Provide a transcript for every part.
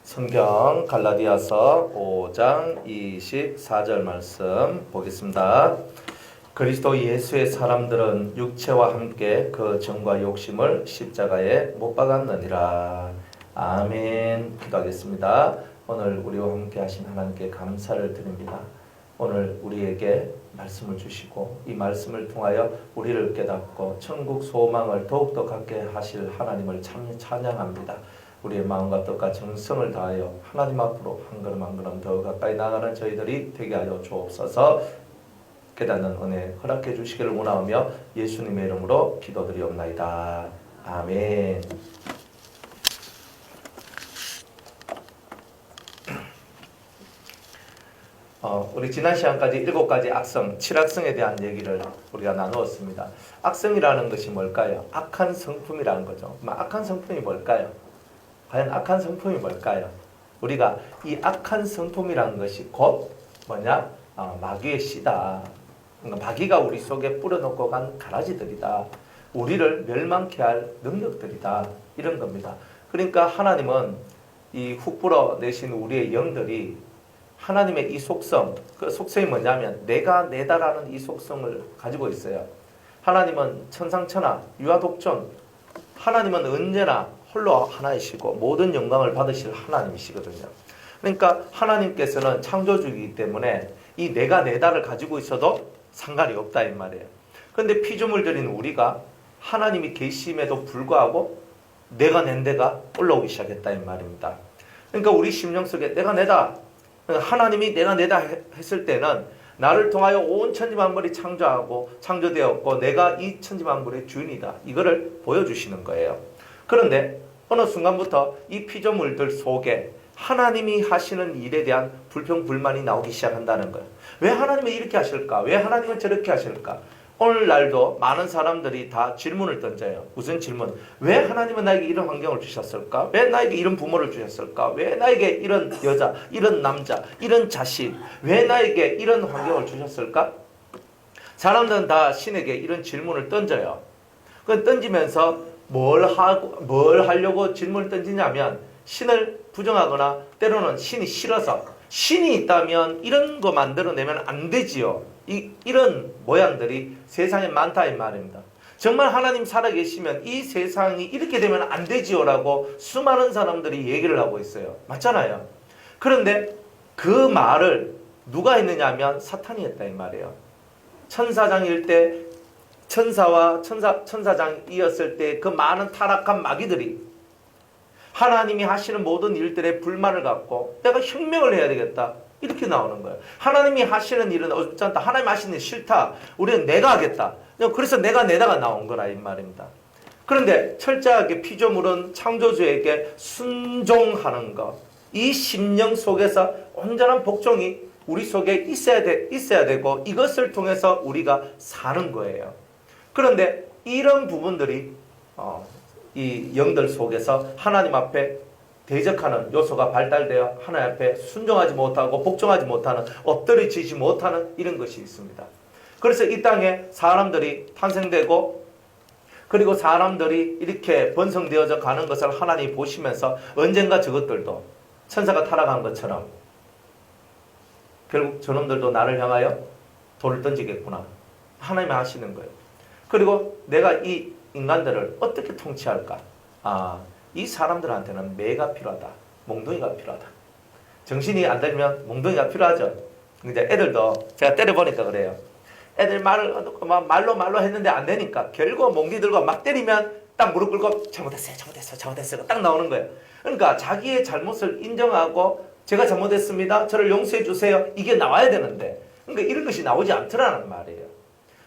성경 갈라디아서 5장 24절 말씀 보겠습니다. 그리스도 예수의 사람들은 육체와 함께 그 정과 욕심을 십자가에 못 박았느니라. 아멘. 기도하겠습니다. 오늘 우리와 함께 하신 하나님께 감사를 드립니다. 오늘 우리에게 말씀을 주시고 이 말씀을 통하여 우리를 깨닫고 천국 소망을 더욱더 갖게 하실 하나님을 참 찬양합니다. 우리의 마음과 뜻과 정성을 다하여 하나님 앞으로 한 걸음 한 걸음 더 가까이 나가는 저희들이 되게 하여 주옵소서. 깨닫는 은혜 허락해 주시기를 원하오며 예수님의 이름으로 기도드리옵나이다. 아멘. 우리 지난 시간까지 7가지 악성, 7악성에 대한 얘기를 우리가 나누었습니다. 악성이라는 것이 뭘까요? 악한 성품이라는 거죠. 악한 성품이 뭘까요? 과연 악한 성품이 뭘까요? 우리가 이 악한 성품이라는 것이 곧 뭐냐? 마귀의 씨다. 그러니까 마귀가 우리 속에 뿌려놓고 간 가라지들이다. 우리를 멸망케 할 능력들이다. 이런 겁니다. 그러니까 하나님은 이 훅 불어내신 우리의 영들이 하나님의 이 속성, 그 속성이 뭐냐면 내가 내다라는 이 속성을 가지고 있어요. 하나님은 천상천하, 유아독존, 하나님은 언제나 홀로 하나이시고 모든 영광을 받으실 하나님이시거든요. 그러니까 하나님께서는 창조주이기 때문에 이 내가 내다를 가지고 있어도 상관이 없다 이 말이에요. 그런데 피조물 들인 우리가 하나님이 계심에도 불구하고 내가 낸 데가 올라오기 시작했다 이 말입니다. 그러니까 우리 심령 속에 내가 내다, 하나님이 내가 내다 했을 때는 나를 통하여 온 천지만물이 창조하고 창조되었고 내가 이 천지만물의 주인이다. 이거를 보여주시는 거예요. 그런데 어느 순간부터 이 피조물들 속에 하나님이 하시는 일에 대한 불평불만이 나오기 시작한다는 거예요. 왜 하나님은 이렇게 하실까? 왜 하나님은 저렇게 하실까? 오늘날도 많은 사람들이 다 질문을 던져요. 무슨 질문? 왜 하나님은 나에게 이런 환경을 주셨을까? 왜 나에게 이런 부모를 주셨을까? 왜 나에게 이런 여자, 이런 남자, 이런 자식, 왜 나에게 이런 환경을 주셨을까? 사람들은 다 신에게 이런 질문을 던져요. 그 던지면서 뭘 하려고 질문을 던지냐면 신을 부정하거나 때로는 신이 싫어서 신이 있다면 이런 거 만들어내면 안 되지요. 이런 모양들이 세상에 많다 이 말입니다. 정말 하나님 살아계시면 이 세상이 이렇게 되면 안 되지요라고 수많은 사람들이 얘기를 하고 있어요. 맞잖아요. 그런데 그 말을 누가 했느냐 하면 사탄이 했다 이 말이에요. 천사장일 때 천사와 천사장이었을 때 그 많은 타락한 마귀들이 하나님이 하시는 모든 일들에 불만을 갖고 내가 혁명을 해야 되겠다. 이렇게 나오는 거예요. 하나님이 하시는 일은 어쩌다 하나님 하시는 일 싫다. 우리는 내가 하겠다. 그래서 내가 내다가 나온 거라 이 말입니다. 그런데 철저하게 피조물은 창조주에게 순종하는 것. 이 심령 속에서 온전한 복종이 우리 속에 있어야 되고 이것을 통해서 우리가 사는 거예요. 그런데 이런 부분들이 이 영들 속에서 하나님 앞에 대적하는 요소가 발달되어 하나님 앞에 순종하지 못하고 복종하지 못하는 엎드려지지 못하는 이런 것이 있습니다. 그래서 이 땅에 사람들이 탄생되고 그리고 사람들이 이렇게 번성되어져 가는 것을 하나님이 보시면서 언젠가 저것들도 천사가 타락한 것처럼 결국 저놈들도 나를 향하여 돌을 던지겠구나. 하나님이 하시는 거예요. 그리고 내가 이 인간들을 어떻게 통치할까? 이 사람들한테는 매가 필요하다. 몽둥이가 필요하다. 정신이 안 들면 몽둥이가 필요하죠. 근데 애들도 제가 때려보니까 그래요. 애들 말로 했는데 안 되니까 결국 몽둥이 들고 막 때리면 딱 무릎 꿇고 잘못했어요. 딱 나오는 거예요. 그러니까 자기의 잘못을 인정하고 제가 잘못했습니다. 저를 용서해 주세요. 이게 나와야 되는데 그러니까 이런 것이 나오지 않더라는 말이에요.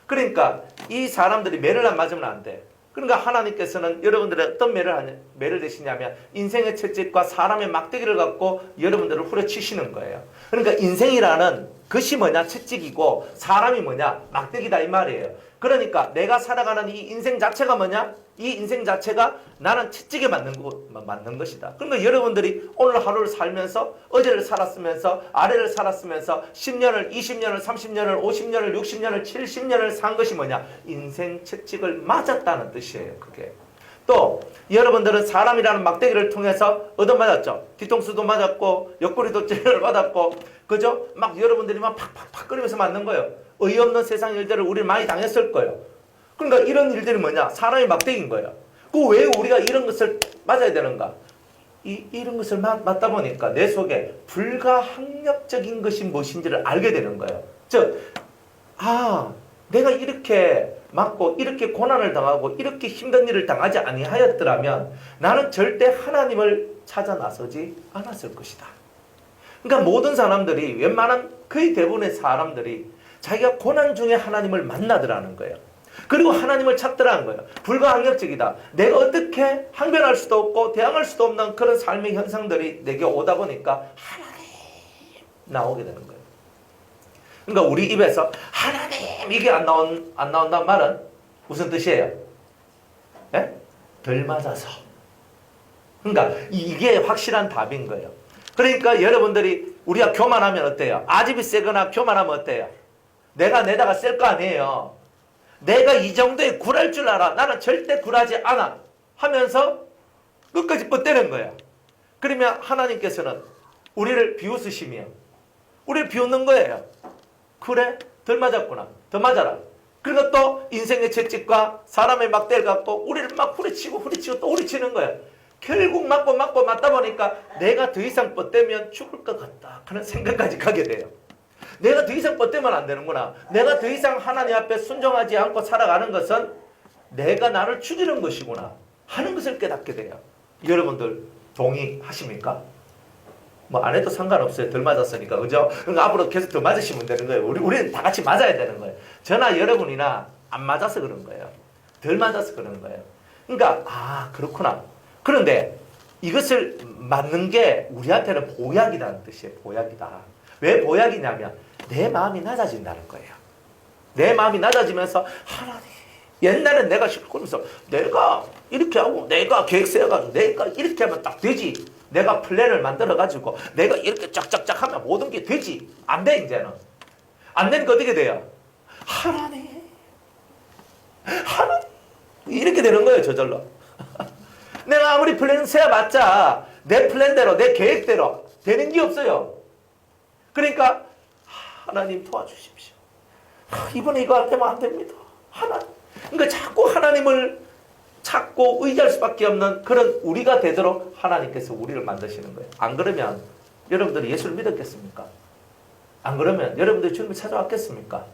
그러니까 이 사람들이 매를 안 맞으면 안 돼. 그러니까 하나님께서는 여러분들의 어떤 매를 대시냐면 인생의 채찍과 사람의 막대기를 갖고 여러분들을 후려치시는 거예요. 그러니까 인생이라는 것이 뭐냐? 채찍이고 사람이 뭐냐? 막대기다 이 말이에요. 그러니까 내가 살아가는 이 인생 자체가 뭐냐? 이 인생 자체가 나는 채찍에 맞는 것이다. 그러니까 여러분들이 오늘 하루를 살면서 어제를 살았으면서 아래를 살았으면서 10년을 20년을 30년을 50년을 60년을 70년을 산 것이 뭐냐? 인생 채찍을 맞았다는 뜻이에요. 그게 또 여러분들은 사람이라는 막대기를 통해서 얻어맞았죠. 뒤통수도 맞았고 옆구리도 찔을 받았고 그죠? 막 여러분들이 막 팍팍팍 끓이면서 맞는 거예요. 어이없는 세상 일들을 우리는 많이 당했을 거예요. 그러니까 이런 일들이 뭐냐? 사람이 막대기인 거예요. 그 왜 우리가 이런 것을 맞아야 되는가? 이런 것을 맞다 보니까 내 속에 불가항력적인 것이 무엇인지를 알게 되는 거예요. 즉, 내가 이렇게 맞고 이렇게 고난을 당하고 이렇게 힘든 일을 당하지 아니하였더라면 나는 절대 하나님을 찾아 나서지 않았을 것이다. 그러니까 모든 사람들이 웬만한 거의 대부분의 사람들이 자기가 고난 중에 하나님을 만나더라는 거예요. 그리고 하나님을 찾더라는 거예요. 불가항력적이다. 내가 어떻게 항변할 수도 없고 대항할 수도 없는 그런 삶의 현상들이 내게 오다 보니까 하나님 나오게 되는 거예요. 그러니까 우리 입에서 하나님 이게 안 나온다는 말은 무슨 뜻이에요? 네? 덜 맞아서. 그러니까 이게 확실한 답인 거예요. 그러니까 여러분들이 우리가 교만하면 어때요? 아집이 세거나 교만하면 어때요? 내가 내다가 셀 거 아니에요. 내가 이 정도에 굴할 줄 알아. 나는 절대 굴하지 않아. 하면서 끝까지 뻗대는 거야. 그러면 하나님께서는 우리를 비웃으시며 우리를 비웃는 거예요. 그래? 덜 맞았구나. 더 맞아라. 그리고 또 인생의 채찍과 사람의 막대를 갖고 우리를 막 후리치고 또 후리치는 거야. 결국 맞고 맞다 보니까 내가 더 이상 뻗대면 죽을 것 같다 하는 생각까지 가게 돼요. 내가 더 이상 뻗대면 안 되는구나. 내가 더 이상 하나님 앞에 순종하지 않고 살아가는 것은 내가 나를 죽이는 것이구나 하는 것을 깨닫게 돼요. 여러분들 동의하십니까? 뭐 안 해도 상관없어요. 덜 맞았으니까. 그죠? 그러니까 앞으로 계속 더 맞으시면 되는 거예요. 우리는 다 같이 맞아야 되는 거예요. 저나 여러분이나 안 맞아서 그런 거예요. 덜 맞아서 그런 거예요. 그러니까 그렇구나. 그런데 이것을 맞는 게 우리한테는 보약이라는 뜻이에요. 보약이다. 왜 보약이냐면 내 마음이 낮아진다는 거예요. 내 마음이 낮아지면서 하나님 옛날엔 내가 싫고면서 내가 이렇게 하고 내가 계획 세워가지고 내가 이렇게 하면 딱 되지. 내가 플랜을 만들어가지고 내가 이렇게 쫙쫙쫙 하면 모든 게 되지. 안 돼 이제는. 안 되니까 어떻게 돼요? 하나님 이렇게 되는 거예요. 저절로. 내가 아무리 플랜 세워봤자 내 플랜대로 내 계획대로 되는 게 없어요. 그러니까 하나님 도와주십시오. 이번에 이거 할 때만 안 됩니다. 그러니까 자꾸 하나님을 찾고 의지할 수밖에 없는 그런 우리가 되도록 하나님께서 우리를 만드시는 거예요. 안 그러면 여러분들이 예수를 믿었겠습니까? 안 그러면 여러분들이 주님을 찾아왔겠습니까?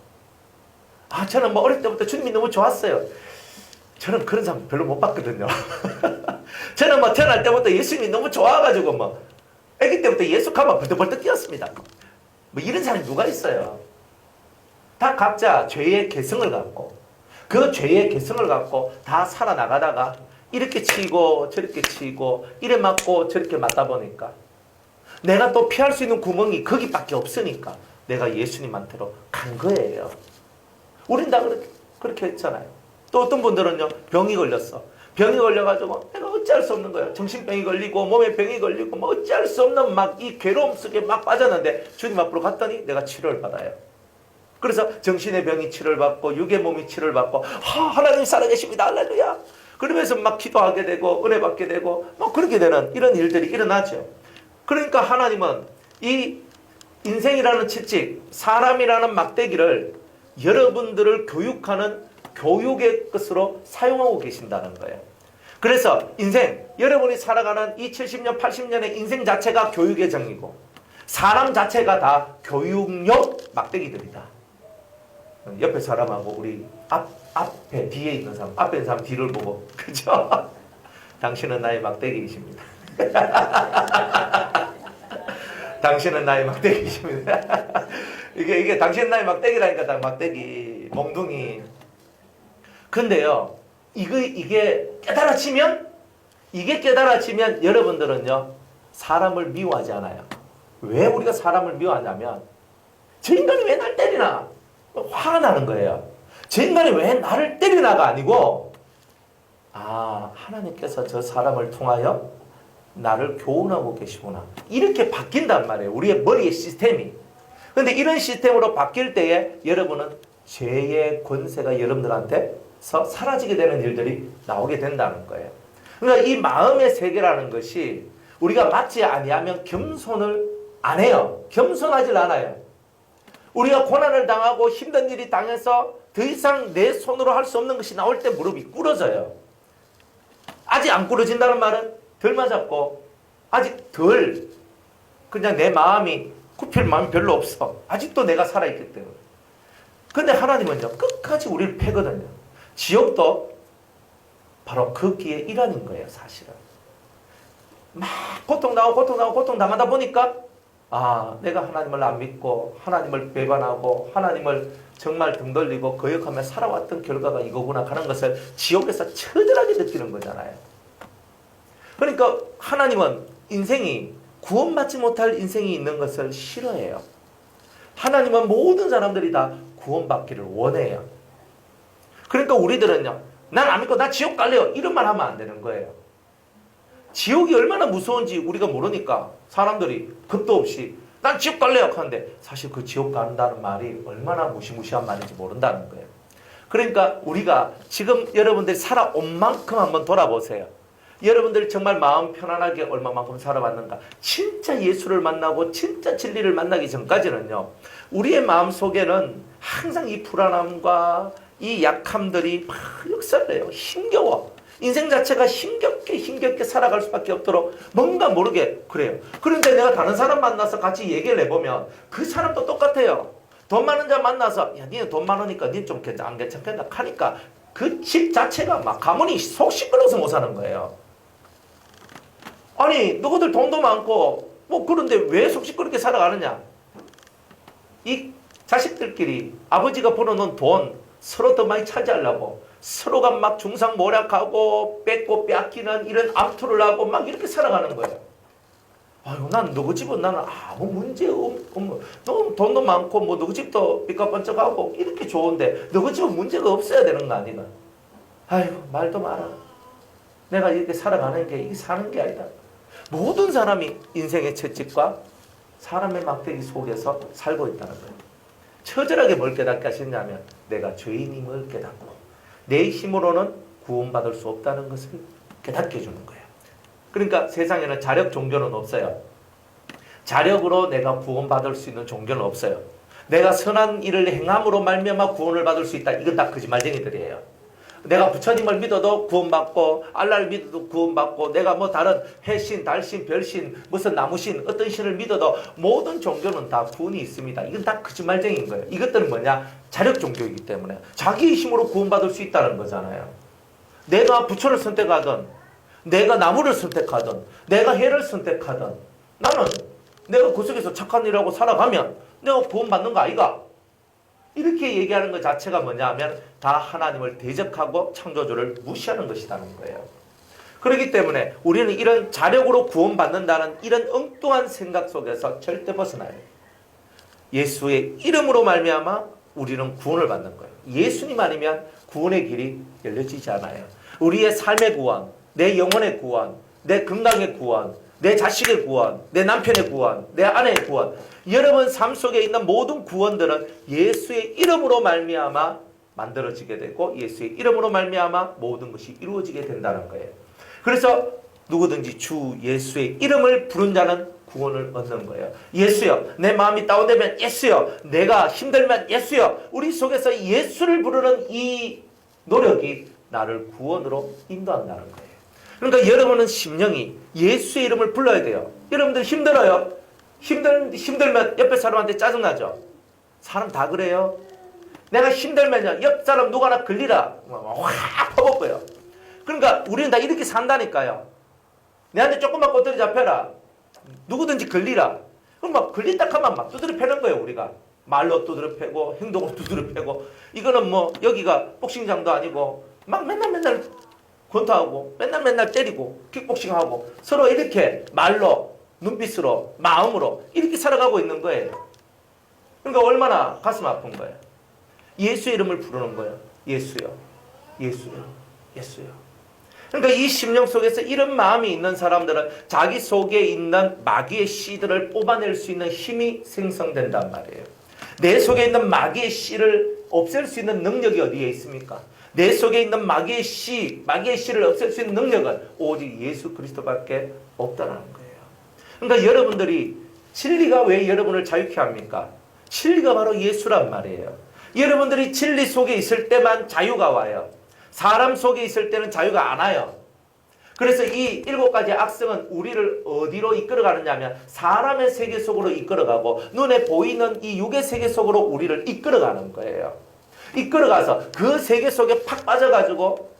저는 어릴 때부터 주님이 너무 좋았어요. 저는 그런 사람 별로 못 봤거든요. 저는 태어날 때부터 예수님이 너무 좋아가지고 아기 때부터 예수 가면 벌떡벌떡 뛰었습니다. 이런 사람이 누가 있어요? 다 각자 죄의 개성을 갖고 그 죄의 개성을 갖고 다 살아나가다가 이렇게 치고 저렇게 치고 이래 맞고 저렇게 맞다 보니까 내가 또 피할 수 있는 구멍이 거기밖에 없으니까 내가 예수님한테로 간 거예요. 우린 다 그렇게 했잖아요. 또 어떤 분들은요 병이 걸렸어. 병이 걸려가지고 내가 어찌할 수 없는 거예요. 정신병이 걸리고 몸에 병이 걸리고 어찌할 수 없는 이 괴로움 속에 빠졌는데 주님 앞으로 갔더니 내가 치료를 받아요. 그래서 정신의 병이 치료를 받고 육의 몸이 치료를 받고 하나님 살아계십니다. 할렐루야. 그러면서 기도하게 되고 은혜 받게 되고 그렇게 되는 이런 일들이 일어나죠. 그러니까 하나님은 이 인생이라는 채찍, 사람이라는 막대기를 여러분들을 교육하는 교육의 것으로 사용하고 계신다는 거예요. 그래서 인생, 여러분이 살아가는 이 70년, 80년의 인생 자체가 교육의 정이고 사람 자체가 다 교육용 막대기들이다. 옆에 사람하고 우리 앞에 뒤에 있는 사람, 앞에 있는 사람 뒤를 보고 그죠? 당신은 나의 막대기이십니다. 당신은 나의 막대기이십니다. 이게 당신은 나의 막대기라니까 딱 막대기, 몽둥이. 근데요, 이게 깨달아지면 여러분들은요, 사람을 미워하지 않아요. 왜 우리가 사람을 미워하냐면, 저 인간이 왜 날 때리나? 화가 나는 거예요. 저 인간이 왜 나를 때리나가 아니고, 하나님께서 저 사람을 통하여 나를 교훈하고 계시구나. 이렇게 바뀐단 말이에요. 우리의 머리의 시스템이. 근데 이런 시스템으로 바뀔 때에 여러분은 죄의 권세가 여러분들한테서 사라지게 되는 일들이 나오게 된다는 거예요. 그러니까 이 마음의 세계라는 것이 우리가 맞지 아니하면 겸손을 안 해요. 겸손하질 않아요. 우리가 고난을 당하고 힘든 일이 당해서 더 이상 내 손으로 할 수 없는 것이 나올 때 무릎이 꿇어져요. 아직 안 꿇어진다는 말은 덜 맞았고 아직 덜 그냥 내 마음이 굽힐 마음이 별로 없어. 아직도 내가 살아있기 때문에. 근데 하나님은요 끝까지 우리를 패거든요. 지옥도 바로 거기에 일환인 거예요. 사실은 막 고통 당하다 보니까 내가 하나님을 안 믿고 하나님을 배반하고 하나님을 정말 등 돌리고 거역하며 살아왔던 결과가 이거구나 하는 것을 지옥에서 처절하게 느끼는 거잖아요. 그러니까 하나님은 인생이 구원받지 못할 인생이 있는 것을 싫어해요. 하나님은 모든 사람들이 다 구원받기를 원해요. 그러니까 우리들은요, 난 안 믿고 나 지옥 갈래요 이런 말 하면 안 되는 거예요. 지옥이 얼마나 무서운지 우리가 모르니까 사람들이 겁도 없이 난 지옥 갈래요 하는데 사실 그 지옥 간다는 말이 얼마나 무시무시한 말인지 모른다는 거예요. 그러니까 우리가 지금 여러분들이 살아온 만큼 한번 돌아보세요. 여러분들이 정말 마음 편안하게 얼마만큼 살아왔는가. 진짜 예수를 만나고 진짜 진리를 만나기 전까지는요, 우리의 마음 속에는 항상 이 불안함과 이 약함들이 막 역사를 해요. 힘겨워. 인생 자체가 힘겹게 살아갈 수밖에 없도록 뭔가 모르게 그래요. 그런데 내가 다른 사람 만나서 같이 얘기를 해보면 그 사람도 똑같아요. 돈 많은 자 만나서 야 니는 돈 많으니까 니는 좀 안 괜찮겠다 하니까 그 집 자체가 막 가문이 속 시끄러워서 못 사는 거예요. 아니 너희들 돈도 많고 뭐 그런데 왜 속 시끄럽게 살아가느냐. 이 자식들끼리 아버지가 벌어놓은 돈 서로 더 많이 차지하려고 서로가 막 중상모략하고 뺏고 뺏기는 이런 암투를 하고 막 이렇게 살아가는 거예요. 아유, 난 너희 집은 나는 아무 문제 없고, 너 돈도 많고, 뭐 너희 집도 삐까번쩍하고 이렇게 좋은데 너희 집은 문제가 없어야 되는 거 아니가? 아유, 말도 마라. 내가 이렇게 살아가는 게 이게 사는 게 아니다. 모든 사람이 인생의 채찍과 사람의 막대기 속에서 살고 있다는 거예요. 처절하게 뭘 깨닫게 하셨냐면 내가 죄인임을 깨닫고 내 힘으로는 구원받을 수 없다는 것을 깨닫게 해주는 거예요. 그러니까 세상에는 자력 종교는 없어요. 자력으로 내가 구원받을 수 있는 종교는 없어요. 내가 선한 일을 행함으로 말미암아 구원을 받을 수 있다. 이건 다 거짓말쟁이들이에요. 내가 부처님을 믿어도 구원받고 알라를 믿어도 구원받고 내가 뭐 다른 해신, 달신, 별신, 무슨 나무신 어떤 신을 믿어도 모든 종교는 다 구원이 있습니다. 이건 다 거짓말쟁이인 거예요. 이것들은 뭐냐? 자력 종교이기 때문에 자기 힘으로 구원받을 수 있다는 거잖아요. 내가 부처를 선택하든 내가 나무를 선택하든 내가 해를 선택하든 나는 내가 그 속에서 착한 일하고 살아가면 내가 구원받는 거 아이가? 이렇게 얘기하는 것 자체가 뭐냐 하면 다 하나님을 대적하고 창조주를 무시하는 것이라는 거예요. 그렇기 때문에 우리는 이런 자력으로 구원받는다는 이런 엉뚱한 생각 속에서 절대 벗어나야 돼요. 예수의 이름으로 말미암아 우리는 구원을 받는 거예요. 예수님 아니면 구원의 길이 열려지지 않아요. 우리의 삶의 구원, 내 영혼의 구원, 내 건강의 구원, 내 자식의 구원, 내 남편의 구원, 내 아내의 구원, 여러분 삶 속에 있는 모든 구원들은 예수의 이름으로 말미암아 만들어지게 되고 예수의 이름으로 말미암아 모든 것이 이루어지게 된다는 거예요. 그래서 누구든지 주 예수의 이름을 부른 자는 구원을 얻는 거예요. 예수여, 내 마음이 다운되면 예수여, 내가 힘들면 예수여, 우리 속에서 예수를 부르는 이 노력이 나를 구원으로 인도한다는 거예요. 그러니까 여러분은 심령이 예수의 이름을 불러야 돼요. 여러분들 힘들어요. 힘들면 옆에 사람한테 짜증나죠. 사람 다 그래요. 내가 힘들면요, 옆 사람 누가 하나 걸리라 확 퍼먹고요. 그러니까 우리는 다 이렇게 산다니까요. 내한테 조금만 꼬투리 잡혀라, 누구든지 걸리라. 그럼 막 걸린다 하면 막 두드려 패는 거예요. 우리가 말로 두드려 패고 행동으로 두드려 패고. 이거는 뭐 여기가 복싱장도 아니고 막 맨날 권투하고 맨날 때리고 킥복싱하고 서로 이렇게 말로 눈빛으로 마음으로 이렇게 살아가고 있는 거예요. 그러니까 얼마나 가슴 아픈 거예요. 예수의 이름을 부르는 거예요. 예수요, 예수요, 예수요. 그러니까 이 심령 속에서 이런 마음이 있는 사람들은 자기 속에 있는 마귀의 씨들을 뽑아낼 수 있는 힘이 생성된단 말이에요. 내 속에 있는 마귀의 씨를 없앨 수 있는 능력이 어디에 있습니까? 내 속에 있는 마귀의 씨를 없앨 수 있는 능력은 오직 예수 그리스도밖에 없다는 거예요. 그러니까 여러분들이 진리가 왜 여러분을 자유케 합니까? 진리가 바로 예수란 말이에요. 여러분들이 진리 속에 있을 때만 자유가 와요. 사람 속에 있을 때는 자유가 안 와요. 그래서 이 7가지 악성은 우리를 어디로 이끌어가느냐면 사람의 세계 속으로 이끌어가고 눈에 보이는 이 육의 세계 속으로 우리를 이끌어가는 거예요. 이끌어가서 그 세계 속에 팍 빠져가지고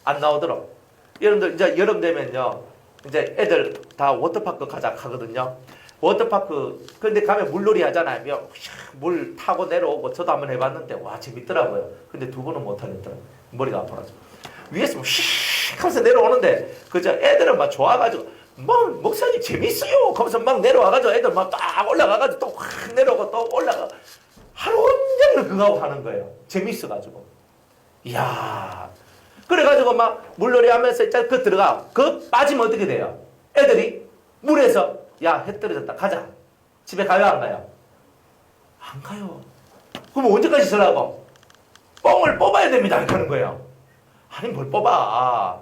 안 나오도록. 여러분들 이제 여름 되면요, 이제 애들 다 워터파크 가자 하거든요. 워터파크 근데 가면 물놀이 하잖아요. 물 타고 내려오고 저도 한번 해봤는데 와 재밌더라고요. 근데 2번은 못 하겠더라고요. 머리가 아파가지고 위에서 뭐 휙 하면서 내려오는데 그저 애들은 막 좋아가지고 막 목사님 재밌어요 하면서 막 내려와가지고 애들 막 딱 올라가가지고 또 확 내려오고 또 올라가 하루 온종일 그거 하고 하는 거예요. 재밌어가지고. 이야. 그래가지고 막 물놀이 하면서 일단 그 들어가. 그 빠지면 어떻게 돼요? 애들이 물에서 야, 해 떨어졌다. 가자. 집에 가요, 안 가요? 안 가요. 그럼 언제까지 있으라고? 뻥을 뽑아야 됩니다. 이렇게 하는 거예요. 아니, 뭘 뽑아.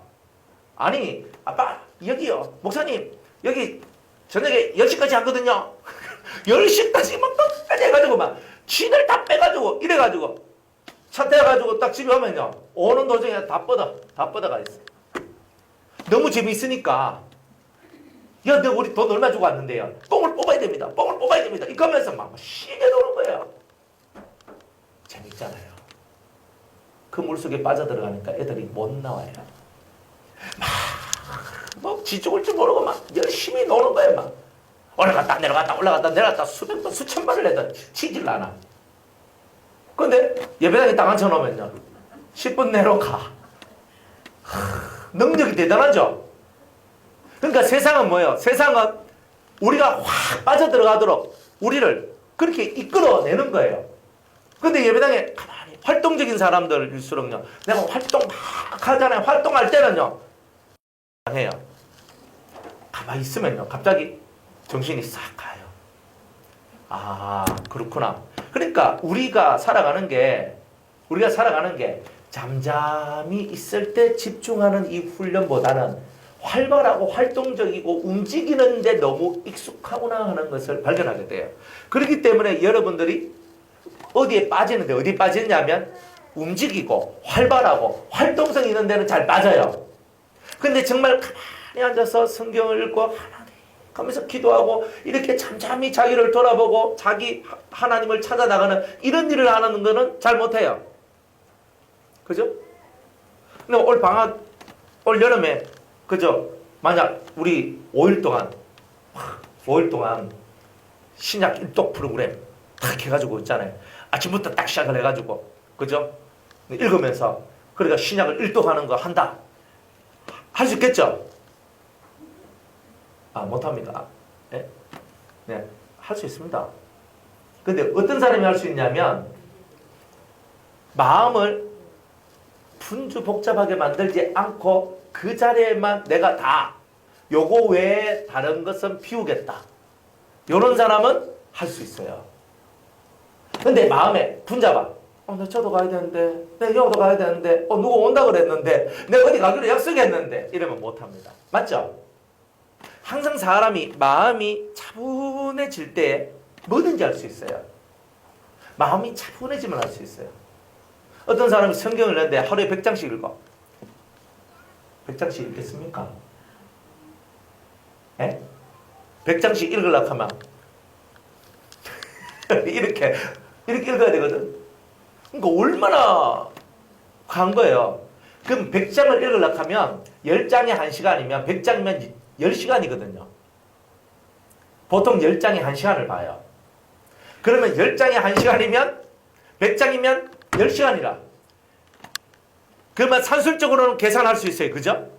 아니, 아빠, 여기요. 목사님, 여기 저녁에 10시까지 하거든요. 10시까지 막 끝까지 해가지고 막 쥐들 다 빼가지고 이래가지고 차 태워가지고 딱 집에 오면요. 오는 도중에 다 뻗어가 있어. 너무 재미있으니까. 야, 너 우리 돈 얼마 주고 왔는데요. 뽕을 뽑아야 됩니다. 뽕을 뽑아야 됩니다. 이거 하면서 막 시계 노는 거예요. 재밌잖아요. 그 물속에 빠져들어가니까 애들이 못 나와요. 막 지죽을 줄 모르고 막 열심히 노는 거예요. 막 올라갔다 내려갔다 수백 번 수천 번을 해도 치질 않아. 근데 예배당에 딱 앉혀놓으면요 10분 내로 가. 능력이 대단하죠. 그러니까 세상은 뭐예요? 세상은 우리가 확 빠져들어가도록 우리를 그렇게 이끌어내는 거예요. 근데 예배당에 가만히 활동적인 사람들일수록요, 내가 활동 막 하잖아요. 활동할 때는요, 해요. 가만히 있으면요, 갑자기 정신이 싹 가요. 아, 그렇구나. 그러니까 우리가 살아가는 게 잠잠히 있을 때 집중하는 이 훈련보다는 활발하고 활동적이고 움직이는데 너무 익숙하구나 하는 것을 발견하게 돼요. 그렇기 때문에 여러분들이 어디에 빠지냐면 움직이고 활발하고 활동성 있는 데는 잘 빠져요. 근데 정말 가만히 앉아서 성경을 읽고 하나님 하면서 기도하고 이렇게 잠잠히 자기를 돌아보고 자기 하나님을 찾아나가는 이런 일을 하는 거는 잘 못해요. 그죠? 근데 올 여름에 그죠? 만약 우리 5일 동안 신약 일독 프로그램 딱 해가지고 있잖아요. 아침부터 딱 시작을 해가지고 그죠? 읽으면서 그러니까 신약을 일독하는 거 한다. 할 수 있겠죠? 아, 못합니다. 네? 네, 할 수 있습니다. 근데 어떤 사람이 할 수 있냐면 마음을 분주 복잡하게 만들지 않고 그 자리에만 내가 다 요거 외에 다른 것은 비우겠다. 요런 사람은 할 수 있어요. 근데 마음에 분잡아. 나 저도 가야 되는데, 내 여기도 가야 되는데, 누구 온다 그랬는데, 내가 어디 가기로 약속했는데, 이러면 못합니다. 맞죠? 항상 사람이 마음이 차분해질 때 뭐든지 할 수 있어요. 마음이 차분해지면 할 수 있어요. 어떤 사람이 성경을 읽는데 하루에 100장씩 읽어. 100장씩 읽겠습니까? 예? 100장씩 읽으려고 하면 이렇게 읽어야 되거든. 그러니까 얼마나 간 거예요. 그럼 100장을 읽으려고 하면 10장에 1시간이면 100장이면 10시간이거든요. 보통 10장에 1시간을 봐요. 그러면 10장에 1시간이면 100장이면 10시간이라. 그러면 산술적으로는 계산할 수 있어요. 그죠?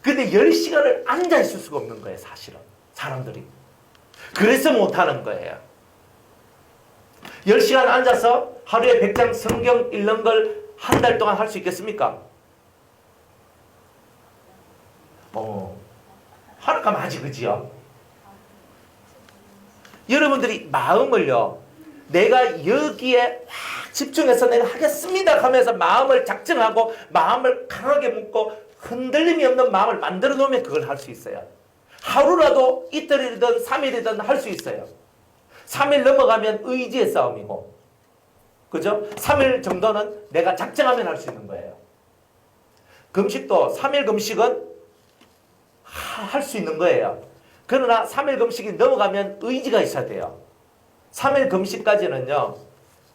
근데 10시간을 앉아 있을 수가 없는 거예요. 사실은. 사람들이. 그래서 못하는 거예요. 10시간 앉아서 하루에 100장 성경 읽는 걸 한 달 동안 할 수 있겠습니까? 하루가면 하지, 그지요? 여러분들이 마음을요, 내가 여기에 확 집중해서 내가 하겠습니다 하면서 마음을 작정하고 마음을 강하게 묶고 흔들림이 없는 마음을 만들어 놓으면 그걸 할 수 있어요. 하루라도 이틀이든 3일이든 할 수 있어요. 3일 넘어가면 의지의 싸움이고, 그죠? 3일 정도는 내가 작정하면 할 수 있는 거예요. 금식도 3일 금식은 할 수 있는 거예요. 그러나 3일 금식이 넘어가면 의지가 있어야 돼요. 3일 금식까지는요,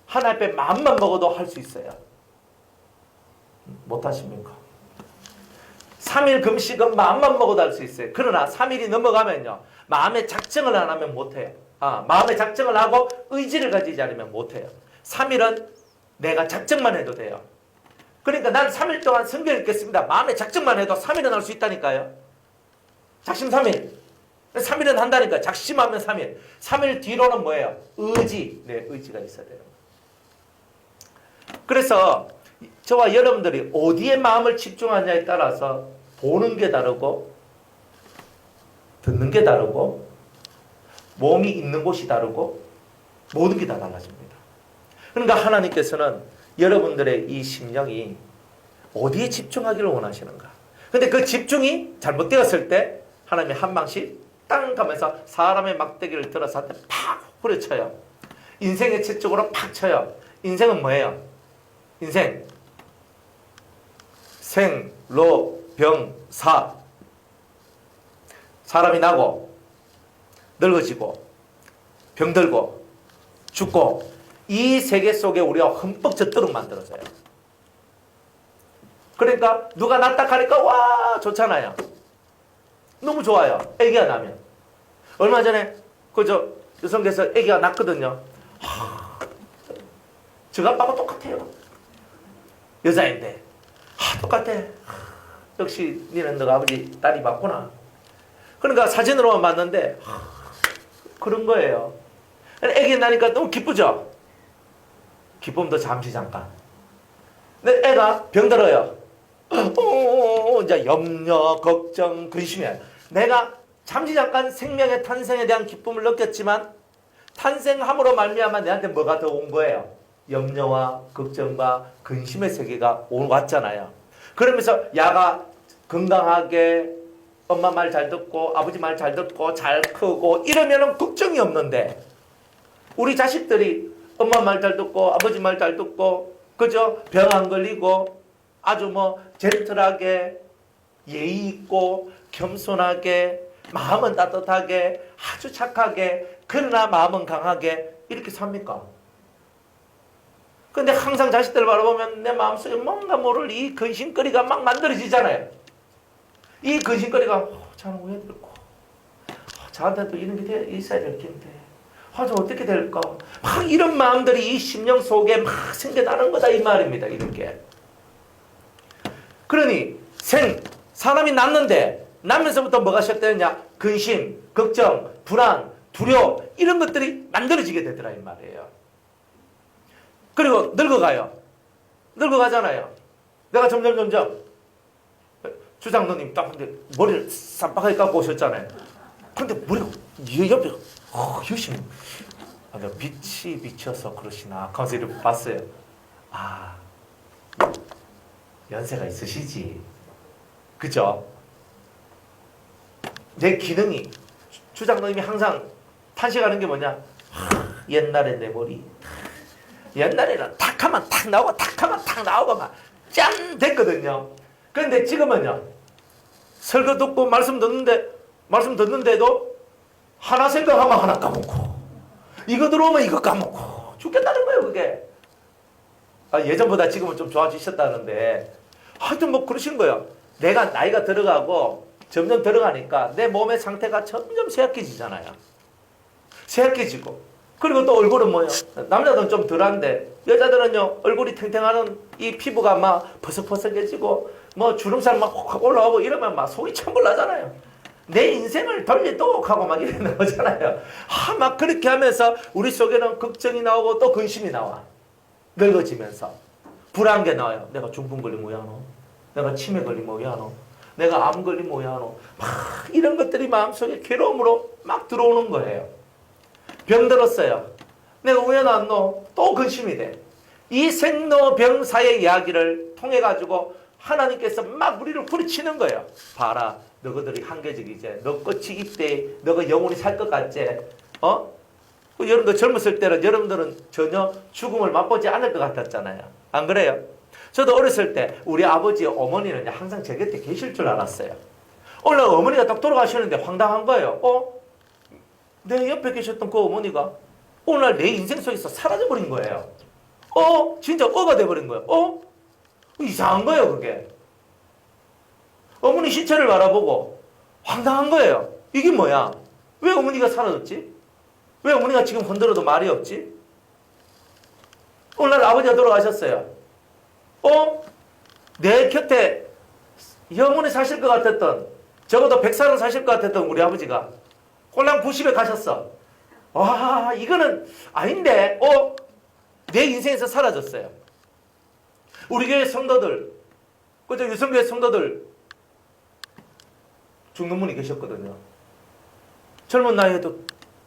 하나님 앞에 마음만 먹어도 할 수 있어요. 못 하십니까? 3일 금식은 마음만 먹어도 할 수 있어요. 그러나 3일이 넘어가면요, 마음의 작정을 안 하면 못 해요. 마음의 작정을 하고 의지를 가지지 않으면 못 해요. 3일은 내가 작정만 해도 돼요. 그러니까 난 3일 동안 성경 읽겠습니다. 마음의 작정만 해도 3일은 할 수 있다니까요. 작심 3일. 3일은 한다니까. 작심하면 3일. 3일 뒤로는 뭐예요? 의지. 네, 의지가 있어야 돼요. 그래서 저와 여러분들이 어디에 마음을 집중하냐에 따라서 보는 게 다르고, 듣는 게 다르고, 몸이 있는 곳이 다르고, 모든 게 다 달라집니다. 그러니까 하나님께서는 여러분들의 이 심령이 어디에 집중하기를 원하시는가? 근데 그 집중이 잘못되었을 때 하나님이 한 방씩 땅 가면서 사람의 막대기를 들어서 한테 팍 후려쳐요. 인생의 채쪽으로 팍 쳐요. 인생은 뭐예요? 인생 생, 로, 병, 사. 사람이 나고 늙어지고 병들고 죽고 이 세계 속에 우리가 흠뻑 젖도록 만들어져요. 그러니까 누가 낳다 하니까 와 좋잖아요. 너무 좋아요. 아기가 나면. 얼마 전에 그저 여성께서 아기가 낳거든요. 저 아빠하고 똑같아요. 여자인데 똑같아. 역시 니는 너가 아버지 딸이 맞구나. 그러니까 사진으로만 봤는데 그런 거예요. 아기 나니까 너무 기쁘죠? 기쁨도 잠시 잠깐. 근데 애가 병들어요. 이제 염려, 걱정, 근심이에요. 내가 잠시 잠깐 생명의 탄생에 대한 기쁨을 느꼈지만 탄생함으로 말미암아 내한테 뭐가 더 온 거예요? 염려와 걱정과 근심의 세계가 왔잖아요. 그러면서 야가 건강하게 엄마 말 잘 듣고 아버지 말 잘 듣고 잘 크고 이러면은 걱정이 없는데 우리 자식들이 엄마 말 잘 듣고 아버지 말 잘 듣고 그죠? 병 안 걸리고 아주 뭐 젠틀하게 예의 있고 겸손하게 마음은 따뜻하게 아주 착하게 그러나 마음은 강하게 이렇게 삽니까? 근데 항상 자식들 바라보면 내 마음속에 뭔가 모를 이 근심거리가 막 만들어지잖아요. 이 근심거리가 저는 왜 될까? 저한테도 이런 게 있어야 될 텐데 저 어떻게 될까? 막 이런 마음들이 이 심령 속에 막 생겨나는 거다 이 말입니다. 이렇게. 그러니 사람이 낳는데 낳으면서부터 뭐가 시작되느냐? 근심, 걱정, 불안, 두려움 이런 것들이 만들어지게 되더라 이 말이에요. 그리고 늙어가요. 늙어가잖아요. 내가 점점 주장로님 딱 근데 머리를 쌈박하게 깎고 오셨잖아요. 근데 머리가 옆에 열심히 내가 빛이 비쳐서 그러시나 하면서 이렇게 봤어요. 연세가 있으시지. 그죠? 내 기능이 주장로님이 항상 탄식하는 게 뭐냐? 옛날에 내 머리 옛날에는 탁 하면 탁 나오고 탁 하면 탁 나오고 막 짠 됐거든요. 그런데 지금은요 설교 듣고 말씀 듣는데도 하나 생각하면 하나 까먹고 이거 들어오면 이거 까먹고 죽겠다는 거예요 그게. 예전보다 지금은 좀 좋아지셨다는데 하여튼 뭐 그러신 거예요. 내가 나이가 들어가고 점점 들어가니까 내 몸의 상태가 점점 쇠약해지잖아요. 쇠약해지고 그리고 또 얼굴은 뭐예요? 남자들은 좀 덜한데 여자들은요 얼굴이 탱탱하는 이 피부가 막 버석버석해지고 뭐 주름살 막 확 올라오고 이러면 막 속이 천불 나잖아요. 내 인생을 돌리도록 하고 막 이래 나오잖아요. 막 그렇게 하면서 우리 속에는 걱정이 나오고 또 근심이 나와. 늙어지면서 불안한 게 나와요. 내가 중풍 걸리면 왜 하노? 내가 치매 걸리면 왜 하노? 내가 암 걸리면 왜 하노? 막 이런 것들이 마음속에 괴로움으로 막 들어오는 거예요. 병들었어요. 내가 왜 났노? 또 근심이 돼. 이 생로병사의 이야기를 통해 가지고 하나님께서 막 우리를 후려치는 거예요. 봐라, 너희들이 한계적이지. 너 끝이 이때 너가 영원히 살 것 같지? 여러분들 젊었을 때는 여러분들은 전혀 죽음을 맛보지 않을 것 같았잖아요. 안 그래요? 저도 어렸을 때 우리 아버지, 어머니는 항상 제 곁에 계실 줄 알았어요. 오늘 어머니가 딱 돌아가시는데 황당한 거예요. 내 옆에 계셨던 그 어머니가 오늘 내 인생 속에서 사라져버린 거예요. 진짜 어가 돼버린 거예요. 이상한 거예요, 그게. 어머니 시체를 바라보고 황당한 거예요. 이게 뭐야? 왜 어머니가 사라졌지? 왜 어머니가 지금 흔들어도 말이 없지? 오늘 아버지가 돌아가셨어요. 내 곁에 영원히 사실 것 같았던, 적어도 100살은 사실 것 같았던 우리 아버지가 홀랑 90에 가셨어. 와, 이거는 아닌데, 내 인생에서 사라졌어요. 우리 교회 성도들, 그저 유성교회 성도들 죽는 분이 계셨거든요. 젊은 나이에도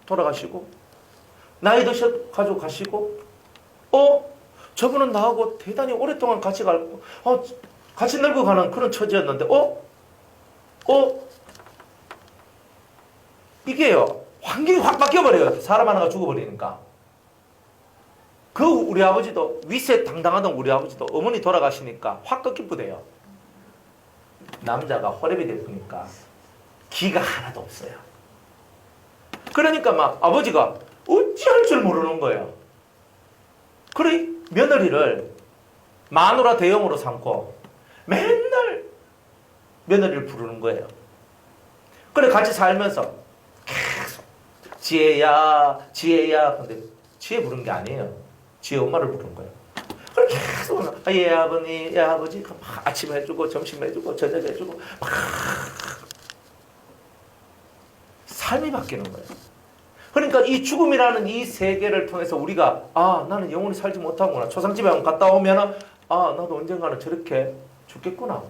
돌아가시고, 나이 드셔가지고 가시고, 저분은 나하고 대단히 오랫동안 같이 가고, 같이 늙어가는 그런 처지였는데, 이게요, 환경이 확 바뀌어버려요. 사람 하나가 죽어버리니까. 그 우리 아버지도, 위세 당당하던 우리 아버지도 어머니 돌아가시니까 확 꺾이쁘대요. 남자가 호랩이 되니까 기가 하나도 없어요. 그러니까 막 아버지가 어찌할 줄 모르는 거예요. 그래, 며느리를 마누라 대용으로 삼고 맨날 며느리를 부르는 거예요. 그래, 같이 살면서 계속 지혜야, 지혜야. 근데 지혜 부른 게 아니에요. 지혜 엄마를 부른 거예요. 그래, 계속 예 아버니, 예 아버지. 막 아침 해주고 점심 해주고 저녁 해주고 막 삶이 바뀌는 거예요. 그러니까 이 죽음이라는 이 세계를 통해서 우리가 나는 영원히 살지 못하구나. 초상집에 한번 갔다 오면 나도 언젠가는 저렇게 죽겠구나.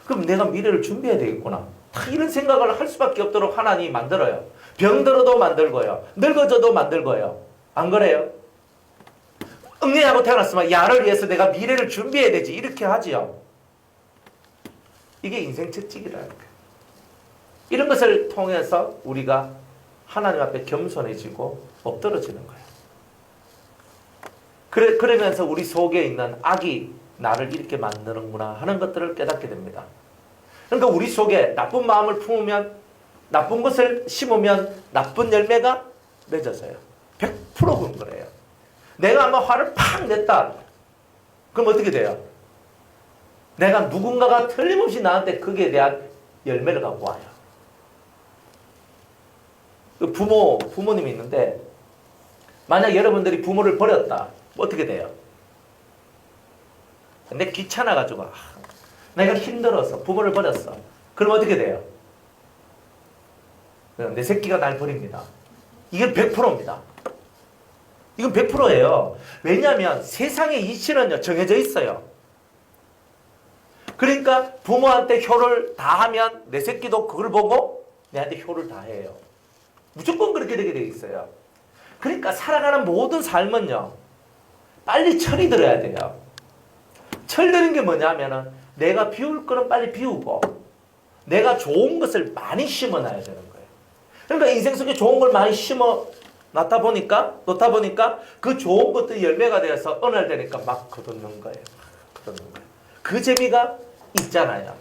그럼 내가 미래를 준비해야 되겠구나. 다 이런 생각을 할 수밖에 없도록 하나님이 만들어요. 병들어도 만들고요. 늙어져도 만들고요. 안 그래요? 응애하고 태어났으면 야를 위해서 내가 미래를 준비해야 되지. 이렇게 하지요. 이게 인생 채찍이라는 거예요. 이런 것을 통해서 우리가 하나님 앞에 겸손해지고 엎드러지는 거예요. 그러면서 우리 속에 있는 악이 나를 이렇게 만드는구나 하는 것들을 깨닫게 됩니다. 그러니까 우리 속에 나쁜 마음을 품으면, 나쁜 것을 심으면 나쁜 열매가 맺어져요. 100% 그런 거래요. 내가 아마 화를 팍 냈다. 그럼 어떻게 돼요? 내가 누군가가 틀림없이 나한테 거기에 대한 열매를 갖고 와요. 부모님이 있는데, 만약 여러분들이 부모를 버렸다. 어떻게 돼요? 근데 귀찮아가지고, 내가 힘들어서 부모를 버렸어. 그럼 어떻게 돼요? 내 새끼가 날 버립니다. 이건 100%입니다. 이건 100%예요. 왜냐하면 세상의 이치는요, 정해져 있어요. 그러니까 부모한테 효를 다하면 내 새끼도 그걸 보고 내한테 효를 다해요. 무조건 그렇게 되게 돼 있어요. 그러니까 살아가는 모든 삶은요, 빨리 철이 들어야 돼요. 철드는 게 뭐냐면은 내가 비울 거는 빨리 비우고 내가 좋은 것을 많이 심어놔야 되는 거예요. 그러니까 인생 속에 좋은 걸 많이 심어 놓다 보니까 그 좋은 것들이 열매가 되어서 어느 날 되니까 막 거두는 거예요. 그 재미가 있잖아요.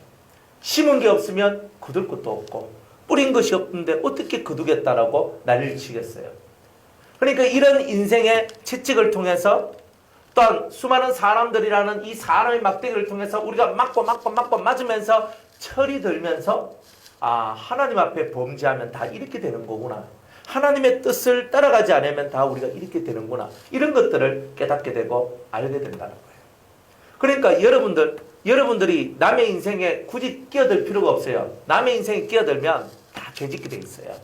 심은 게 없으면 거둘 것도 없고 뿌린 것이 없는데 어떻게 거두겠다라고 난리를 치겠어요. 그러니까 이런 인생의 채찍을 통해서 또한 수많은 사람들이라는 이 사람의 막대기를 통해서 우리가 맞고 맞으면서 철이 들면서 하나님 앞에 범죄하면 다 이렇게 되는 거구나. 하나님의 뜻을 따라가지 않으면 다 우리가 이렇게 되는구나. 이런 것들을 깨닫게 되고 알게 된다는 거예요. 그러니까 여러분들이 남의 인생에 굳이 끼어들 필요가 없어요. 남의 인생에 끼어들면 다 죄짓게 돼 있어요.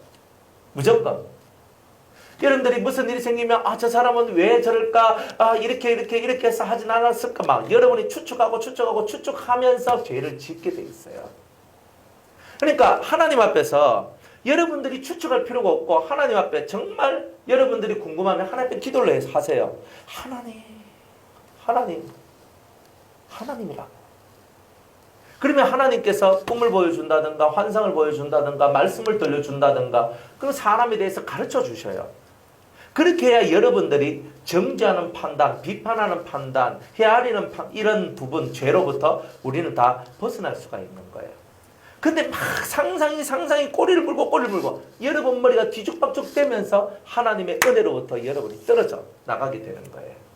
무조건. 여러분들이 무슨 일이 생기면 저 사람은 왜 저럴까? 이렇게 해서 하진 않았을까? 막 여러분이 추측하면서 죄를 짓게 돼 있어요. 그러니까 하나님 앞에서 여러분들이 추측할 필요가 없고 하나님 앞에 정말 여러분들이 궁금하면 하나님 앞에 기도를 하세요. 하나님, 하나님이라고. 그러면 하나님께서 꿈을 보여준다든가 환상을 보여준다든가 말씀을 들려준다든가 그런 사람에 대해서 가르쳐 주셔요. 그렇게 해야 여러분들이 정죄하는 판단, 비판하는 판단, 헤아리는 이런 부분, 죄로부터 우리는 다 벗어날 수가 있는 거예요. 근데 막 상상이 꼬리를 물고 여러분 머리가 뒤죽박죽 되면서 하나님의 은혜로부터 여러분이 떨어져 나가게 되는 거예요.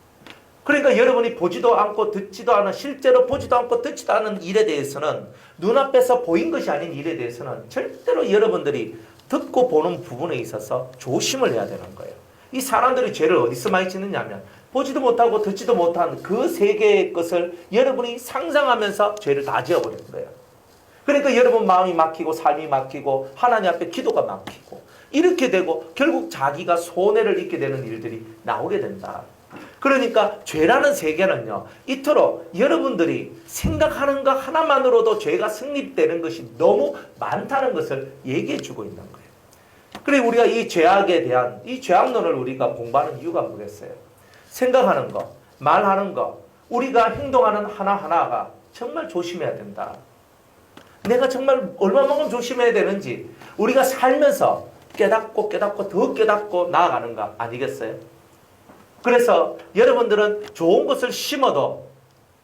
그러니까 여러분이 보지도 않고 듣지도 않은, 실제로 보지도 않고 듣지도 않은 일에 대해서는, 눈앞에서 보인 것이 아닌 일에 대해서는 절대로 여러분들이 듣고 보는 부분에 있어서 조심을 해야 되는 거예요. 이 사람들이 죄를 어디서 많이 짓느냐면 보지도 못하고 듣지도 못한 그 세계의 것을 여러분이 상상하면서 죄를 다 지어버리는 거예요. 그러니까 여러분 마음이 막히고 삶이 막히고 하나님 앞에 기도가 막히고 이렇게 되고 결국 자기가 손해를 입게 되는 일들이 나오게 된다. 그러니까 죄라는 세계는요, 이토록 여러분들이 생각하는 것 하나만으로도 죄가 성립되는 것이 너무 많다는 것을 얘기해 주고 있는 거예요. 그래 우리가 이 죄악에 대한 이 죄악론을 우리가 공부하는 이유가 뭐겠어요? 생각하는 거, 말하는 거, 우리가 행동하는 하나하나가 정말 조심해야 된다. 내가 정말 얼마만큼 조심해야 되는지 우리가 살면서 깨닫고 더 깨닫고 나아가는가 아니겠어요? 그래서 여러분들은 좋은 것을 심어도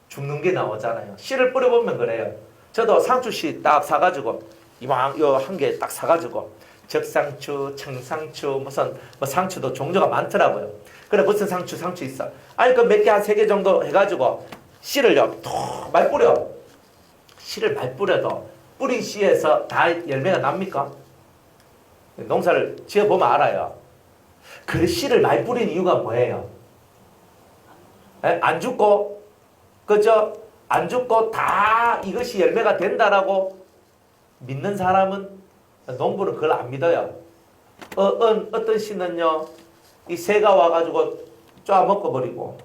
죽는 게 나오잖아요. 씨를 뿌려보면 그래요. 저도 상추씨 딱 사가지고 이왕 요 한 개 딱 사가지고 적상추, 청상추, 무슨 뭐 상추도 종류가 많더라고요. 그래 무슨 상추 있어. 아니 그 몇 개 한 3개 정도 해가지고 씨를요 톡 말 뿌려. 씨를 말 뿌려도 뿌린 씨에서 다 열매가 납니까? 농사를 지어보면 알아요. 그 씨를 많이 뿌린 이유가 뭐예요? 안 죽고, 그죠? 안 죽고 다 이것이 열매가 된다라고 믿는 사람은, 농부는 그걸 안 믿어요. 어떤 씨는요, 이 새가 와가지고 쪼아먹고 버리고,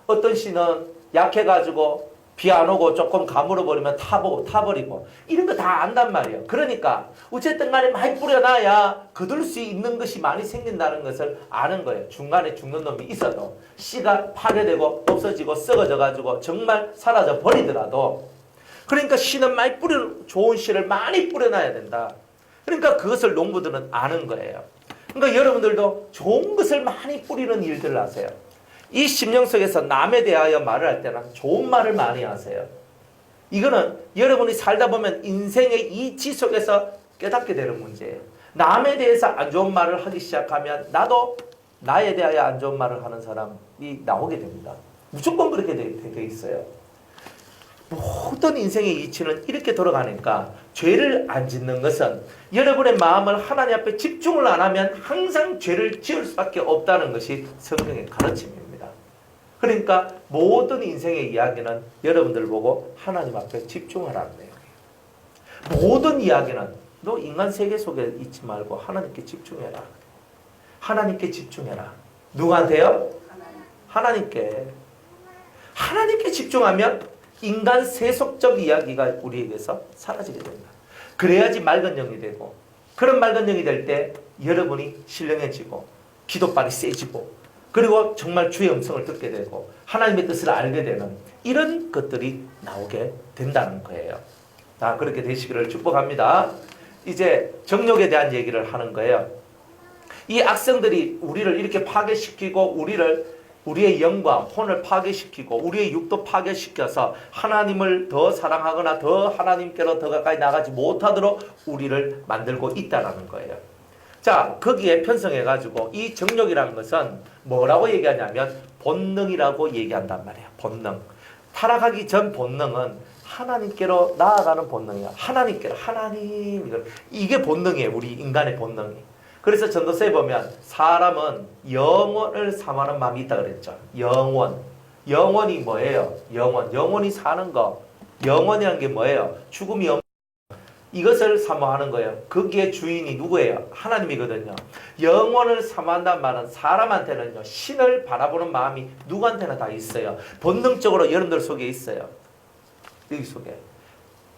어떤 씨는 약해가지고 비 안 오고 조금 가물어버리면 타버리고 이런 거 다 안단 말이에요. 그러니까 어쨌든 간에 많이 뿌려놔야 거둘 수 있는 것이 많이 생긴다는 것을 아는 거예요. 중간에 죽는 놈이 있어도 씨가 파괴되고 없어지고 썩어져가지고 정말 사라져 버리더라도, 그러니까 씨는 많이 좋은 씨를 많이 뿌려놔야 된다. 그러니까 그것을 농부들은 아는 거예요. 그러니까 여러분들도 좋은 것을 많이 뿌리는 일들을 하세요. 이 심령 속에서 남에 대하여 말을 할 때는 좋은 말을 많이 하세요. 이거는 여러분이 살다 보면 인생의 이 지속에서 깨닫게 되는 문제예요. 남에 대해서 안 좋은 말을 하기 시작하면 나도 나에 대하여 안 좋은 말을 하는 사람이 나오게 됩니다. 무조건 그렇게 돼 있어요. 모든 인생의 이치는 이렇게 돌아가니까 죄를 안 짓는 것은 여러분의 마음을 하나님 앞에 집중을 안 하면 항상 죄를 지을 수밖에 없다는 것이 성경의 가르침입니다. 그러니까 모든 인생의 이야기는 여러분들 보고 하나님 앞에 집중하라는 내용이에요. 모든 이야기는 너 인간 세계 속에 있지 말고 하나님께 집중해라. 하나님께 집중해라. 누구한테요? 하나님께. 하나님께 집중하면 인간 세속적 이야기가 우리에게서 사라지게 됩니다. 그래야지 맑은 영이 되고, 그런 맑은 영이 될 때 여러분이 신령해지고 기도빨이 세지고, 그리고 정말 주의 음성을 듣게 되고 하나님의 뜻을 알게 되는 이런 것들이 나오게 된다는 거예요. 다 그렇게 되시기를 축복합니다. 이제 정욕에 대한 얘기를 하는 거예요. 이 악성들이 우리를 이렇게 파괴시키고 우리의 영과 혼을 파괴시키고 우리의 육도 파괴시켜서 하나님을 더 사랑하거나 더 하나님께로 더 가까이 나가지 못하도록 우리를 만들고 있다는 거예요. 자, 거기에 편성해가지고 이 정욕이라는 것은 뭐라고 얘기하냐면 본능이라고 얘기한단 말이에요. 본능. 타락하기 전 본능은 하나님께로 나아가는 본능이야. 하나님께로, 하나님. 이게 본능이에요. 우리 인간의 본능이. 그래서 전도서에 보면 사람은 영원을 사모하는 마음이 있다 그랬죠. 영원. 영원이 뭐예요? 영원. 영원히 사는 거. 영원이라는 게 뭐예요? 죽음이 없는 이것을 사모하는 거예요. 거기에 주인이 누구예요? 하나님이거든요. 영원을 사모한다는 말은 사람한테는요, 신을 바라보는 마음이 누구한테나 다 있어요. 본능적으로 여러분들 속에 있어요. 여기 속에.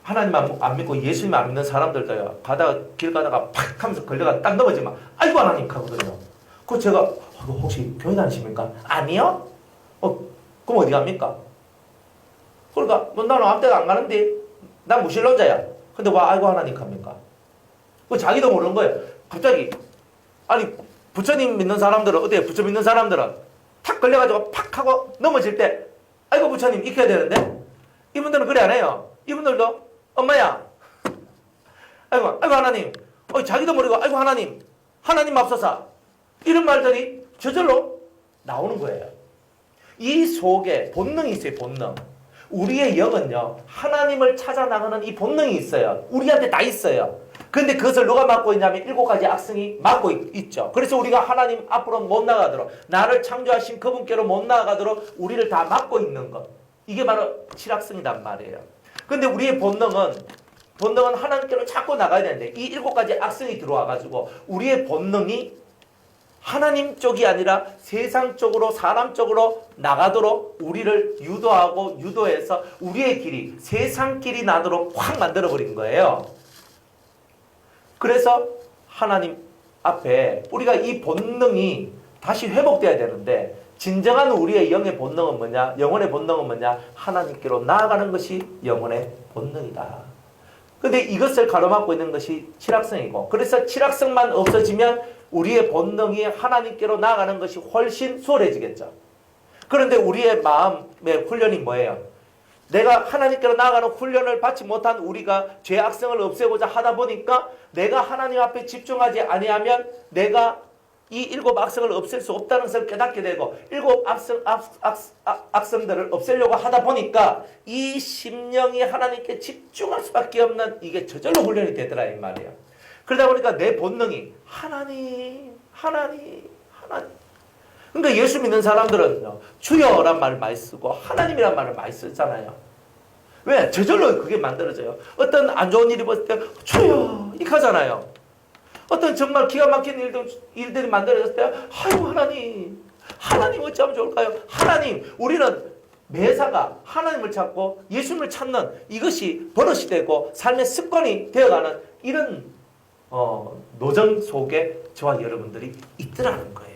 하나님 안 믿고 예수님 안 믿는 사람들도요, 길 가다가 팍 하면서 걸려가 딱 넘어지면 아이고 하나님 하거든요. 그 제가 혹시 교회 다니십니까? 아니요? 그럼 어디 갑니까? 그러니까 뭐 나는 아무 데가 안 가는데 난 무신론자야. 근데 와 아이고 하나님 갑니까? 그 자기도 모르는 거예요. 갑자기 아니 부처님 믿는 사람들은 어때요? 부처 믿는 사람들은 탁 걸려가지고 팍 하고 넘어질 때 아이고 부처님 익혀야 되는데 이분들은 그래 안 해요. 이분들도 엄마야 아이고 하나님 자기도 모르고 아이고 하나님 맙소사 이런 말들이 저절로 나오는 거예요. 이 속에 본능이 있어요. 본능. 우리의 영은요 하나님을 찾아 나가는 이 본능이 있어요. 우리한테 다 있어요. 그런데 그것을 누가 막고 있냐면 7가지 악성이 막고 있죠. 그래서 우리가 하나님 앞으로 못 나가도록 나를 창조하신 그분께로 못 나가도록 우리를 다 막고 있는 것. 이게 바로 칠악성이란 말이에요. 그런데 우리의 본능은 하나님께로 자꾸 나가야 되는데 이 7가지 악성이 들어와가지고 우리의 본능이 하나님 쪽이 아니라 세상 쪽으로 사람 쪽으로 나가도록 우리를 유도해서 우리의 길이 세상 길이 나도록 확 만들어버린 거예요. 그래서 하나님 앞에 우리가 이 본능이 다시 회복돼야 되는데 진정한 우리의 영의 본능은 뭐냐? 영혼의 본능은 뭐냐? 하나님께로 나아가는 것이 영혼의 본능이다. 근데 이것을 가로막고 있는 것이 칠악성이고 그래서 칠악성만 없어지면 우리의 본능이 하나님께로 나아가는 것이 훨씬 수월해지겠죠. 그런데 우리의 마음의 훈련이 뭐예요? 내가 하나님께로 나아가는 훈련을 받지 못한 우리가 죄 악성을 없애고자 하다 보니까 내가 하나님 앞에 집중하지 아니하면 내가 이 7 악성을 없앨 수 없다는 것을 깨닫게 되고 7 악성들을 없애려고 하다 보니까 이 심령이 하나님께 집중할 수밖에 없는 이게 저절로 훈련이 되더라 이 말이에요. 그러다 보니까 내 본능이 하나님. 그러니까 예수 믿는 사람들은요 주여란 말을 많이 쓰고 하나님이란 말을 많이 쓰잖아요. 왜? 저절로 그게 만들어져요. 어떤 안 좋은 일이 벌어질 때 주여 이렇게 하잖아요. 어떤 정말 기가 막힌 일들이 만들어졌을 때 아이고 하나님 어찌하면 좋을까요? 하나님 우리는 매사가 하나님을 찾고 예수님을 찾는 이것이 버릇이 되고 삶의 습관이 되어가는 이런 노정 속에 저와 여러분들이 있더라는 거예요.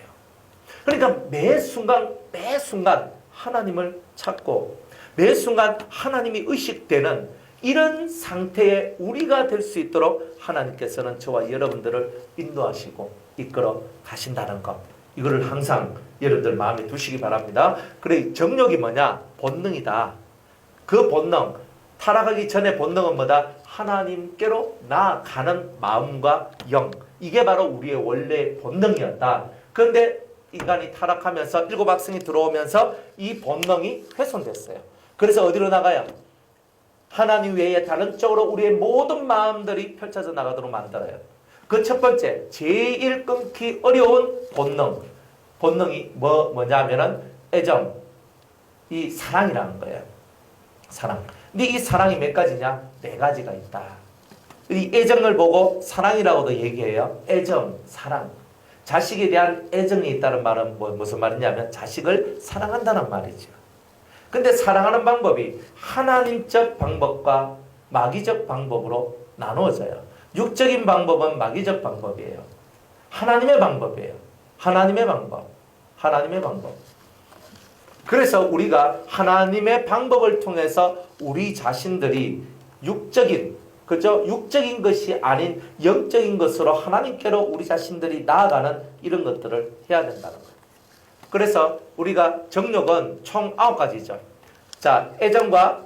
그러니까 매 순간 하나님을 찾고 매 순간 하나님이 의식되는 이런 상태에 우리가 될 수 있도록 하나님께서는 저와 여러분들을 인도하시고 이끌어 가신다는 것. 이거를 항상 여러분들 마음에 두시기 바랍니다. 그래 정욕이 뭐냐? 본능이다. 그 본능, 타락하기 전에 본능은 뭐다? 하나님께로 나아가는 마음과 영. 이게 바로 우리의 원래 본능이었다. 그런데 인간이 타락하면서 7 악성이 들어오면서 이 본능이 훼손됐어요. 그래서 어디로 나가요? 하나님 외에 다른 쪽으로 우리의 모든 마음들이 펼쳐져 나가도록 만들어요. 그 첫 번째, 제일 끊기 어려운 본능이 뭐냐면은 애정, 이 사랑이라는 거예요. 사랑. 근데 이 사랑이 몇 가지냐? 4가지가 있다. 이 애정을 보고 사랑이라고도 얘기해요. 애정, 사랑. 자식에 대한 애정이 있다는 말은 무슨 말이냐면 자식을 사랑한다는 말이죠. 근데 사랑하는 방법이 하나님적 방법과 마귀적 방법으로 나누어져요. 육적인 방법은 마귀적 방법이에요. 하나님의 방법이에요. 하나님의 방법. 그래서 우리가 하나님의 방법을 통해서 우리 자신들이 육적인 것이 아닌 영적인 것으로 하나님께로 우리 자신들이 나아가는 이런 것들을 해야 된다는 거예요. 그래서 우리가 정욕은 총 9가지죠. 자, 애정과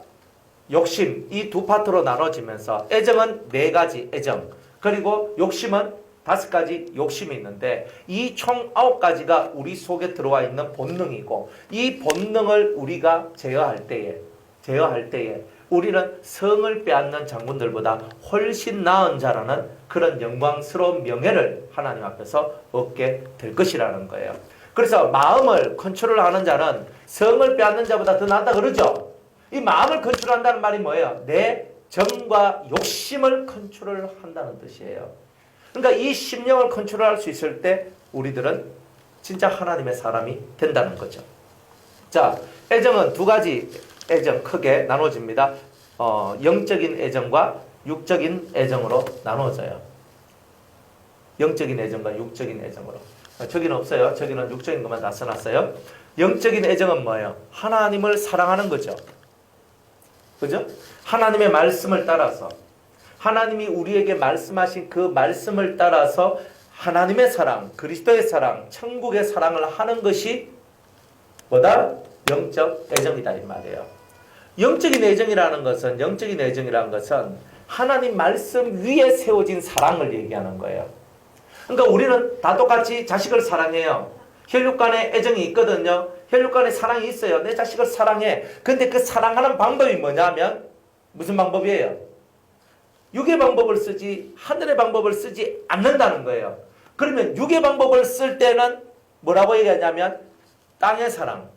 욕심 이 2 파트로 나눠지면서 애정은 4가지 애정 그리고 욕심은 5가지 욕심이 있는데 이 총 9가지가 우리 속에 들어와 있는 본능이고 이 본능을 우리가 제어할 때에 우리는 성을 빼앗는 장군들보다 훨씬 나은 자라는 그런 영광스러운 명예를 하나님 앞에서 얻게 될 것이라는 거예요. 그래서 마음을 컨트롤하는 자는 성을 빼앗는 자보다 더 낫다 그러죠. 이 마음을 컨트롤한다는 말이 뭐예요? 내 정과 욕심을 컨트롤한다는 뜻이에요. 그러니까 이 심령을 컨트롤할 수 있을 때 우리들은 진짜 하나님의 사람이 된다는 거죠. 자, 애정은 2가지 애정 크게 나눠집니다. 영적인 애정과 육적인 애정으로 나눠져요. 영적인 애정과 육적인 애정으로. 저기는 없어요. 저기는 육적인 것만 다 써놨어요. 영적인 애정은 뭐예요? 하나님을 사랑하는 거죠. 그죠? 하나님의 말씀을 따라서 하나님이 우리에게 말씀하신 그 말씀을 따라서 하나님의 사랑, 그리스도의 사랑, 천국의 사랑을 하는 것이 뭐다? 영적 애정이다 이 말이에요. 영적인 애정이라는 것은 하나님 말씀 위에 세워진 사랑을 얘기하는 거예요. 그러니까 우리는 다 똑같이 자식을 사랑해요. 혈육 간의 애정이 있거든요. 혈육 간의 사랑이 있어요. 내 자식을 사랑해. 근데 그 사랑하는 방법이 뭐냐면 무슨 방법이에요? 육의 방법을 쓰지 하늘의 방법을 쓰지 않는다는 거예요. 그러면 육의 방법을 쓸 때는 뭐라고 얘기하냐면 땅의 사랑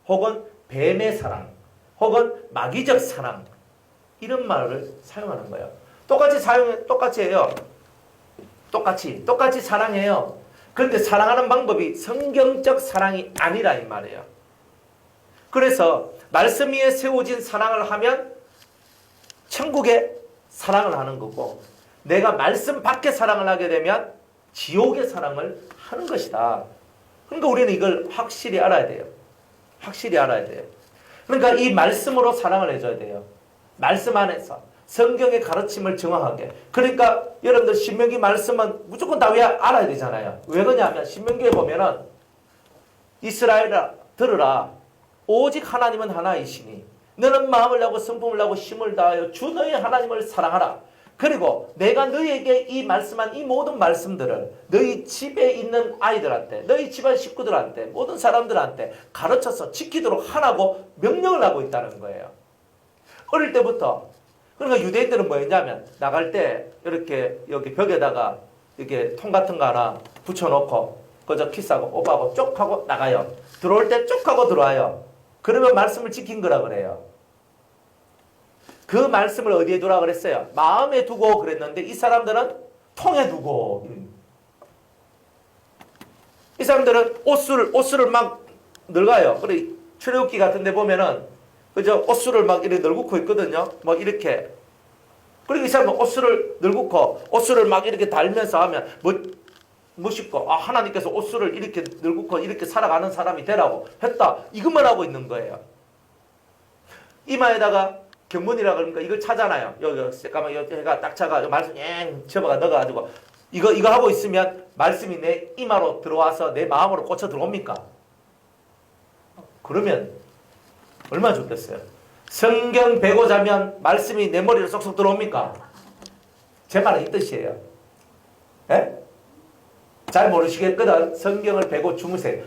혹은 뱀의 사랑 혹은 마귀적 사랑 이런 말을 사용하는 거예요. 똑같이 해요. 똑같이 사랑해요. 그런데 사랑하는 방법이 성경적 사랑이 아니라 이 말이에요. 그래서 말씀 위에 세워진 사랑을 하면 천국의 사랑을 하는 거고 내가 말씀 밖의 사랑을 하게 되면 지옥의 사랑을 하는 것이다. 그러니까 우리는 이걸 확실히 알아야 돼요. 그러니까 이 말씀으로 사랑을 해줘야 돼요. 말씀 안에서 성경의 가르침을 정확하게. 그러니까 여러분들 신명기 말씀은 무조건 다 알아야 되잖아요. 왜 그러냐면 신명기에 보면은 이스라엘아 들으라 오직 하나님은 하나이시니 너는 마음을 다하고 성품을 다하고 힘을 다하여 주 너의 하나님을 사랑하라. 그리고 내가 너희에게 이 말씀한 이 모든 말씀들을 너희 집에 있는 아이들한테 너희 집안 식구들한테 모든 사람들한테 가르쳐서 지키도록 하라고 명령을 하고 있다는 거예요. 어릴 때부터. 그러니까 유대인들은 뭐였냐면 나갈 때 이렇게 여기 벽에다가 이렇게 통 같은 거 하나 붙여놓고 그저 키스하고 오빠하고 쪽 하고 나가요. 들어올 때 쪽 하고 들어와요. 그러면 말씀을 지킨 거라 그래요. 그 말씀을 어디에 두라 그랬어요? 마음에 두고 그랬는데 이 사람들은 통에 두고. 이 사람들은 옷수를 막 늙어요. 그래 출애굽기 같은 데 보면은 그죠? 옷수를 막 이렇게 늙고 있거든요. 뭐 이렇게. 그리고 이 사람은 옷수를 늙고 옷수를 막 이렇게 달면서 하면 멋있고 하나님께서 옷수를 이렇게 늙고 이렇게 살아가는 사람이 되라고 했다. 이것만 하고 있는 거예요. 이마에다가 경문이라 그러니까 이걸 차잖아요. 여기 잠깐만 여기가 딱 차가 말씀 접어가 넣어가지고 이거 하고 있으면 말씀이 내 이마로 들어와서 내 마음으로 꽂혀 들어옵니까? 그러면 얼마나 좋겠어요. 성경 배고 자면 말씀이 내 머리로 쏙쏙 들어옵니까? 제 말은 이 뜻이에요. 예? 잘 모르시겠거든. 성경을 배고 주무세요.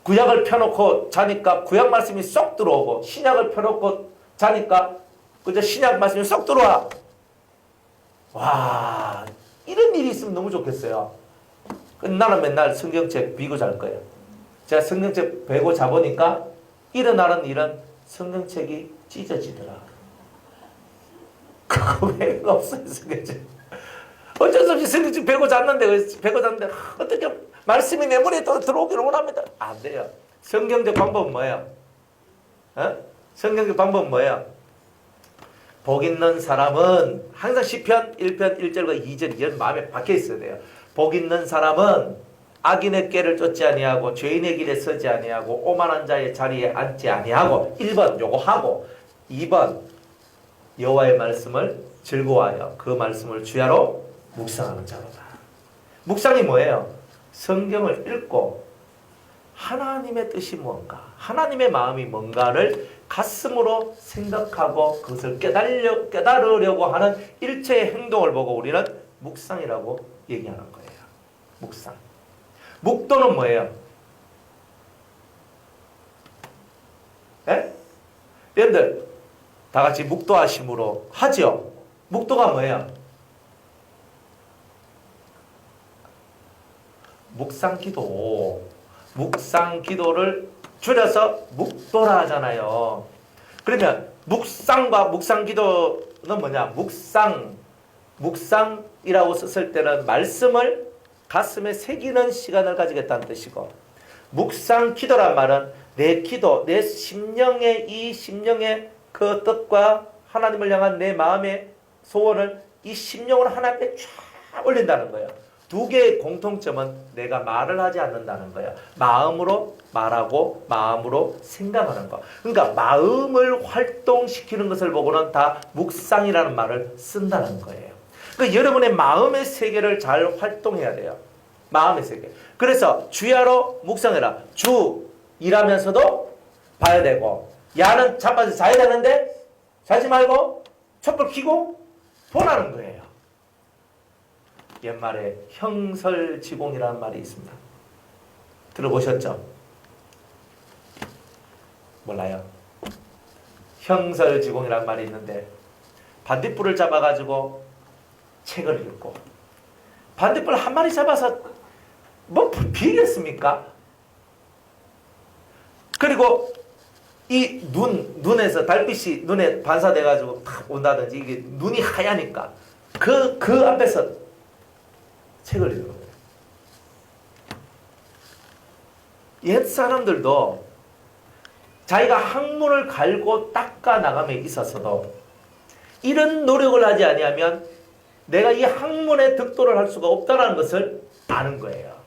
구약을 펴놓고 자니까 구약 말씀이 쏙 들어오고 신약을 펴놓고 자니까 그저 신약 말씀이 쏙 들어와. 와, 이런 일이 있으면 너무 좋겠어요. 나는 맨날 성경책 비고 잘 거예요. 제가 성경책 베고 자보니까 일어나는 일은 성경책이 찢어지더라. 그거 외가 없어요, 성경책. 어쩔 수 없이 성경책 베고 잤는데 어떻게 말씀이 내 머리에 들어오기를 원합니다. 안 돼요. 성경적 방법은 뭐예요? 성경적 방법은 뭐예요? 복 있는 사람은 항상 시편 1편 1절과 2절 2절 마음에 박혀 있어야 돼요. 복 있는 사람은 악인의 꾀를 쫓지 아니하고 죄인의 길에 서지 아니하고 오만한 자의 자리에 앉지 아니하고 1번 요거 하고 2번 여호와의 말씀을 즐거워하여 그 말씀을 주야로 묵상하는 자로다. 묵상이 뭐예요? 성경을 읽고 하나님의 뜻이 뭔가 하나님의 마음이 뭔가를 가슴으로 생각하고 그것을 깨달으려고 하는 일체의 행동을 보고 우리는 묵상이라고 얘기하는 거예요. 묵상. 묵도는 뭐예요? 예? 여러분들 다 같이 묵도하심으로 하죠? 묵도가 뭐예요? 묵상기도. 묵상기도를 줄여서 묵도라 하잖아요. 그러면 묵상과 묵상기도는 뭐냐? 묵상이라고 썼을 때는 말씀을 가슴에 새기는 시간을 가지겠다는 뜻이고, 묵상기도란 말은 내 기도, 내 심령의 이 심령의 그 뜻과 하나님을 향한 내 마음의 소원을 이 심령으로 하나님께 쫙 올린다는 거예요. 두 개의 공통점은 내가 말을 하지 않는다는 거예요. 마음으로 말하고 마음으로 생각하는 거. 그러니까 마음을 활동시키는 것을 보고는 다 묵상이라는 말을 쓴다는 거예요. 그러니까 여러분의 마음의 세계를 잘 활동해야 돼요. 마음의 세계. 그래서 주야로 묵상해라. 주 일하면서도 봐야 되고, 야는 자빠져 자야 되는데 자지 말고 촛불 켜고 보라는 거예요. 옛말에 형설지공이라는 말이 있습니다. 들어보셨죠? 몰라요? 형설지공이라는 말이 있는데 반딧불을 잡아가지고 책을 읽고, 반딧불 한 마리 잡아서 뭐 비겠습니까? 그리고 이 눈에서 달빛이 눈에 반사돼가지고 탁 온다든지, 이게 눈이 하얘니까 그 앞에서 책을 읽는 거예요. 옛 사람들도 자기가 학문을 갈고 닦아 나감에 있어서도 이런 노력을 하지 아니하면 내가 이 학문에 득도를 할 수가 없다는 것을 아는 거예요.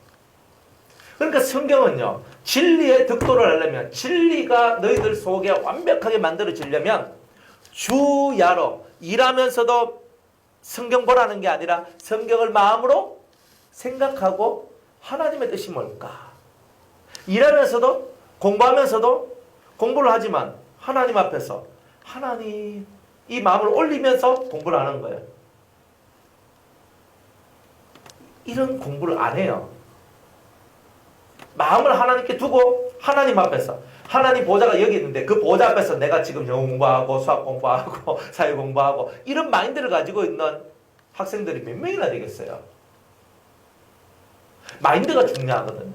그러니까 성경은요, 진리에 득도를 하려면, 진리가 너희들 속에 완벽하게 만들어지려면 주야로 일하면서도 성경 보라는 게 아니라 성경을 마음으로 생각하고 하나님의 뜻이 뭘까? 일하면서도 공부하면서도 공부를 하지만 하나님 앞에서 하나님, 이 마음을 올리면서 공부를 하는 거예요. 이런 공부를 안 해요. 마음을 하나님께 두고 하나님 앞에서, 하나님 보좌가 여기 있는데 그 보좌 앞에서 내가 지금 영어 공부하고 수학 공부하고 사회 공부하고 이런 마인드를 가지고 있는 학생들이 몇 명이나 되겠어요. 마인드가 중요하거든요.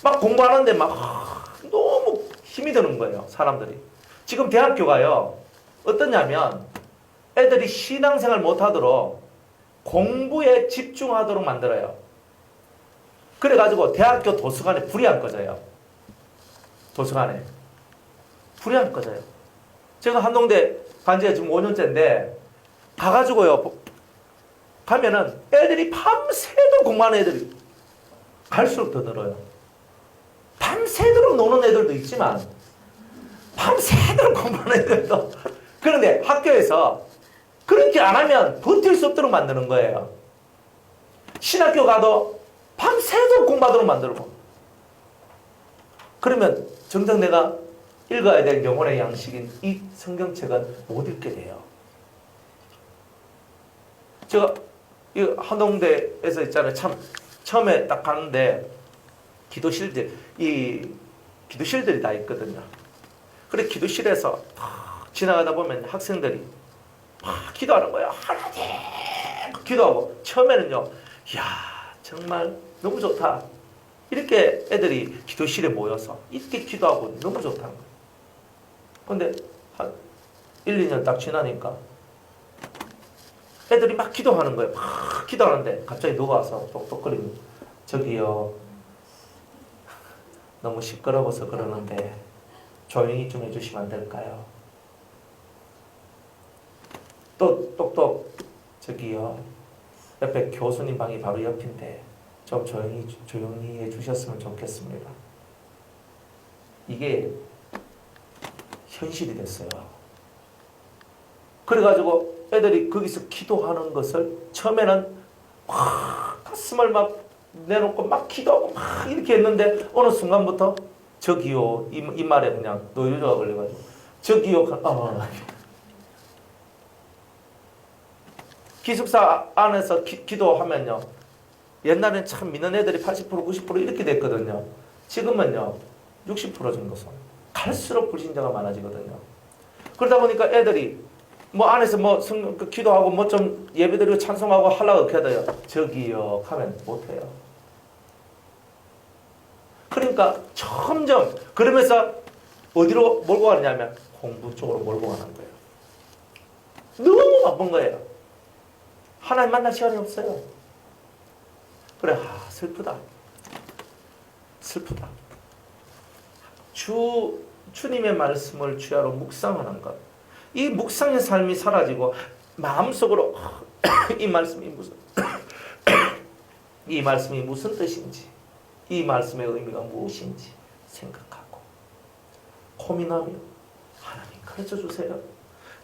막 공부하는데 막 너무 힘이 드는 거예요, 사람들이. 지금 대학교가요, 어떠냐면 애들이 신앙생활 못하도록 공부에 집중하도록 만들어요. 그래가지고 대학교 도서관에 불이 안 꺼져요. 도서관에 불이 안 꺼져요. 제가 한동대 간지가 지금 5년째인데 가가지고요, 가면은 애들이 밤새도록 공부하는 애들이 갈수록 더 늘어요. 밤새도록 노는 애들도 있지만 밤새도록 공부하는 애들도. 그런데 학교에서 그렇게 안 하면 버틸 수 없도록 만드는 거예요. 신학교 가도 밤새도록 공부하도록 만들고. 그러면 정작 내가 읽어야 될 영혼의 양식인 이 성경책은 못 읽게 돼요. 제가 이 한동대에서 있잖아요. 참 처음에 딱 가는데 기도실들이 다 있거든요. 그래 기도실에서 지나가다 보면 학생들이 막 기도하는 거예요. 하나님 기도하고, 처음에는요, 이야 정말 너무 좋다, 이렇게 애들이 기도실에 모여서 이렇게 기도하고 너무 좋다는 거예요. 근데 한 1, 2년 딱 지나니까 애들이 막 기도하는 거예요. 막 기도하는데 갑자기 누가 와서 똑똑거리고, 저기요, 너무 시끄러워서 그러는데 조용히 좀 해주시면 안 될까요? 또 똑똑, 저기요, 옆에 교수님 방이 바로 옆인데 좀 조용히 해주셨으면 좋겠습니다. 이게 현실이 됐어요. 그래가지고 애들이 거기서 기도하는 것을 처음에는 막 가슴을 막 내놓고 막 기도하고 막 이렇게 했는데 어느 순간부터 저기요, 이 말에 그냥 노유조가 걸려가지고 저기요, 기숙사 안에서 기도하면요, 옛날엔 참 믿는 애들이 80% 90% 이렇게 됐거든요. 지금은요 60% 정도 선. 갈수록 불신자가 많아지거든요. 그러다 보니까 애들이 뭐 안에서 뭐 기도하고 뭐 좀 예배드리고 찬송하고 하려고 어떻게 해야 돼요? 저기요 하면 못해요. 그러니까 점점 그러면서 어디로 몰고 가느냐면 공부 쪽으로 몰고 가는 거예요. 너무 바쁜 거예요. 하나님 만날 시간이 없어요. 그래, 슬프다. 슬프다. 주님의 말씀을 주야로 묵상하는 것. 이 묵상의 삶이 사라지고 마음속으로 이 말씀이 무슨 이 말씀이 무슨 뜻인지, 이 말씀의 의미가 무엇인지 생각하고 고민하며 하나님 가르쳐 주세요.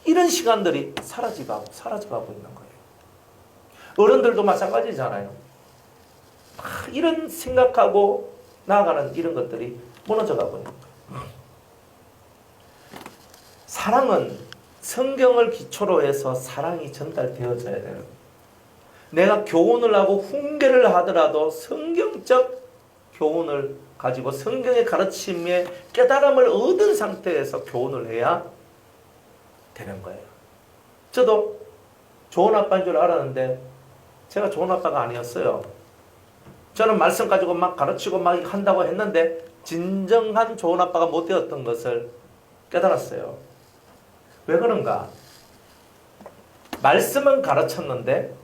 이런 시간들이 사라져가고 있는 거예요. 어른들도 마찬가지잖아요. 이런 생각하고 나아가는 이런 것들이 무너져가고 있는 거예요. 사랑은 성경을 기초로 해서 사랑이 전달되어져야 돼요. 내가 교훈을 하고 훈계를 하더라도 성경적 교훈을 가지고 성경의 가르침에 깨달음을 얻은 상태에서 교훈을 해야 되는 거예요. 저도 좋은 아빠인 줄 알았는데 제가 좋은 아빠가 아니었어요. 저는 말씀 가지고 막 가르치고 막 한다고 했는데 진정한 좋은 아빠가 못 되었던 것을 깨달았어요. 왜 그런가? 말씀은 가르쳤는데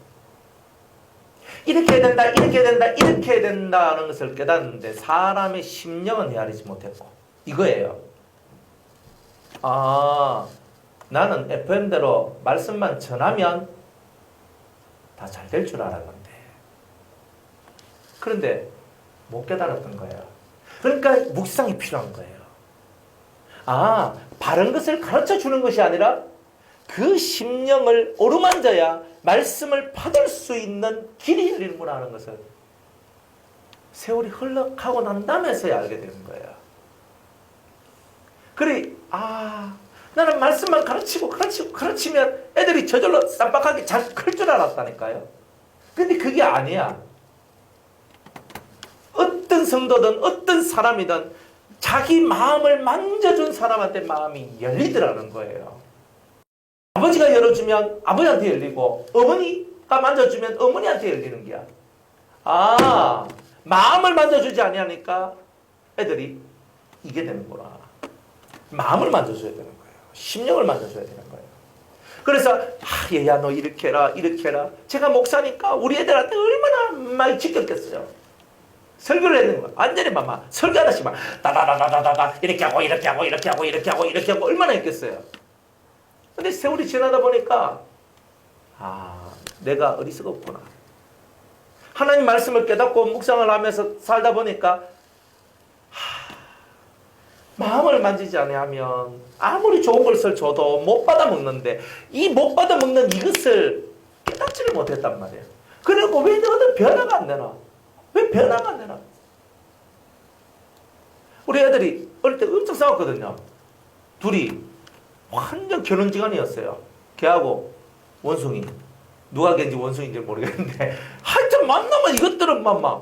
이렇게 해야 된다, 이렇게 해야 된다, 이렇게 해야 된다는 것을 깨닫는데 사람의 심령은 헤아리지 못했고 이거예요. 나는 FM대로 말씀만 전하면 다 잘 될 줄 알았는데 그런데 못 깨달았던 거예요. 그러니까 묵상이 필요한 거예요. 바른 것을 가르쳐 주는 것이 아니라 그 심령을 어루만져야 말씀을 받을 수 있는 길이 열리는구나 하는 것을 세월이 흘러가고 난 다음에서야 알게 되는 거예요. 그래, 나는 말씀만 가르치면 애들이 저절로 쌈박하게 잘 클 줄 알았다니까요. 근데 그게 아니야. 어떤 성도든 어떤 사람이든 자기 마음을 만져준 사람한테 마음이 열리더라는 거예요. 아버지가 열어주면 아버지한테 열리고 어머니가 만져주면 어머니한테 열리는 게야. 마음을 만져주지 아니하니까 애들이 이게 되는구나. 마음을 만져줘야 되는 거예요. 심령을 만져줘야 되는 거예요. 그래서 얘야 너 이렇게 해라 이렇게 해라. 제가 목사니까 우리 애들한테 얼마나 많이 지켰겠어요. 설교를 했는 거야. 완전히 막 설교하다시 막 다다다다다다 이렇게 하고 이렇게 하고 이렇게 하고 이렇게 하고 이렇게 하고 얼마나 했겠어요. 근데 세월이 지나다 보니까 내가 어리석었구나. 하나님 말씀을 깨닫고 묵상을 하면서 살다 보니까 마음을 만지지 아니하면 아무리 좋은 것을 줘도 못 받아 먹는데 이 못 받아 먹는 이것을 깨닫지를 못했단 말이에요. 그리고 왜 너는 변화가 안 되나? 왜 변화가 안 되나? 우리 애들이 어릴 때 엄청 싸웠거든요. 둘이 완전 결혼지간이었어요. 걔하고 원숭이. 누가 걔인지 원숭이인지 모르겠는데 하여튼 만나면 이것들은 막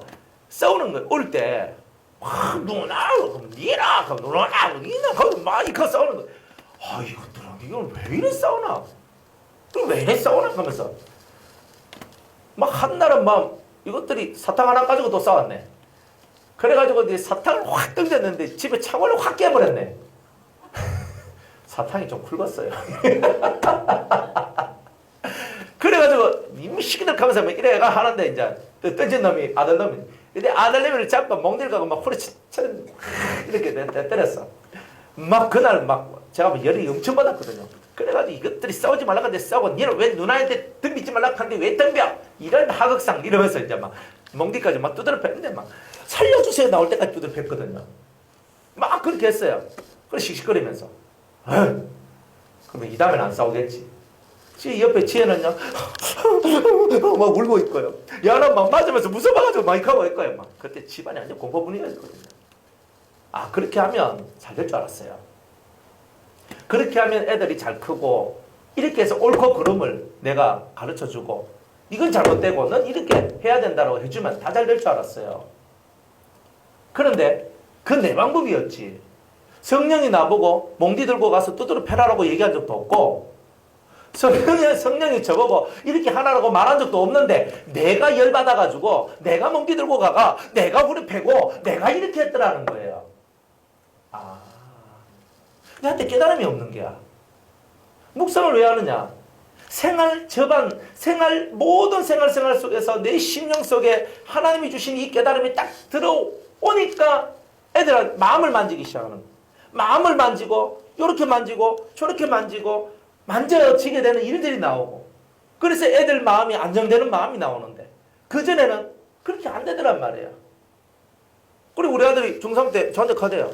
싸우는 거예요. 어릴 때 누나, 니나, 누나, 니나, 막 이거 싸우는 거예요. 이것들은 이걸 왜 이래 싸우나? 왜 이래 싸우나? 하면서 막 한날은 막 이것들이 사탕 하나 가지고 또 싸웠네. 그래가지고 이제 사탕을 확 던졌는데 집에 창문을 확 깨버렸네. 사탕이 좀 굵었어요. 그래가지고 이 시기들 하면서 이래가 하는데 이제 던진 놈이 아들 놈이. 근데 아들 놈을 잡고 멍들 가고 막 후려치처럼 이렇게 때렸어. 막 그날 막 제가 열이 엄청 받았거든요. 그래가지고 이것들이 싸우지 말라고 하는데 싸우고 니는 왜 누나한테 덤비지 말라고 하는데 왜 덤벼? 이런 하극상 이러면서 이제 막 멍디까지 막 두드려 팼는데 막 살려주세요 나올 때까지 두드려 팼거든요. 막 그렇게 했어요. 그래 씩씩거리면서 그러면 이 다음엔 안 싸우겠지. 지 옆에 지혜는요 막 울고 있고요. 야는 막 맞으면서 무서워가지고 막 하고 있고요. 막 그때 집안이 완전 공포 분위기였거든요. 그렇게 하면 잘 될 줄 알았어요. 그렇게 하면 애들이 잘 크고 이렇게 해서 옳고 그름을 내가 가르쳐주고 이건 잘못되고 넌 이렇게 해야 된다고 해주면 다 잘 될 줄 알았어요. 그런데 그 내 방법이었지. 성령이 나보고 몽디 들고 가서 두드러 패라라고 얘기한 적도 없고 성령이 저보고 이렇게 하라고 말한 적도 없는데 내가 열받아가지고 내가 몽디 들고 가가 내가 우리 패고 내가 이렇게 했더라는 거예요. 나한테 깨달음이 없는 게야. 묵상을 왜 하느냐? 모든 생활 속에서 내 심령 속에 하나님이 주신 이 깨달음이 딱 들어오니까 애들은 마음을 만지기 시작하는 거야. 마음을 만지고 이렇게 만지고 저렇게 만지고 만져지게 되는 일들이 나오고 그래서 애들 마음이 안정되는 마음이 나오는데 그전에는 그렇게 안 되더란 말이에요. 그리고 우리 아들이 중3 때 저한테 가대요.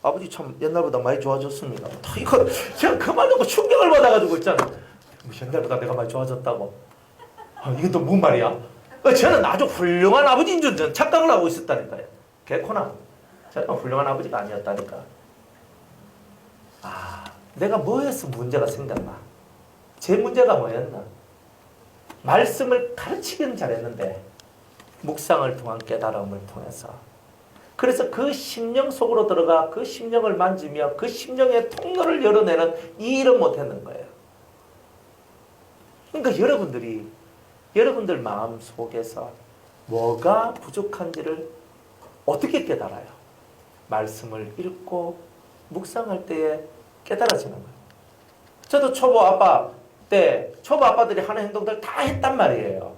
아버지 참 옛날보다 많이 좋아졌습니다. 이거 제가 그 말 듣고 충격을 받아가지고 있잖아. 옛날보다 내가 많이 좋아졌다고. 이게 또 뭔 말이야? 저는 아주 훌륭한 아버지인 줄 착각을 하고 있었다니까요. 개코나. 저는 훌륭한 아버지가 아니었다니까. 내가 뭐해서 문제가 생겼나? 제 문제가 뭐였나? 말씀을 가르치기는 잘했는데 묵상을 통한 깨달음을 통해서 그래서 그 심령 속으로 들어가 그 심령을 만지며 그 심령의 통로를 열어내는 이 일을 못했는 거예요. 그러니까 여러분들 마음 속에서 뭐가 부족한지를 어떻게 깨달아요? 말씀을 읽고 묵상할 때에 깨달아지는 거예요. 저도 초보 아빠 때 초보 아빠들이 하는 행동들 다 했단 말이에요.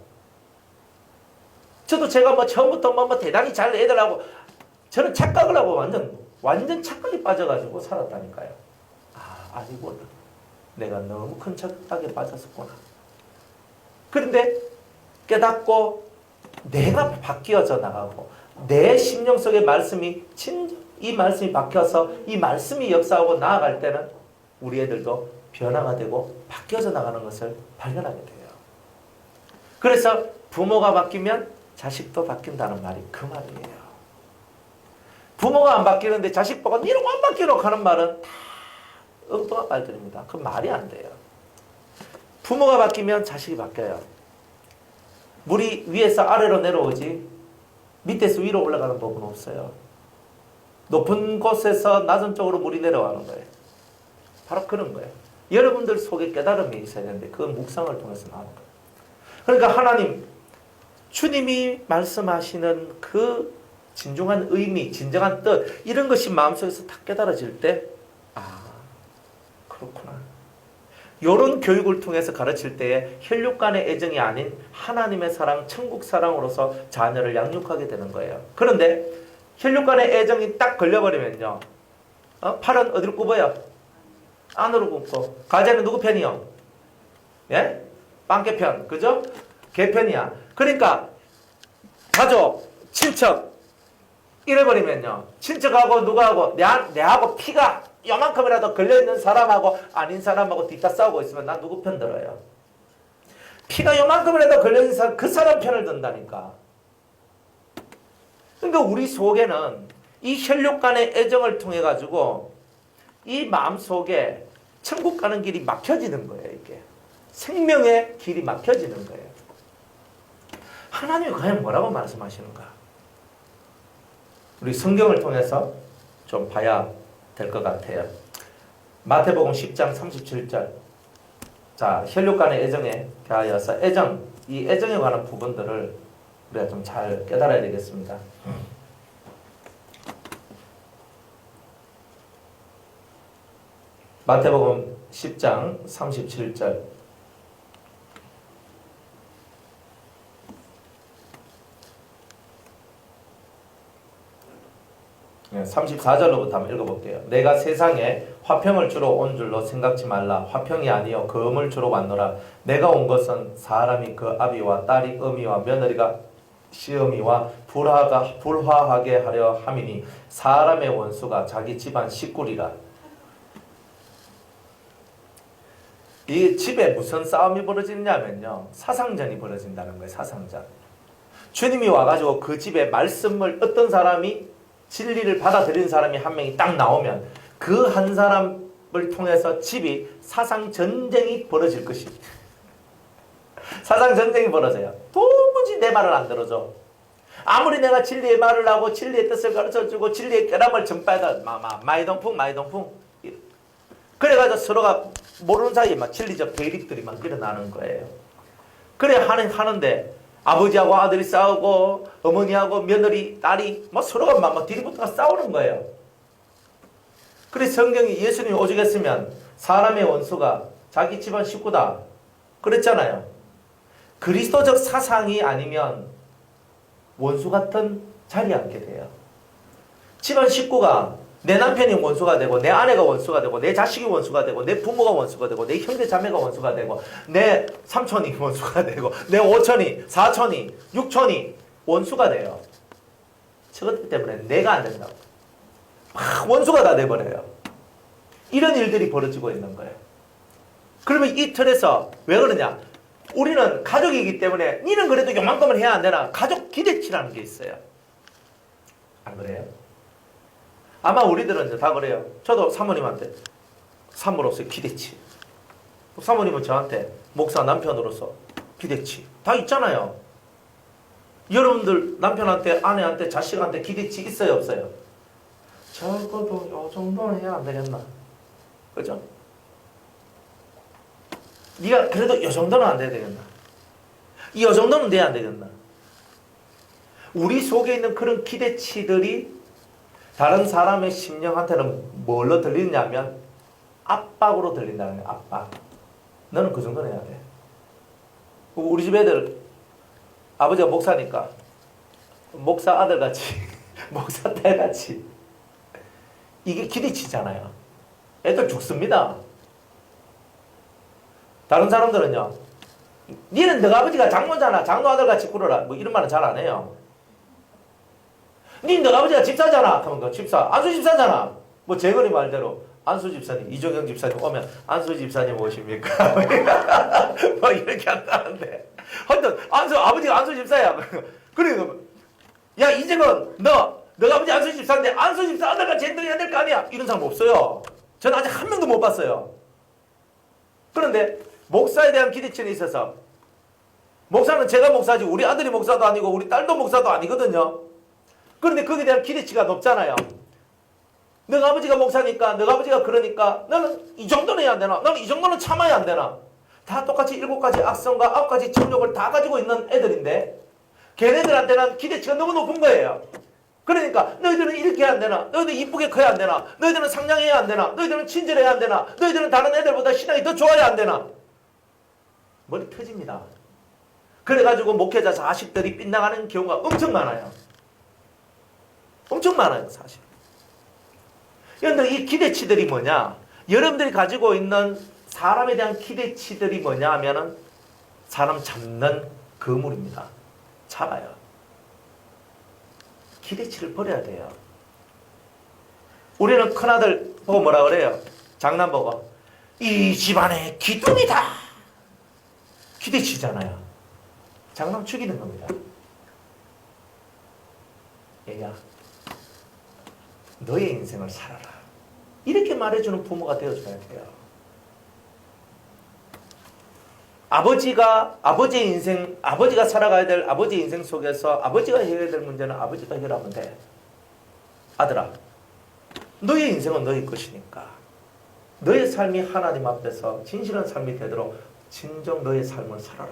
저도 제가 처음부터 대단히 잘 애들하고 저는 착각을 하고 완전 착각에 빠져가지고 살았다니까요. 아니구나. 내가 너무 큰 착각에 빠졌었구나. 그런데 깨닫고 내가 바뀌어져 나가고 내 심령 속의 말씀이 이 말씀이 박혀서 이 말씀이 역사하고 나아갈 때는 우리 애들도 변화가 되고 바뀌어져 나가는 것을 발견하게 돼요. 그래서 부모가 바뀌면 자식도 바뀐다는 말이 그 말이에요. 부모가 안 바뀌는데 자식 보고 니는 안 바뀌노 하는 말은 다 엉뚱한 말들입니다. 그 말이 안 돼요. 부모가 바뀌면 자식이 바뀌어요. 물이 위에서 아래로 내려오지 밑에서 위로 올라가는 법은 없어요. 높은 곳에서 낮은 쪽으로 물이 내려가는 거예요. 바로 그런 거예요. 여러분들 속에 깨달음이 있어야 되는데 그건 묵상을 통해서 나오는 거예요. 그러니까 하나님, 주님이 말씀하시는 그 진중한 의미, 진정한 뜻 이런 것이 마음속에서 다 깨달아질 때 그렇구나. 이런 교육을 통해서 가르칠 때에 혈육 간의 애정이 아닌 하나님의 사랑, 천국 사랑으로서 자녀를 양육하게 되는 거예요. 그런데 혈육 간의 애정이 딱 걸려버리면요. 팔은 어디로 굽어요? 안으로 굽고. 가재는 누구 편이요? 예? 빵개 편. 그죠? 개 편이야. 그러니까 가족, 친척 이래버리면요. 친척하고 누구하고 내하고 피가 요만큼이라도 걸려있는 사람하고 아닌 사람하고 뒤따 싸우고 있으면 난 누구 편 들어요? 피가 요만큼이라도 걸려있는 사람 그 사람 편을 든다니까. 그러니까 우리 속에는 이 혈육 간의 애정을 통해 가지고 이 마음 속에 천국 가는 길이 막혀지는 거예요. 이게 생명의 길이 막혀지는 거예요. 하나님이 과연 뭐라고 말씀하시는가? 우리 성경을 통해서 좀 봐야 될 것 같아요. 마태복음 10장 37절. 자, 혈육 간의 애정에 대하여서 이 애정에 관한 부분들을 우리가 좀 잘 깨달아야 되겠습니다. 마태복음 10장 37절. 34절로부터 한번 읽어볼게요. 내가 세상에 화평을 주러 온 줄로 생각지 말라. 화평이 아니요 금을 주러 왔노라. 내가 온 것은 사람이 그 아비와 딸이 어미와 며느리가 시어미와 불화하게 하려 함이니 사람의 원수가 자기 집안 식구리라. 이 집에 무슨 싸움이 벌어지냐면요. 사상전이 벌어진다는 거예요. 사상전. 주님이 와가지고 그 집에 말씀을 어떤 사람이 진리를 받아들인 사람이 한 명이 딱 나오면 그 한 사람을 통해서 집이 사상전쟁이 벌어질 것입니다. 사상전쟁이 벌어져요. 도무지 내 말을 안 들어줘. 아무리 내가 진리의 말을 하고 진리의 뜻을 가르쳐주고 진리의 깨달음을 전파해도 마이동풍 그래가지고 서로가 모르는 사이에 막 진리적 대립들이 막 일어나는 거예요. 그래 하는데 아버지하고 아들이 싸우고 어머니하고 며느리, 딸이 뭐 서로가 막 뒤부터가 싸우는 거예요. 그래서 성경이 예수님이 오죽했으면 사람의 원수가 자기 집안 식구다 그랬잖아요. 그리스도적 사상이 아니면 원수 같은 자리에 앉게 돼요. 집안 식구가 내 남편이 원수가 되고 내 아내가 원수가 되고 내 자식이 원수가 되고 내 부모가 원수가 되고 내 형제 자매가 원수가 되고 내 삼촌이 원수가 되고 내 오촌이 사촌이 육촌이 원수가 돼요. 저것 때문에 내가 안 된다고. 막 원수가 다 돼버려요. 이런 일들이 벌어지고 있는 거예요. 그러면 이 틀에서 왜 그러냐? 우리는 가족이기 때문에 니는 그래도 요만큼은 해야 안 되나? 가족 기대치라는 게 있어요. 안 그래요? 아마 우리들은 이제 다 그래요. 저도 사모님한테 사모로서의 기대치. 사모님은 저한테 목사 남편으로서 기대치. 다 있잖아요. 여러분들 남편한테, 아내한테, 자식한테 기대치 있어요, 없어요? 적어도 요 정도는 해야 안 되겠나? 그죠? 네가 그래도 요 정도는 안 돼야 되겠나? 이 요 정도는 돼야 안 되겠나? 우리 속에 있는 그런 기대치들이 다른 사람의 심령한테는 뭘로 들리냐면 압박으로 들린다는 거야. 압박. 너는 그 정도는 해야 돼. 우리 집 애들 아버지가 목사니까 목사 아들같이 목사 딸같이 이게 기대치잖아요. 애들 죽습니다. 다른 사람들은요, 니는 너가 아버지가 장모잖아, 장로 아들같이 굴어라, 뭐 이런 말은 잘 안 해요. 니 너가 아버지가 집사잖아, 그러면 그 집사, 안수 집사잖아. 뭐 재건이 말대로 안수 집사님, 이종영 집사님 오면 안수 집사님 오십니까? 뭐 이렇게 한다는데, 하여튼 안수 아버지가 안수 집사야. 그러니까 야 이재건 너가 아버지 안수 집사인데 안수 집사 아들같이 행동해야 될 거 아니야? 이런 사람 없어요. 저는 아직 한 명도 못 봤어요. 그런데 목사에 대한 기대치는 있어서, 목사는 제가 목사지 우리 아들이 목사도 아니고 우리 딸도 목사도 아니거든요. 그런데 거기에 대한 기대치가 높잖아요. 너가 아버지가 목사니까, 너가 아버지가 그러니까 너는 이 정도는 해야 안 되나? 너는 이 정도는 참아야 안 되나? 다 똑같이 7가지 악성과 9가지 정욕을 다 가지고 있는 애들인데 걔네들한테는 기대치가 너무 높은 거예요. 그러니까 너희들은 이렇게 해야 안 되나? 너희들은 이쁘게 커야 안 되나? 너희들은 상냥해야 안 되나? 너희들은 친절해야 안 되나? 너희들은 다른 애들보다 신앙이 더 좋아야 안 되나? 머리 터집니다. 그래가지고 목회자 자식들이 빗나가는 경우가 엄청 많아요. 엄청 많아요, 사실. 그런데 이 기대치들이 뭐냐? 여러분들이 가지고 있는 사람에 대한 기대치들이 뭐냐 하면은 사람 잡는 그물입니다. 잡아요. 기대치를 버려야 돼요. 우리는 큰아들 보고 뭐라 그래요? 장남 보고 이 집안의 기둥이다. 기대치잖아요. 장남 죽이는 겁니다. 얘야, 너의 인생을 살아라. 이렇게 말해주는 부모가 되어줘야 돼요. 아버지의 인생, 아버지가 살아가야 될 아버지의 인생 속에서 아버지가 해결해야 될 문제는 아버지가 해결하면 돼. 아들아, 너의 인생은 너의 것이니까 너의 삶이 하나님 앞에서 진실한 삶이 되도록 진정 너의 삶을 살아라.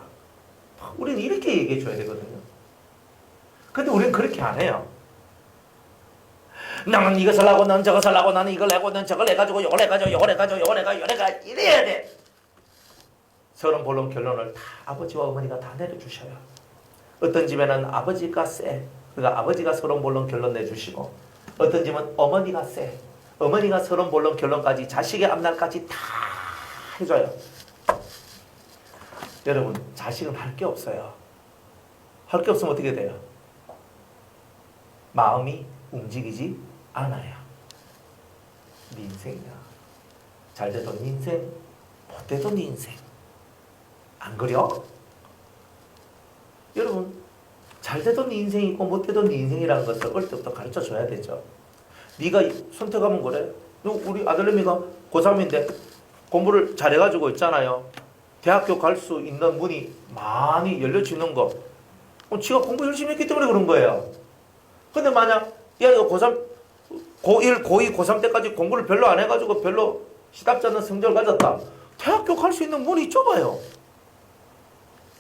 우리는 이렇게 얘기해 줘야 되거든요. 근데 우리는 그렇게 안 해요. 나는 이것을 하고 난 저것을 하고 나는 이걸 하고 난 저걸 해가지고 요걸 해가지고 요걸 해가지고 요걸 해가 이래야 돼. 서론 본론 결론을 다 아버지와 어머니가 다 내려주셔요. 어떤 집에는 아버지가 세. 그러니까 아버지가 서론 본론 결론 내주시고, 어떤 집은 어머니가 세. 어머니가 서론 본론 결론까지 자식의 앞날까지 다 해줘요. 여러분, 자식은 할 게 없어요. 할 게 없으면 어떻게 돼요? 마음이 움직이지 않아요. 네 인생이야. 잘 되던 네 인생, 못 되던 네 인생. 안 그려? 여러분, 잘 되던 네 인생이 있고 못 되던 네 인생이라는 것을 어릴 때부터 가르쳐 줘야 되죠. 네가 선택하면 그래. 우리 아들내미가 고3인데 공부를 잘해가지고 있잖아요. 대학교 갈 수 있는 문이 많이 열려지는 거. 지가 공부 열심히 했기 때문에 그런 거예요. 근데 만약 얘가 고3, 고1, 고2, 고3 때까지 공부를 별로 안 해가지고 별로 시답지 않는 성적을 가졌다. 대학교 갈 수 있는 문이 좁아요.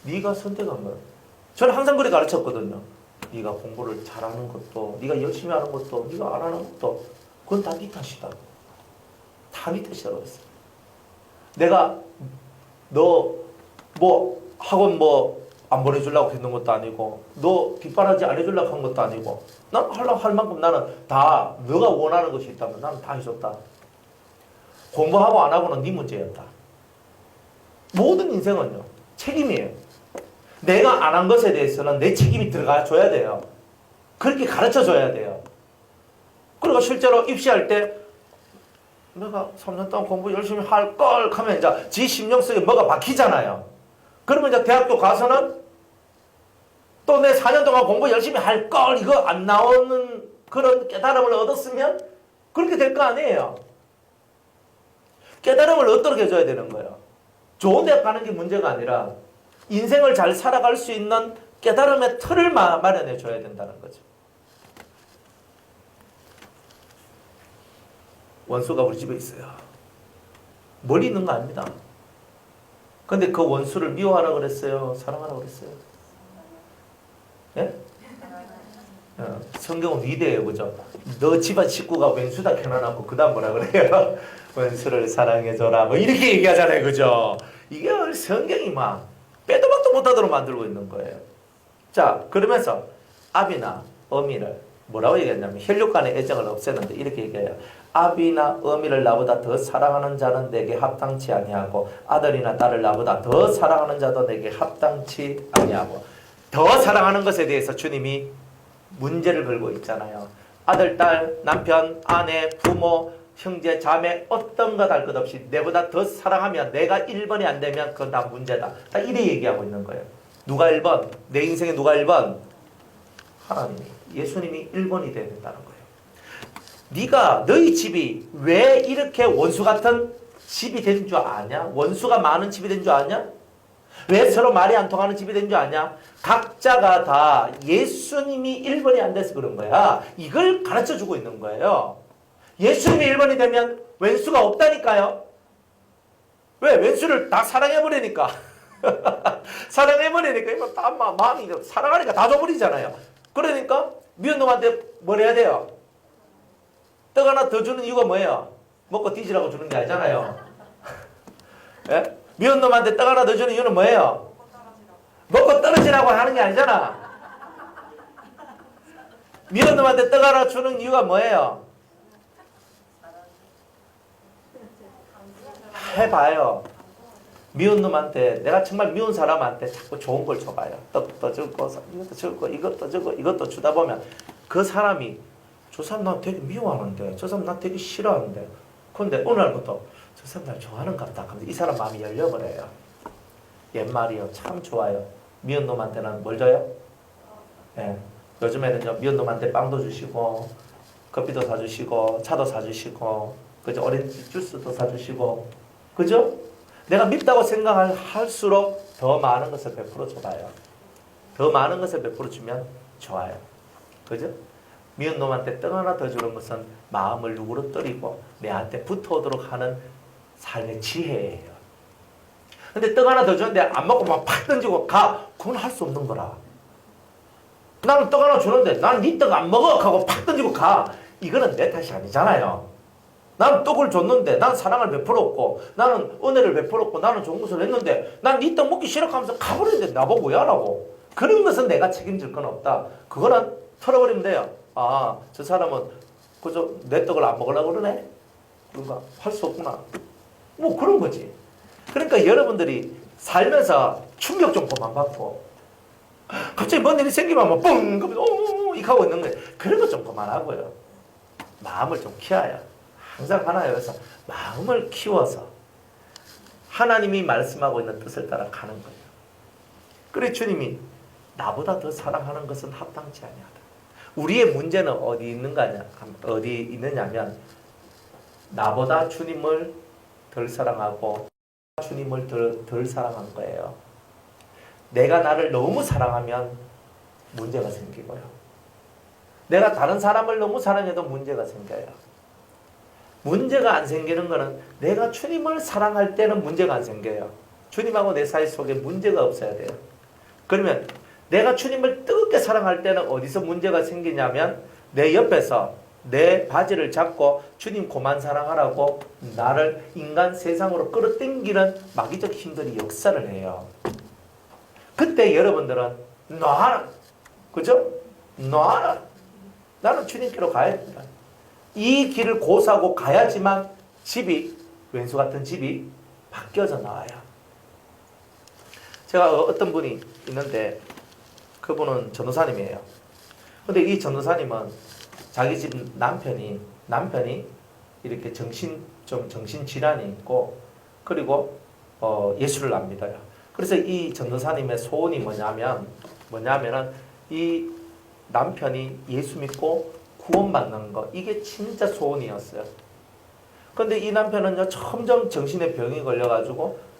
네가 선택한 거야. 저는 항상 그렇게 가르쳤거든요. 네가 공부를 잘하는 것도, 네가 열심히 하는 것도, 네가 안 하는 것도 그건 다 네 탓이다. 다 네 탓이라고 했어요. 내가 너 뭐 학원 뭐 안 보내주려고 했는 것도 아니고, 너 뒷바라지 안 해주려고 한 것도 아니고, 난 하려고 할 만큼 나는 다 너가 원하는 것이 있다면 나는 다 해줬다. 공부하고 안 하고는 네 문제였다. 모든 인생은요, 책임이에요. 내가 안 한 것에 대해서는 내 책임이 들어가 줘야 돼요. 그렇게 가르쳐 줘야 돼요. 그리고 실제로 입시할 때 내가 3년 동안 공부 열심히 할 걸 하면 이제 지 심령 속에 뭐가 박히잖아요. 그러면 이제 대학교 가서는 또 내 4년 동안 공부 열심히 할 걸 이거 안 나오는 그런 깨달음을 얻었으면 그렇게 될 거 아니에요. 깨달음을 얻도록 해줘야 되는 거예요. 좋은 대학 가는 게 문제가 아니라 인생을 잘 살아갈 수 있는 깨달음의 틀을 마련해 줘야 된다는 거죠. 원수가 우리 집에 있어요. 멀리 있는 거 아닙니다. 근데 그 원수를 미워하라 그랬어요? 사랑하라 그랬어요? 예? 성경은 위대해요. 그죠? 너 집안 식구가 원수다 켜놔놓고 그 다음 뭐라 그래요? 원수를 사랑해줘라 뭐 이렇게 얘기하잖아요. 그죠? 이게 성경이 막 빼도 박도 못하도록 만들고 있는 거예요. 자, 그러면서 아비나 어미를 뭐라고 얘기했냐면 혈육 간의 애정을 없애는데 이렇게 얘기해요. 아비나 어미를 나보다 더 사랑하는 자는 내게 합당치 아니하고 아들이나 딸을 나보다 더 사랑하는 자도 내게 합당치 아니하고. 더 사랑하는 것에 대해서 주님이 문제를 걸고 있잖아요. 아들, 딸, 남편, 아내, 부모, 형제, 자매 어떤 것 할 것 없이 내보다 더 사랑하면 내가 1번이 안 되면 그건 다 문제다. 다 이래 얘기하고 있는 거예요. 누가 1번? 내 인생에 누가 1번? 하나님이. 예수님이 1번이 돼야 된다는 거예요. 네가 너희 집이 왜 이렇게 원수 같은 집이 된 줄 아냐? 원수가 많은 집이 된 줄 아냐? 왜 서로 말이 안 통하는 집이 된 줄 아냐? 각자가 다 예수님이 1번이 안 돼서 그런 거야. 이걸 가르쳐주고 있는 거예요. 예수님이 1번이 되면 왼수가 없다니까요. 왜? 왼수를 다 사랑해버리니까. 사랑해버리니까 이거 다 마음이 사랑하니까 다 줘버리잖아요. 그러니까 미운 놈한테 뭘 해야 돼요? 떡 하나 더 주는 이유가 뭐예요? 먹고 뒤지라고 주는 게 아니잖아요. 예? 미운 놈한테 떡 하나 더 주는 이유는 뭐예요? 먹고 떨어지라고 하는 게 아니잖아. 미운 놈한테 떡 하나 주는 이유가 뭐예요? 해봐요. 미운 놈한테, 내가 정말 미운 사람한테 자꾸 좋은 걸 줘봐요. 떡도 주고, 이것도 주고, 이것도 주고, 이것도 주다 보면 그 사람이 저 사람 난 되게 미워하는데, 저 사람 난 되게 싫어하는데, 근데 어느 날부터 저 사람 날 좋아하는 것 같다. 그럼 이 사람 마음이 열려버려요. 옛말이요. 참 좋아요. 미운 놈한테는 뭘 줘요? 예. 요즘에는 미운 놈한테 빵도 주시고, 커피도 사주시고, 차도 사주시고, 그죠? 오렌지 주스도 사주시고, 그죠? 내가 밉다고 생각할수록 더 많은 것을 베풀어 줘봐요. 더 많은 것을 베풀어 주면 좋아요. 그죠? 미운 놈한테 떡 하나 더 주는 것은 마음을 누그러뜨리고 내한테 붙어오도록 하는 삶의 지혜예요. 근데 떡 하나 더 주는데 안 먹고 막 팍 던지고 가. 그건 할 수 없는 거라. 나는 떡 하나 주는데 난 네 떡 안 먹어 하고 팍 던지고 가. 이거는 내 탓이 아니잖아요. 나는 떡을 줬는데 난 사랑을 베풀었고 나는 은혜를 베풀었고 나는 좋은 것을 했는데 난 네 떡 먹기 싫어 하면서 가버리는데 나보고 왜 하라고. 그런 것은 내가 책임질 건 없다. 그거는 털어버리면 돼요. 아, 저 사람은 그저 내 떡을 안 먹으려고 그러네? 그런가? 할 수 없구나. 뭐 그런 거지. 그러니까 여러분들이 살면서 충격 좀 그만 받고 갑자기 뭔 일이 생기면 뭐 뻥! 그러면서 이렇게 하고 있는 거예요. 그런 거 좀 그만하고요. 마음을 좀 키워야. 항상 하나요. 그래서 마음을 키워서 하나님이 말씀하고 있는 뜻을 따라 가는 거예요. 그래 주님이 나보다 더 사랑하는 것은 합당치 아니하다. 우리의 문제는 어디 있느냐면 나보다 주님을 덜 사랑하고 주님을 덜 사랑한 거예요. 내가 나를 너무 사랑하면 문제가 생기고요. 내가 다른 사람을 너무 사랑해도 문제가 생겨요. 문제가 안 생기는 거는 내가 주님을 사랑할 때는 문제가 안 생겨요. 주님하고 내 사이 속에 문제가 없어야 돼요. 그러면 내가 주님을 뜨겁게 사랑할 때는 어디서 문제가 생기냐면 내 옆에서 내 바지를 잡고 주님 그만 사랑하라고 나를 인간 세상으로 끌어당기는 마귀적 힘들이 역사를 해요. 그때 여러분들은 놔라. 그죠? 놔라. 나는 주님께로 가야 된다. 이 길을 고사하고 가야지만 집이 왼수 같은 집이 바뀌어져 나와요. 제가 어떤 분이 있는데 그분은 전도사님이에요. 근데 이 전도사님은 자기 집 남편이 이렇게 정신 질환이 있고 그리고 예수를 안 믿어요. 그래서 이 전도사님의 소원이 뭐냐면은 이 남편이 예수 믿고 구원받는 거 이게 진짜 소원이었어요. 근데 이 남편은요 점점 정신의 병이 걸려가지고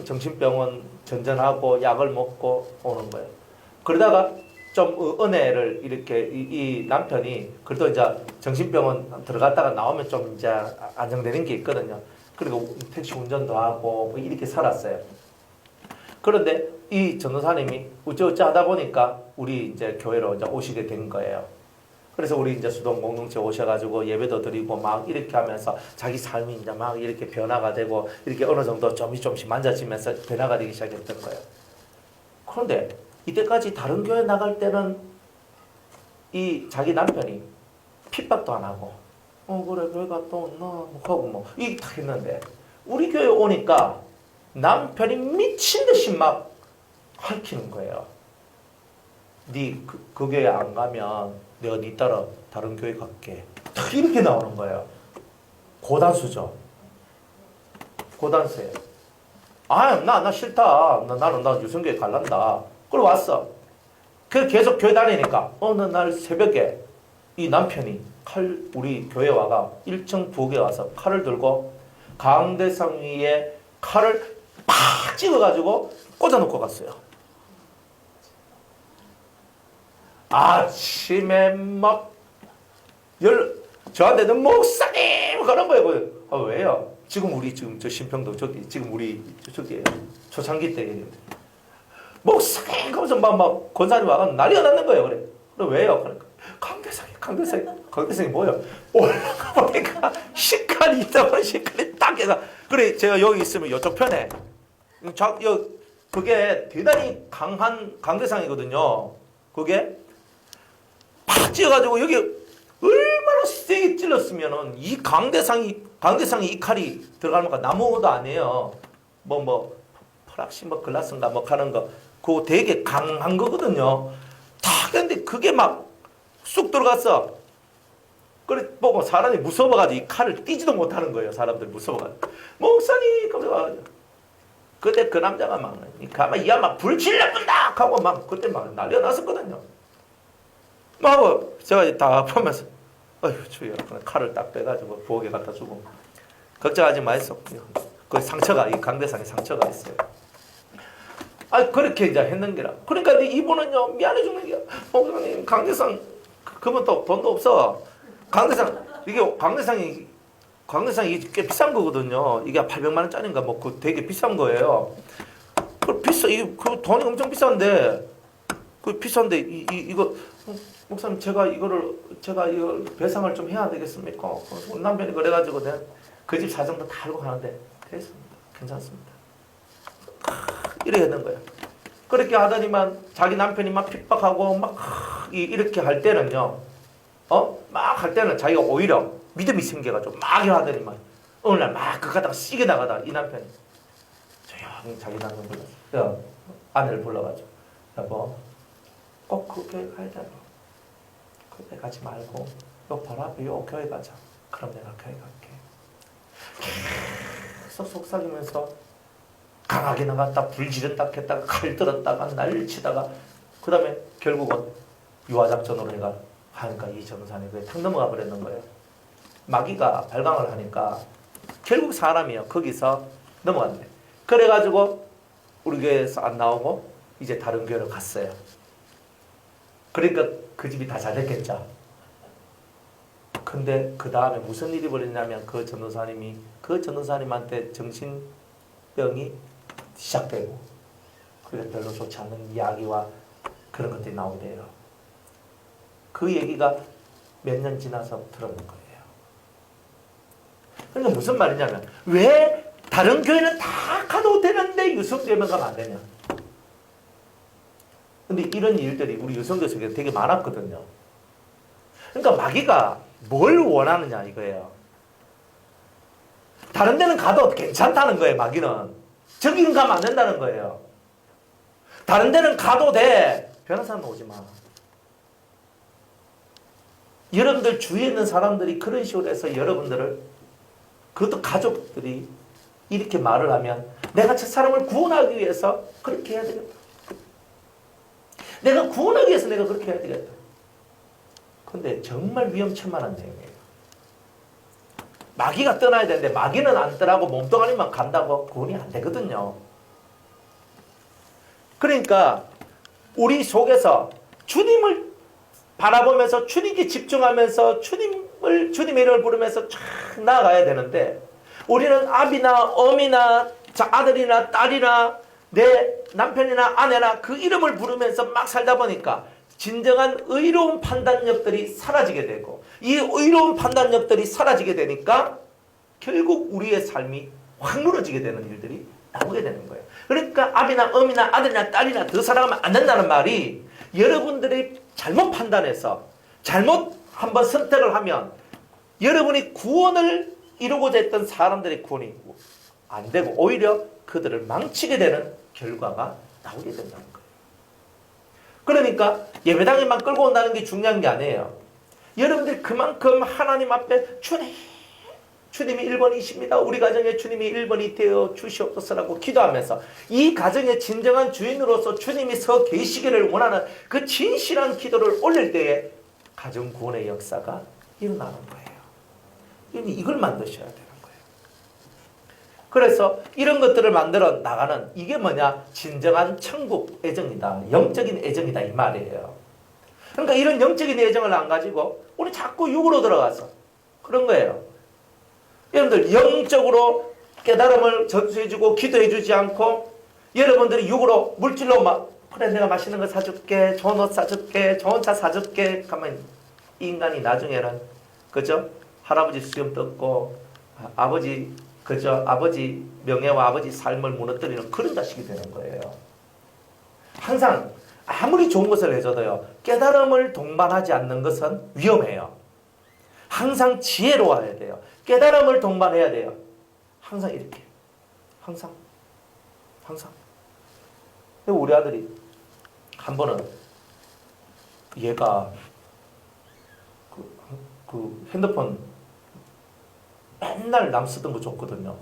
정신병원 전전하고 약을 먹고 오는 거예요. 그러다가 좀 은혜를 이렇게 이 남편이 그래도 이제 정신병원 들어갔다가 나오면 좀 이제 안정되는 게 있거든요. 그리고 택시 운전도 하고 뭐 이렇게 살았어요. 그런데 이 전도사님이 어쩌어쩌 하다 보니까 우리 이제 교회로 이제 오시게 된 거예요. 그래서 우리 이제 수동 공동체 오셔가지고 예배도 드리고 막 이렇게 하면서 자기 삶이 이제 막 이렇게 변화가 되고 이렇게 어느 정도 조금씩 만져지면서 변화가 되기 시작했던 거예요. 그런데 이때까지 다른 교회 나갈 때는 이 자기 남편이 핍박도 안 하고 그래 교회 갔다 온나 하고 뭐 이렇게 딱 했는데 우리 교회 오니까 남편이 미친 듯이 막 핥히는 거예요. 그 교회 안 가면 내가 네 따라 다른 교회 갈게. 딱 이렇게 나오는 거예요. 고단수죠. 고단수예요. 나 싫다. 나 유성교회 갈란다. 그리고 왔어. 계속 교회 다니니까 어느 날 새벽에 이 남편이 우리 교회 와가 1층 부엌에 와서 칼을 들고 강대상 위에 칼을 팍 찍어가지고 꽂아놓고 갔어요. 아침에 막 저한테는 목사님 그런 거예요. 왜요? 지금 저 신평도 지금 우리 저기 초창기 때 얘기인데 목사님 하면서 막 권사님 와가 난리가 났는 거예요. 그래 왜요? 그러니까 강대상이 뭐예요? 올라가 보니까 식칼이 있다고 식칼이 딱 해서 그래 제가 여기 있으면 이쪽 편에 그게 대단히 강한 강대상이거든요. 그게 팍 찌어가지고 여기 얼마나 세게 찔렀으면은 이 강대상이 이 칼이 들어가는 거 나무도 아니에요. 뭐 프락시 뭐 글라스인가 뭐 하는 거 그거 되게 강한 거거든요. 다 근데 그게 막 쑥 들어갔어. 그래 보고 사람이 무서워가지고 이 칼을 띄지도 못하는 거예요. 사람들 무서워가지고 목사님 그래가지고 그때 그 남자가 막 가만 막 불질러본다 하고 막 그때 막 난리가 났었거든요. 막 제가 다 보면서 어휴 주여 칼을 딱 빼가지고 부엌에 갖다 주고 걱정하지 마이소. 그 상처가 이 강대상에 상처가 있어요. 그렇게 이제 했는 게라. 그러니까 이분은요 미안해 죽는 게야. 목사님 강대상 그러면 또 돈도 없어. 강대상이 꽤 비싼 거거든요. 이게 800만 원짜리인가 뭐 그 되게 비싼 거예요. 그 돈이 엄청 비싼데 이거 목사님 제가 이걸 배상을 좀 해야 되겠습니까? 남편이 그래가지고 내가 그 집 사정도 다 알고 하는데 됐습니다. 괜찮습니다. 이래 하는 거야. 그렇게 하더니만 자기 남편이 막 핍박하고 막 이렇게 할 때는요. 막 할 때는 자기가 오히려 믿음이 생겨가지고 막 하더니만 어느 날 막 그 가다가 시게 나가다 이 남편이 조용히 자기 남편 불렀어. 아내를 불러가지고 여보 꼭 그 교회 가야 돼. 그 교회 가지 말고 요 바로 앞에 요 교회 가자. 그럼 내가 교회 갈게. 계속 속삭이면서 강하게 나갔다 불 지른다 했다가 칼 들었다가 난리를 치다가 그 다음에 결국은 유화작전으로 내가 하니까 이 전사님이 그게 탁 넘어가 버렸는 거예요. 마귀가 발광을 하니까 결국 사람이요 거기서 넘어갔네. 그래가지고 우리 교회에서 안 나오고 이제 다른 교회로 갔어요. 그러니까 그 집이 다 잘됐겠죠. 근데 그 다음에 무슨 일이 벌어지냐면 그 전도사님한테 정신병이 시작되고 그래 별로 좋지 않은 이야기와 그런 것들이 나오게 돼요. 그 얘기가 몇 년 지나서 들었는 거예요. 그러니까 무슨 말이냐면 왜 다른 교회는 다 가도 되는데 유성교회만 가면 안 되냐. 근데 이런 일들이 우리 유성교 속에 되게 많았거든요. 그러니까 마귀가 뭘 원하느냐 이거예요. 다른 데는 가도 괜찮다는 거예요. 마귀는. 저기는 가면 안 된다는 거예요. 다른 데는 가도 돼. 변호사는 오지 마. 여러분들 주위에 있는 사람들이 그런 식으로 해서 여러분들을, 그것도 가족들이 이렇게 말을 하면 내가 저 사람을 구원하기 위해서 그렇게 해야 되겠다. 내가 구원하기 위해서 내가 그렇게 해야 되겠다. 근데 정말 위험천만한 내용이에요. 마귀가 떠나야 되는데 마귀는 안 떠나고 몸뚱아리만 간다고 구원이 안 되거든요. 그러니까 우리 속에서 주님을 바라보면서 주님께 집중하면서 주님의 이름을 부르면서 쫙 나아가야 되는데, 우리는 아비나 어미나 아들이나 딸이나 내 남편이나 아내나 그 이름을 부르면서 막 살다 보니까 진정한 의로운 판단력들이 사라지게 되고, 이 의로운 판단력들이 사라지게 되니까 결국 우리의 삶이 확 무너지게 되는 일들이 나오게 되는 거예요. 그러니까 아비나 어미나 아들이나 딸이나 더 사랑하면 안 된다는 말이, 여러분들이 잘못 판단해서 잘못 한번 선택을 하면 여러분이 구원을 이루고자 했던 사람들의 구원이 안 되고 오히려 그들을 망치게 되는 결과가 나오게 된다는 거예요. 그러니까 예배당에만 끌고 온다는 게 중요한 게 아니에요. 여러분들 그만큼 하나님 앞에 주님이 1번이십니다. 우리 가정에 주님이 1번이 되어 주시옵소서라고 기도하면서 이 가정의 진정한 주인으로서 주님이 서 계시기를 원하는 그 진실한 기도를 올릴 때에 가정 구원의 역사가 일어나는 거예요. 이걸 만드셔야 되는 거예요. 그래서 이런 것들을 만들어 나가는, 이게 뭐냐? 진정한 천국 애정이다. 영적인 애정이다 이 말이에요. 그러니까 이런 영적인 애정을 안 가지고 우리 자꾸 육으로 들어가서 그런 거예요. 여러분들 영적으로 깨달음을 전수해주고 기도해주지 않고 여러분들이 육으로 물질로 막, 그래 내가 맛있는 거 사줄게, 좋은 옷 사줄게, 좋은 차 사줄게 하면 이 인간이 나중에는, 그죠? 할아버지 수염 뜯고 아버지, 그죠? 아버지 명예와 아버지 삶을 무너뜨리는 그런 자식이 되는 거예요. 항상 아무리 좋은 것을 해줘도요, 깨달음을 동반하지 않는 것은 위험해요. 항상 지혜로워야 돼요. 깨달음을 동반해야 돼요. 항상 이렇게. 항상. 우리 아들이 한 번은 얘가 그 핸드폰 맨날 남 쓰던 거 줬거든요.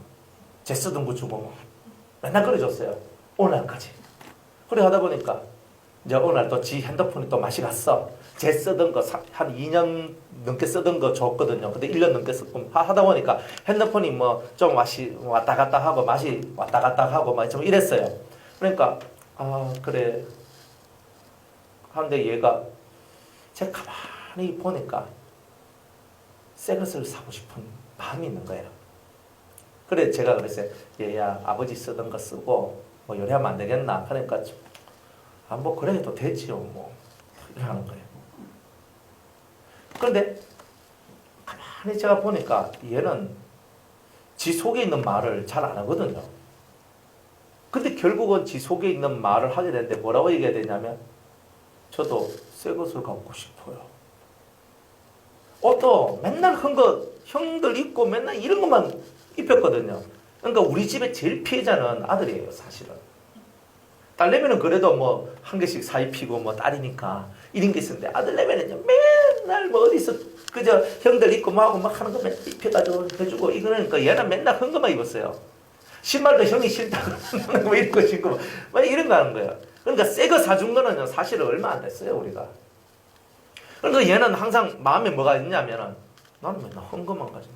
제 쓰던 거 주고 맨날 그래줬어요. 오늘까지. 그래 하다 보니까 이제 오늘 또 지 핸드폰이 또 맛이 갔어. 제 쓰던 거 한 2년 넘게 쓰던 거 줬거든요. 근데 1년 넘게 쓰고 하다 보니까 핸드폰이 뭐 좀 맛이 왔다 갔다 하고 맛이 왔다 갔다 하고 막 좀 이랬어요. 그러니까 그래 하는데 얘가 제가 가만히 보니까 새 것을 사고 싶은 마음이 있는 거예요. 그래 제가 그랬어요. 얘야 아버지 쓰던 거 쓰고 뭐 요리하면 안 되겠나? 그러니까 뭐 그래도 되지요 뭐 이러는 거예요. 그런데 가만히 제가 보니까 얘는 지 속에 있는 말을 잘 안 하거든요. 근데 결국은 지 속에 있는 말을 하게 되는데 뭐라고 얘기해야 되냐면, 저도 새 것을 갖고 싶어요. 옷도 맨날 한 거 형들 입고 맨날 이런 것만 입혔거든요. 그러니까 우리 집에 제일 피해자는 아들이에요 사실은. 딸내미는 그래도 뭐 한 개씩 사 입히고 뭐 딸이니까 이런 게 있었는데, 아들내미는요 맨날 뭐 어디서 그저 형들 입고 뭐 하고 막 하는 거 맨날 입혀가지고 해주고 이거니까 얘는 맨날 한 것만 입었어요. 신발도 형이 싫다고 뭐 이런 거 신고 막 이런 거 하는 거예요. 그러니까 새 거 사준 거는요 사실은 얼마 안 됐어요 우리가. 그러니까 얘는 항상 마음에 뭐가 있냐면은, 나는 맨날 한 것만 가지네.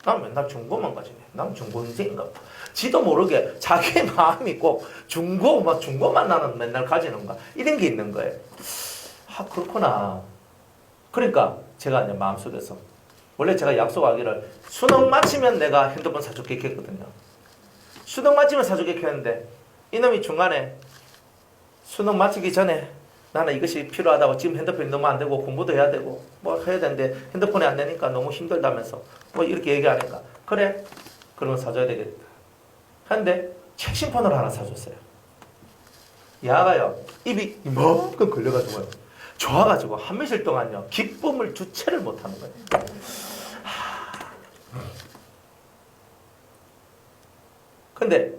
나는 맨날 중고만 가지네. 나는 중고인생인가 봐. 지도 모르게 자기 마음이 꼭 중고만 나는 맨날 가지는 거 이런 게 있는 거예요. 그렇구나. 그러니까 제가 이제 마음속에서, 원래 제가 약속하기를 수능 마치면 내가 핸드폰 사줄게 했거든요. 수능 마치면 사줄게 했는데 이놈이 중간에 수능 마치기 전에 나는 이것이 필요하다고, 지금 핸드폰이 너무 안 되고 공부도 해야 되고 뭐 해야 되는데 핸드폰이 안 되니까 너무 힘들다면서 뭐 이렇게 얘기하니까, 그래 그러면 사줘야 되겠다 하는데 최신폰을 하나 사줬어요. 야가요 입이 이만큼 걸려가지고요, 좋아가지고 한 며칠 동안요 기쁨을 주체를 못하는 거예요. 근데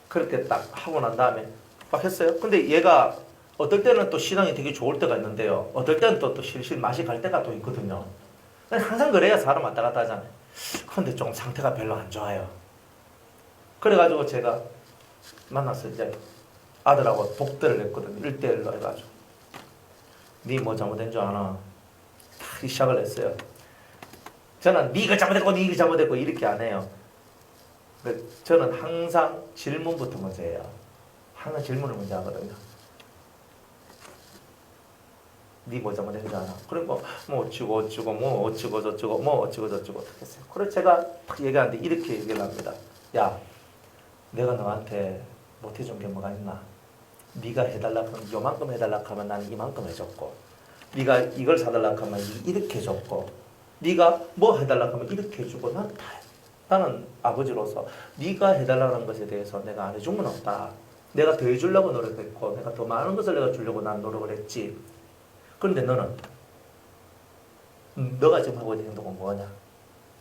그렇게 딱 하고 난 다음에 막 했어요. 근데 얘가 어떨 때는 또 신앙이 되게 좋을 때가 있는데요. 어떨 때는 또 실실 맛이 갈 때가 또 있거든요. 항상 그래야 사람 왔다 갔다 하잖아요. 근데 좀 상태가 별로 안 좋아요. 그래가지고 제가 만나서 이제 아들하고 독대를 했거든요. 1대1로 해가지고. 니 뭐 잘못된 줄 아나? 딱 시작을 했어요. 저는 니가 잘못했고 니가 잘못했고 이렇게 안 해요. 저는 항상 질문부터 먼저 해요. 항상 질문을 먼저 하거든요. 니 뭐 잘못된 줄 아나? 그리고 뭐 어쩌고 뭐 어쩌고 저쩌고 뭐 어쩌고 저쩌고 어떻게 했어요. 그래서 제가 딱 얘기하는데 이렇게 얘기를 합니다. 야, 내가 너한테 못해준 게 뭐가 있나? 네가 해달라고 하면 요만큼 해달라고 하면 나는 이만큼 해줬고, 네가 이걸 사달라고 하면 이렇게 해줬고, 네가 뭐 해달라고 하면 이렇게 해주고, 나는 아버지로서 네가 해달라는 것에 대해서 내가 안 해준 건 없다. 내가 더 해주려고 노력했고, 내가 더 많은 것을 내가 주려고 난 노력을 했지. 그런데 너는 너가 지금 하고 있는 행동은 뭐냐?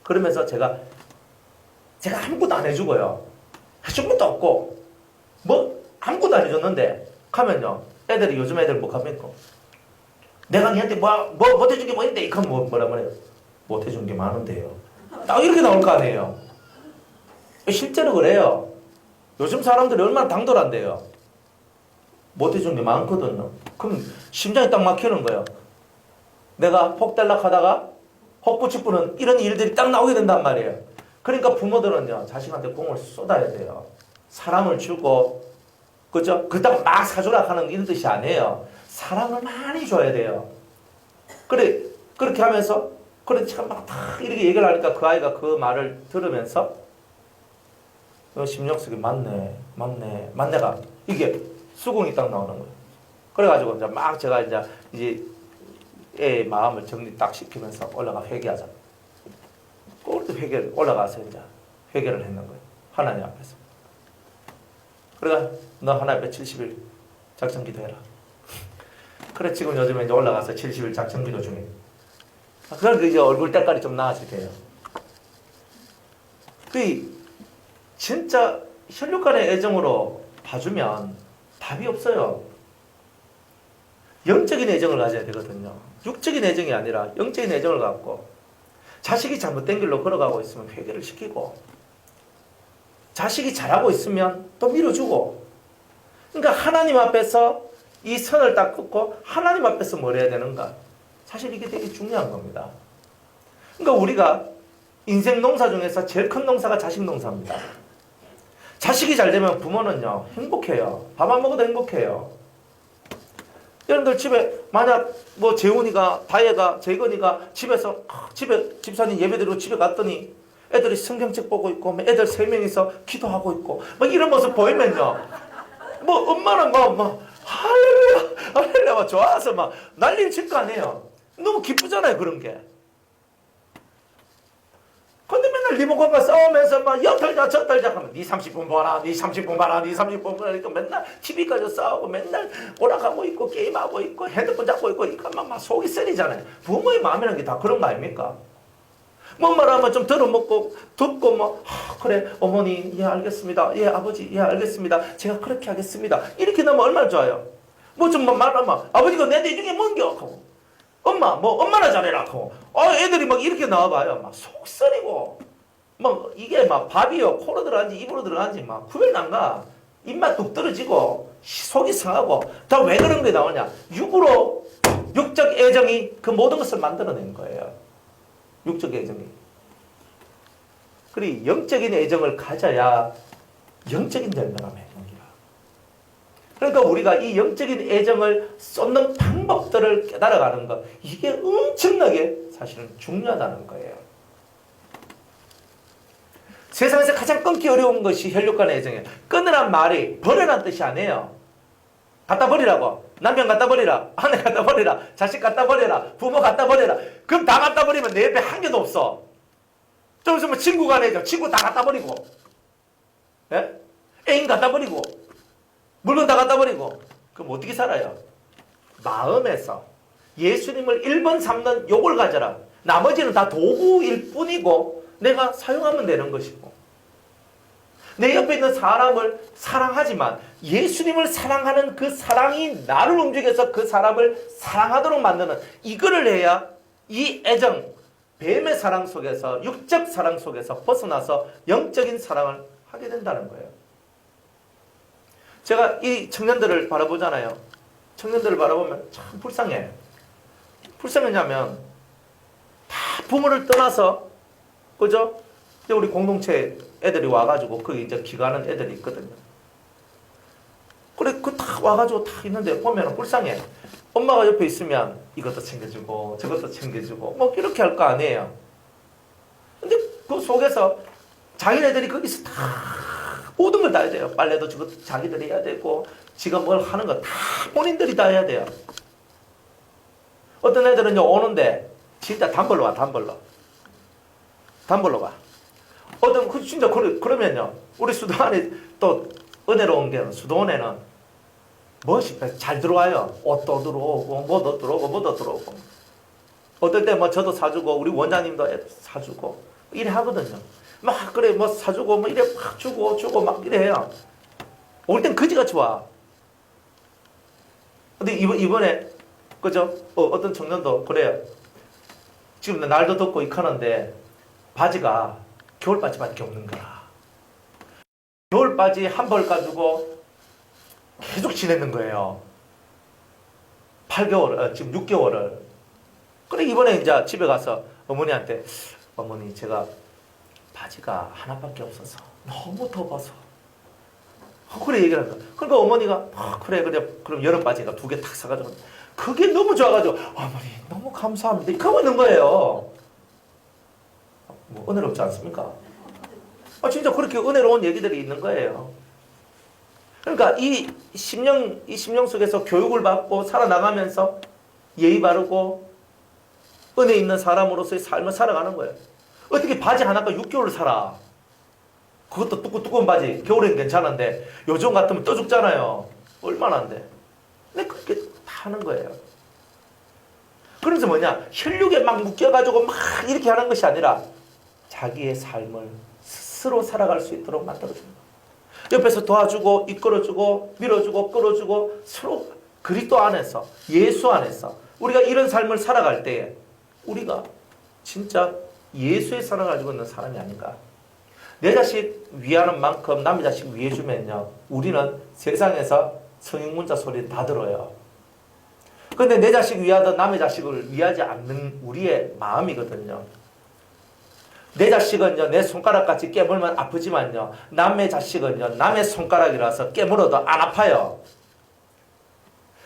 그러면서 제가 아무것도 안 해주고요. 해준 것도 없고, 뭐 아무것도 안 해줬는데 가면요, 애들이 요즘 애들 뭐 갑니까? 내가 니한테 뭐 못해준 게 뭐 있는데 그럼 뭐라 그래요? 못해준 게 많은데요. 딱 이렇게 나올 거 아니에요. 실제로 그래요. 요즘 사람들이 얼마나 당돌한데요. 못해준 게 많거든요. 그럼 심장이 딱 막히는 거예요. 내가 폭달락하다가 헛구치부는 이런 일들이 딱 나오게 된단 말이에요. 그러니까 부모들은요, 자식한테 공을 쏟아야 돼요. 사랑을 주고, 그죠? 그렇다고 막 사주라 하는 이런 뜻이 아니에요. 사랑을 많이 줘야 돼요. 그렇게 하면서, 제가 막 이렇게 얘기를 하니까 그 아이가 그 말을 들으면서, 심령속에 맞네가, 이게 수긍이 딱 나오는 거예요. 그래가지고 이제 막 제가 이제 애의 마음을 정리 딱 시키면서 올라가 회개하자. 꼴도 회개를 올라가서 이제 회개를 했는 거예요. 하나님 앞에서. 그러니까 너 하나님 앞에 70일 작정 기도해라. 그래 지금 요즘에 이제 올라가서 70일 작정 기도 중에. 그러니까 이제 얼굴 때깔이 좀 나아지게 돼요. 진짜 혈육간의 애정으로 봐주면 답이 없어요. 영적인 애정을 가져야 되거든요. 육적인 애정이 아니라 영적인 애정을 갖고, 자식이 잘못된 길로 걸어가고 있으면 회개를 시키고, 자식이 잘하고 있으면 또 밀어주고. 그러니까 하나님 앞에서 이 선을 딱 긋고 하나님 앞에서 뭘 해야 되는가? 사실 이게 되게 중요한 겁니다. 그러니까 우리가 인생 농사 중에서 제일 큰 농사가 자식 농사입니다. 자식이 잘 되면 부모는요, 행복해요. 밥 안 먹어도 행복해요. 여러분들 집에 만약 뭐 재훈이가, 다혜가, 재건이가 집에 집사님 예배드리고 집에 갔더니 애들이 성경책 보고 있고, 애들 3명이서 기도하고 있고, 막 이런 모습 보이면요, 뭐 엄마는 막 할렐루야 막 좋아서 막 난리를 칠 거 아니에요. 너무 기쁘잖아요, 그런 게. 근데 맨날 리모컨과 싸우면서 막 여 털자 저 털자 하면 니 30분 봐라, 니 30분 봐라, 니 30분 봐라. 그러니까 맨날 TV까지 싸우고 맨날 오락하고 있고 게임하고 있고 핸드폰 잡고 있고, 이거 막 속이 쓰리잖아요. 부모의 마음이라는 게 다 그런 거 아닙니까? 뭔 말하면 좀 들어먹고 듣고 뭐 그래 어머니 예 알겠습니다, 예 아버지 예 알겠습니다, 제가 그렇게 하겠습니다, 이렇게 나면 얼마나 좋아요. 뭐 좀 말하면 아버지가 내 중에 뭔겨 하고, 엄마 엄마나 잘해라 하고, 애들이 막 이렇게 나와봐요. 막 속 쓰리고 막 이게 막 밥이요 코로 들어간지 입으로 들어간지 막 구별 난가. 입맛 뚝 떨어지고 속이 상하고. 다 왜 그런 게 나오냐? 육적 애정이 그 모든 것을 만들어낸 거예요. 육적 애정이. 그리고 영적인 애정을 가져야 영적인 열매가 맺는기라. 그러니까 우리가 이 영적인 애정을 쏟는 방법들을 깨달아가는 것, 이게 엄청나게 사실은 중요하다는 거예요. 세상에서 가장 끊기 어려운 것이 혈육간의 애정이에요. 끊으란 말이 버리란 뜻이 아니에요. 갖다 버리라고. 남편 갖다 버리라, 아내 갖다 버리라, 자식 갖다 버리라, 부모 갖다 버리라. 그럼 다 갖다 버리면 내 옆에 한 개도 없어. 좀 있으면 친구 간에 친구 다 갖다 버리고, 예? 애인 갖다 버리고, 물건 다 갖다 버리고. 그럼 어떻게 살아요? 마음에서 예수님을 1번 삼는 요걸 가져라. 나머지는 다 도구일 뿐이고 내가 사용하면 되는 것이고. 내 옆에 있는 사람을 사랑하지만 예수님을 사랑하는 그 사랑이 나를 움직여서 그 사람을 사랑하도록 만드는 이거를 해야 이 애정, 뱀의 사랑 속에서 육적 사랑 속에서 벗어나서 영적인 사랑을 하게 된다는 거예요. 제가 이 청년들을 바라보잖아요. 청년들을 바라보면 참 불쌍해. 불쌍하냐면 다 부모를 떠나서 그죠? 이제 우리 공동체 애들이 와가지고 거기 이제 기가하는 애들이 있거든요. 그래 그 다 와가지고 다 있는데 보면 불쌍해. 엄마가 옆에 있으면 이것도 챙겨주고 저것도 챙겨주고 뭐 이렇게 할 거 아니에요. 근데 그 속에서 자기네들이 거기서 다 모든 걸 다 해야 돼요. 빨래도 저것도 자기들이 해야 되고 지가 뭘 하는 거 다 본인들이 다 해야 돼요. 어떤 애들은요 오는데 진짜 단벌로 와. 단벌로 가. 어떤 그 진짜 그러면요 우리 수도원에 또 은혜로운 게 수도원에는 멋이 잘 들어와요. 옷도 들어오고 뭐도 들어오고 어떨 때 뭐 저도 사주고 우리 원장님도 애도 사주고 이래 하거든요. 막 그래 뭐 사주고 뭐 이래 막 주고 막 이래 해요. 올 땐 그지같이 와. 근데 이번에 그죠? 어떤 청년도 그래요. 지금 날도 덥고 이카는데 바지가 겨울 바지밖에 없는 거야. 겨울 바지 한 벌 가지고 계속 지내는 거예요. 8개월, 지금 6개월을. 그래 이번에 이제 집에 가서 어머니한테 어머니 제가 바지가 하나밖에 없어서 너무 더워서 그래 얘기를 한다. 그러니까 어머니가 그래 그럼 여름 바지가 2개 탁 사가지고 그게 너무 좋아가지고 어머니 너무 감사합니다. 그러고 있는 거예요. 뭐 은혜롭지 않습니까? 진짜 그렇게 은혜로운 얘기들이 있는 거예요. 그러니까 이 심령 속에서 교육을 받고 살아나가면서 예의 바르고 은혜 있는 사람으로서의 삶을 살아가는 거예요. 어떻게 바지 하나가 6개월을 살아? 그것도 두꺼운 바지. 겨울엔 괜찮은데 요즘 같으면 떠 죽잖아요. 얼마나 안 돼. 근데 그렇게 하는 거예요. 그래서 뭐냐? 혈육에 막 묶여가지고 막 이렇게 하는 것이 아니라 자기의 삶을 스스로 살아갈 수 있도록 만들어주는 거예요. 옆에서 도와주고 이끌어주고 밀어주고 끌어주고 서로 그리스도 안에서 예수 안에서 우리가 이런 삶을 살아갈 때에 우리가 진짜 예수의 사랑을 가지고 있는 사람이 아닌가. 내 자식 위하는 만큼 남의 자식 위해주면요 우리는 세상에서 성인문자 소리 다 들어요. 근데 내 자식 위하던 남의 자식을 위하지 않는 우리의 마음이거든요. 내 자식은요 내 손가락같이 깨물면 아프지만요 남의 자식은요 남의 손가락이라서 깨물어도 안 아파요.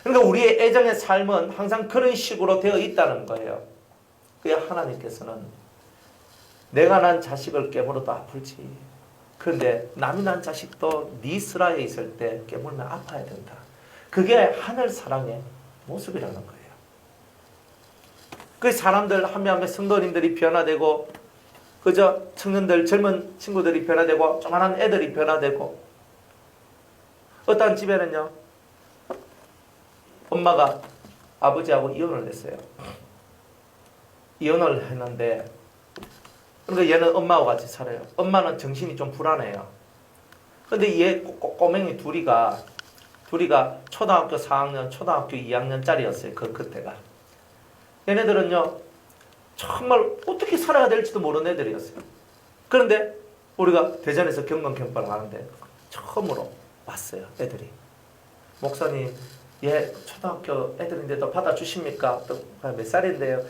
그러니까 우리의 애정의 삶은 항상 그런 식으로 되어 있다는 거예요. 그래야 하나님께서는 내가 난 자식을 깨물어도 아플지 그런데 남이 난 자식도 네 슬하에 있을 때 깨물면 아파야 된다. 그게 하늘 사랑의 모습이라는 거예요. 그 사람들 한 명 한 명 성도님들이 변화되고 그저 청년들 젊은 친구들이 변화되고 조그만한 애들이 변화되고 어떤 집에는요 엄마가 아버지하고 이혼을 했어요. 이혼을 했는데 그러니까 얘는 엄마하고 같이 살아요. 엄마는 정신이 좀 불안해요. 근데 얘 꼬맹이 둘이가 초등학교 4학년, 초등학교 2학년짜리였어요. 그때가. 얘네들은요 정말 어떻게 살아야 될지도 모르는 애들이었어요. 그런데 우리가 대전에서 경건 캠프를 하는데 처음으로 왔어요. 애들이. 목사님 얘 초등학교 애들인데도 받아주십니까? 또 몇 살인데요?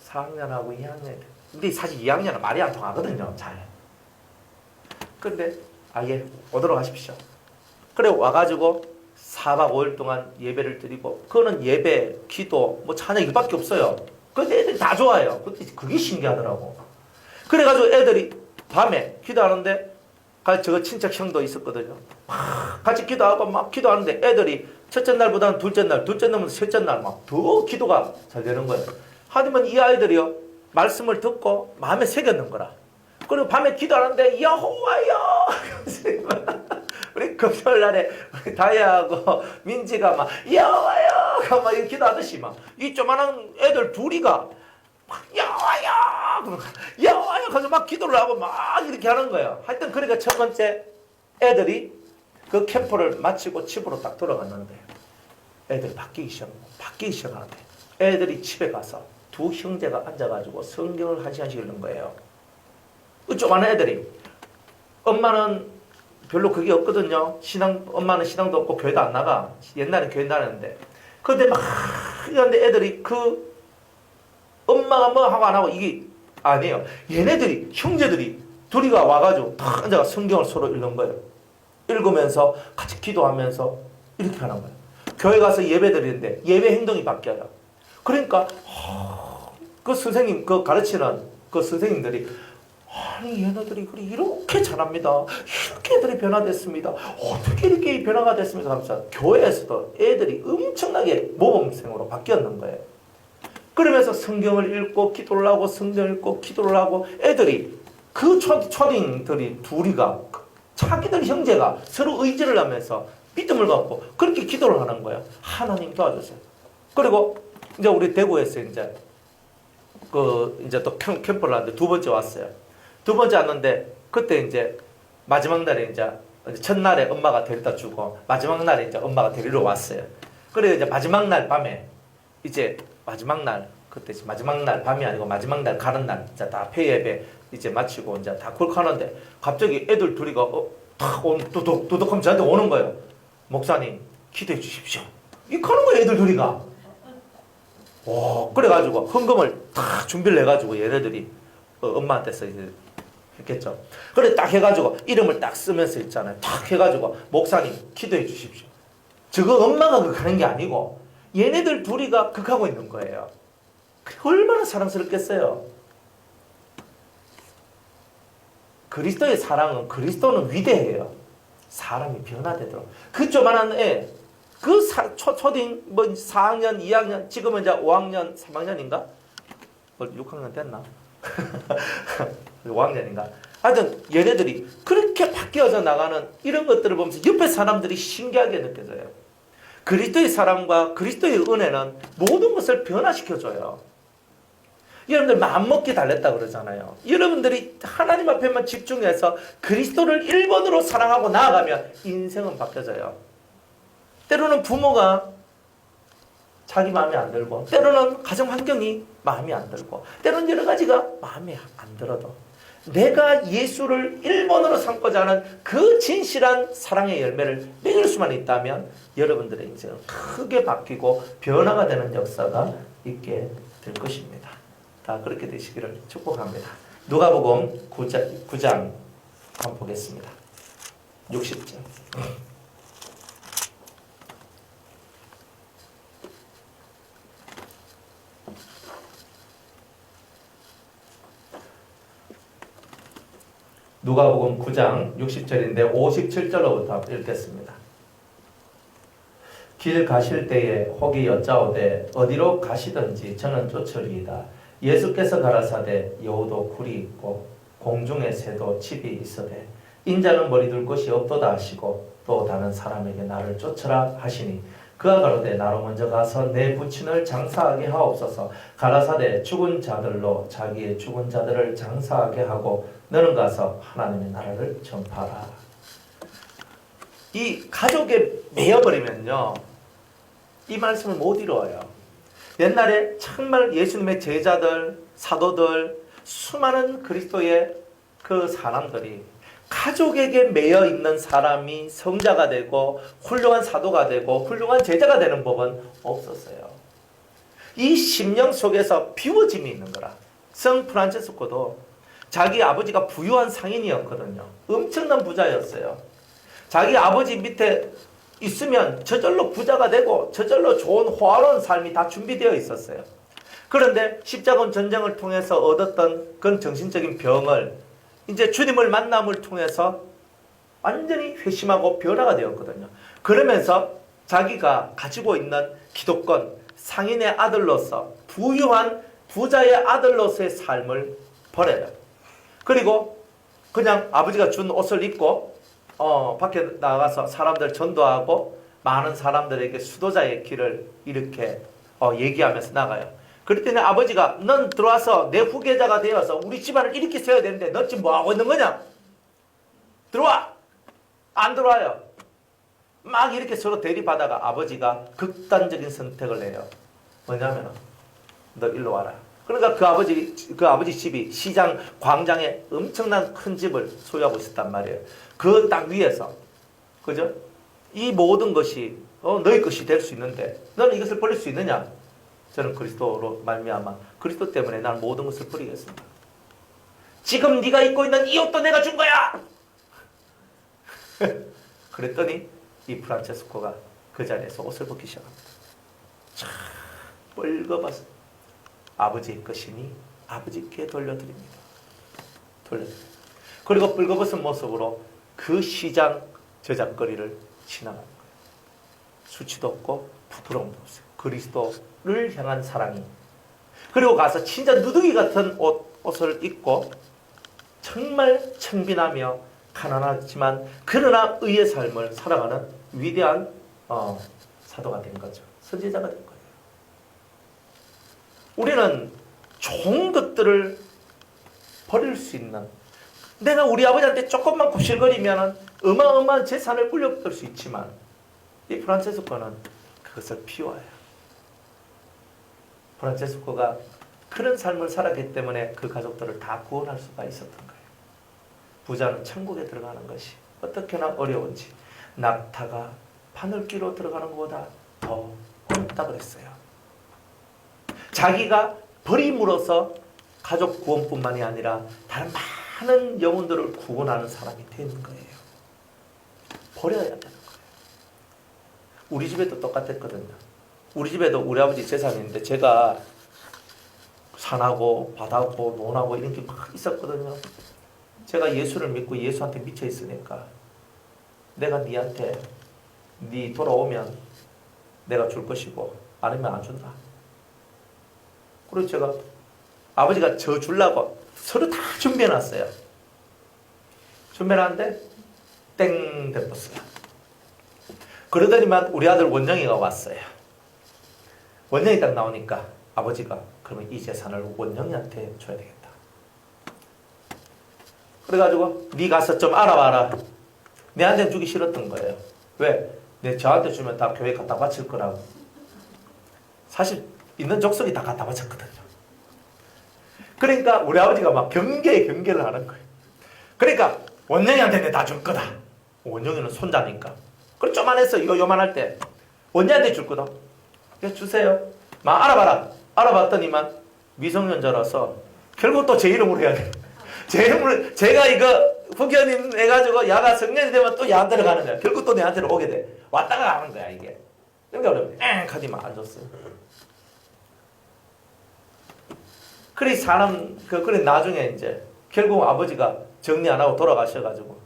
4학년하고 2학년. 근데 사실 2학년은 말이 안 통하거든요. 잘. 근데 예 오도록 하십시오. 그래 와가지고 4박 5일 동안 예배를 드리고 그거는 예배, 기도, 뭐 찬양 이거밖에 없어요. 근데 애들이 다 좋아해요. 그게 신기하더라고. 그래가지고 애들이 밤에 기도하는데 저거 친척 형도 있었거든요. 막 같이 기도하고 막 기도하는데 애들이 첫째 날보다는 둘째 날, 둘째 날보다 셋째 날 막 더 기도가 잘 되는 거예요. 하지만 이 아이들이요 말씀을 듣고 마음에 새겼는 거라. 그리고 밤에 기도하는데 여호와여 우리 금요일날에 다혜하고 민지가 막 여호와여 막 이렇게 기도하듯이 막 이 조만한 애들 둘이가 막 여호와여 여호와여 하면서 막 기도를 하고 막 이렇게 하는 거예요. 하여튼 그러니까 첫 번째 애들이 그 캠프를 마치고 집으로 딱 돌아갔는데 애들이 바뀌기 시작하는데 애들이 집에 가서 두 형제가 앉아가지고 성경을 한 시간씩 읽는 거예요. 조그마한 애들이. 엄마는 별로 그게 없거든요. 엄마는 신앙도 없고 교회도 안 나가. 옛날에 교회 다녔는데. 근데 막 이런데 애들이 그 엄마가 뭐 하고 안 하고 이게 아니에요. 얘네들이 형제들이 둘이가 와가지고 다 앉아가 성경을 서로 읽는 거예요. 읽으면서 같이 기도하면서 이렇게 하는 거예요. 교회 가서 예배 드리는데 예배 행동이 바뀌어요. 그러니까 그 선생님 그 가르치는 그 선생님들이 아니 얘네들이 이렇게 잘합니다. 이렇게 애들이 변화됐습니다. 어떻게 이렇게 변화가 됐습니까? 하면서 교회에서도 애들이 엄청나게 모범생으로 바뀌었는 거예요. 그러면서 성경을 읽고 기도를 하고 성경을 읽고 기도를 하고 애들이 그 초딩들이 둘이가 자기들 형제가 서로 의지를 하면서 믿음을 갖고 그렇게 기도를 하는 거예요. 하나님 도와주세요. 그리고 이제 우리 대구에서 이제 또 캠프를 하는데 두 번째 왔어요. 두 번째 왔는데 그때 이제 마지막 날에 이제 첫날에 엄마가 데려다 주고 마지막 날에 이제 엄마가 데리러 왔어요. 그래 이제 마지막 날 밤에 이제 마지막 날 그때 마지막 날 밤이 아니고 마지막 날 가는 날 이제 다 폐예배 이제 마치고 이제 다 그렇게 하는데 갑자기 애들 둘이가 도둑하면 저한테 오는 거예요. 목사님 기도해 주십시오. 이렇게 하는 거예요. 애들 둘이가. 그래가지고 헌금을 다 준비를 해가지고 얘네들이 엄마한테서 이제 했겠죠. 그래 딱 해가지고 이름을 딱 쓰면서 있잖아요. 딱 해가지고 목사님 기도해 주십시오. 저거 엄마가 극하는 게 아니고 얘네들 둘이가 극하고 있는 거예요. 얼마나 사랑스럽겠어요. 그리스도의 사랑은 그리스도는 위대해요. 사람이 변화되도록. 그 조만한 애, 그 초딩 뭐 4학년, 2학년, 지금은 이제 5학년, 3학년인가? 6학년 됐나? 5학년인가? 하여튼 얘네들이 그렇게 바뀌어져 나가는 이런 것들을 보면서 옆에 사람들이 신기하게 느껴져요. 그리스도의 사랑과 그리스도의 은혜는 모든 것을 변화시켜줘요. 여러분들 마음먹기 달랬다 그러잖아요. 여러분들이 하나님 앞에만 집중해서 그리스도를 1번으로 사랑하고 나아가면 인생은 바뀌어져요. 때로는 부모가 자기 마음에 안 들고 때로는 가정 환경이 마음에 안 들고 때로는 여러 가지가 마음에 안 들어도 내가 예수를 1번으로 삼고자 하는 그 진실한 사랑의 열매를 맺을 수만 있다면 여러분들의 인생은 크게 바뀌고 변화가 되는 역사가 있게 될 것입니다. 다 그렇게 되시기를 축복합니다. 누가복음 9장 한번 보겠습니다. 60절. 누가복음 9장 60절인데 57절로부터 읽겠습니다. 길 가실 때에 혹이 여짜오되 어디로 가시든지 저는 쫓으리이다. 예수께서 가라사대 여우도 굴이 있고 공중의 새도 집이 있으되 인자는 머리둘 곳이 없도다 하시고 또 다른 사람에게 나를 쫓으라 하시니 그가 가로되 나로 먼저 가서 내 부친을 장사하게 하옵소서. 가라사대 죽은 자들로 자기의 죽은 자들을 장사하게 하고 너는 가서 하나님의 나라를 전파하라. 이 가족에 매여버리면요 이 말씀을 못 이루어요. 옛날에 정말 예수님의 제자들, 사도들, 수많은 그리스도의 그 사람들이 가족에게 매여 있는 사람이 성자가 되고 훌륭한 사도가 되고 훌륭한 제자가 되는 법은 없었어요. 이 심령 속에서 비워짐이 있는 거라. 성 프란체스코도 자기 아버지가 부유한 상인이었거든요. 엄청난 부자였어요. 자기 아버지 밑에 있으면 저절로 부자가 되고 저절로 좋은 호화로운 삶이 다 준비되어 있었어요. 그런데 십자군 전쟁을 통해서 얻었던 그런 정신적인 병을 이제 주님을 만남을 통해서 완전히 회심하고 변화가 되었거든요. 그러면서 자기가 가지고 있는 기독권, 상인의 아들로서 부유한 부자의 아들로서의 삶을 버려요. 그리고 그냥 아버지가 준 옷을 입고 밖에 나가서 사람들 전도하고 많은 사람들에게 수도자의 길을 이렇게 얘기하면서 나가요. 그랬더니 아버지가 넌 들어와서 내 후계자가 되어서 우리 집안을 이렇게 세워야 되는데 너 지금 뭐하고 있는 거냐? 들어와! 안 들어와요. 막 이렇게 서로 대립하다가 아버지가 극단적인 선택을 해요. 뭐냐면 너 일로 와라. 그러니까 그 아버지 집이 시장 광장에 엄청난 큰 집을 소유하고 있었단 말이에요. 그 땅 위에서, 그죠? 이 모든 것이 너희 것이 될 수 있는데 너는 이것을 버릴 수 있느냐? 저는 그리스도로 말미암아 그리스도 때문에 나는 모든 것을 버리겠습니다. 지금 네가 입고 있는 이 옷도 내가 준 거야. 그랬더니 이 프란체스코가 그 자리에서 옷을 벗기 시작합니다. 참 뻘거벗은 아버지의 것이니 아버지께 돌려드립니다. 그리고 뻘거벗은 모습으로 그 시장 저작거리를 지나가는 거예요. 수치도 없고 부끄러움도 없어요. 그리스도를 향한 사랑이. 그리고 가서 진짜 누더기 같은 옷을 입고 정말 청빈하며 가난하지만 그러나 의의 삶을 살아가는 위대한 사도가 된 거죠. 선지자가 된 거예요. 우리는 좋은 것들을 버릴 수 있는, 내가 우리 아버지한테 조금만 굽실거리면 어마어마한 재산을 물려받을 수 있지만 이 프란체스코는 그것을 피워요. 프란체스코가 그런 삶을 살았기 때문에 그 가족들을 다 구원할 수가 있었던 거예요. 부자는 천국에 들어가는 것이 어떻게나 어려운지 낙타가 바늘귀로 들어가는 것보다 더 어렵다 그랬어요. 자기가 버림으로써 가족 구원뿐만이 아니라 다른 많은 영혼들을 구원하는 사람이 되는 거예요. 버려야 되는 거예요. 우리 집에도 똑같았거든요. 우리 집에도 우리 아버지 재산인데 제가 산하고 바다고 논하고 이런 게 막 있었거든요. 제가 예수를 믿고 예수한테 미쳐 있으니까 내가 니한테 니 돌아오면 내가 줄 것이고 아니면 안 준다. 그래서 제가 아버지가 저 주려고 서로 다 준비해놨어요. 준비해놨는데 땡 됐었어요. 그러더니만 우리 아들 원영이가 왔어요. 원영이 딱 나오니까 아버지가 그러면 이 재산을 원영이한테 줘야 되겠다. 그래가지고 네 가서 좀 알아봐라. 내한테는 주기 싫었던 거예요. 왜? 내 저한테 주면 다 교회 갖다 바칠 거라고. 사실 있는 족속이 다 갖다 바쳤거든요. 그러니까 우리 아버지가 막 경계를 하는 거예요. 그러니까 원영이한테 내가 다 줄 거다. 원영이는 손자니까. 그래 쪼만해서 이거 요만할 때 원영이한테 줄 거다. 그래서 주세요. 막 알아봐라. 알아봤더니만 미성년자라서 결국 또 제 이름으로 해야 돼. 제 이름으로 제가 이거 후견인 해가지고 야가 성년이 되면 또 야한테로 가는 거야. 결국 또 내한테로 오게 돼. 왔다가 가는 거야 이게. 그러니까 어려워. 하지만 안 줬어요. 그래 그래 나중에 이제 결국 아버지가 정리 안 하고 돌아가셔가지고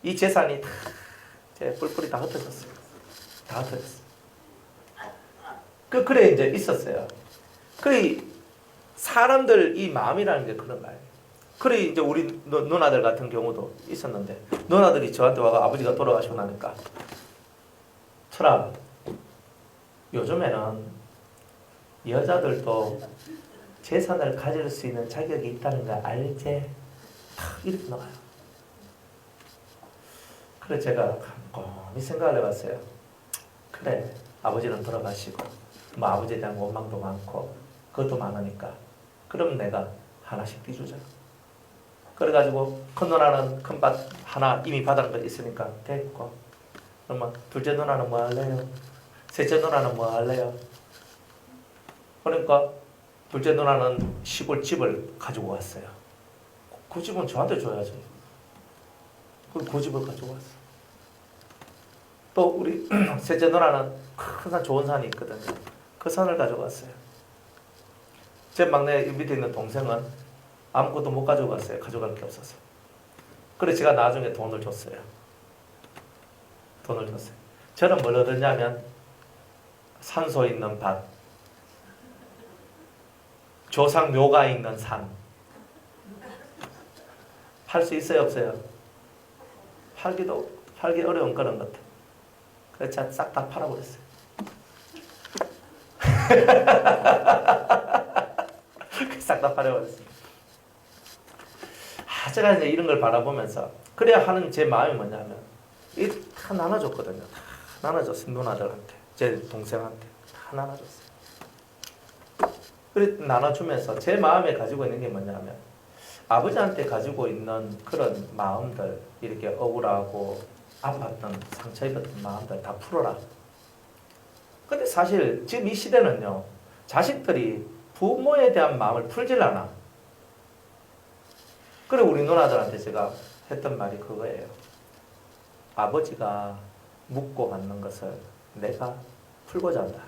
이 재산이 다 제 뿔뿔이 다 흩어졌어요. 다 흩어졌어요. 그래 이제 있었어요. 그래 사람들 이 마음이라는 게 그런 거예요. 그래 이제 우리 누나들 같은 경우도 있었는데 누나들이 저한테 와가 아버지가 돌아가시고 나니까 철아 요즘에는 여자들도 재산을 가질 수 있는 자격이 있다는 거 알지? 탁 이렇게 나와요. 그래 제가 곰곰이 생각을 해봤어요. 그래 아버지는 돌아가시고 뭐 아버지에 대한 원망도 많고 그것도 많으니까 그럼 내가 하나씩 띄주자. 그래가지고 큰 누나는 큰 밭 하나 이미 받은 거 있으니까 됐고 그러면 둘째 누나는 뭐 할래요? 셋째 누나는 뭐 할래요? 그러니까 둘째 누나는 시골집을 가지고 왔어요. 그 집은 저한테 줘야지. 그 집을 가지고 왔어요. 또 우리 셋째 누나는 큰 산 좋은 산이 있거든요. 그 산을 가지고 왔어요. 제 막내 밑에 있는 동생은 아무것도 못 가지고 갔어요. 가져갈 게 없어서. 그래 제가 나중에 돈을 줬어요. 저는 뭘 얻었냐면 산소 있는 밭, 조상 묘가 있는 산. 팔 수 있어요 없어요? 팔기 어려운 그런 것들. 그래서 제가 싹 다 팔아버렸어요. 싹 다 버려버렸습니다. 제가 이제 이런 걸 바라보면서 그래야 하는 제 마음이 뭐냐면 다 나눠줬거든요. 다 나눠줬어요. 누나들한테, 제 동생한테 다 나눠줬어요. 그래 나눠주면서 제 마음에 가지고 있는 게 뭐냐면 아버지한테 가지고 있는 그런 마음들, 이렇게 억울하고 아팠던 상처 입었던 마음들 다 풀어라. 근데 사실 지금 이 시대는요, 자식들이 부모에 대한 마음을 풀질 않아. 그래 우리 누나들한테 제가 했던 말이 그거예요. 아버지가 묻고 받는 것을 내가 풀고자 한다.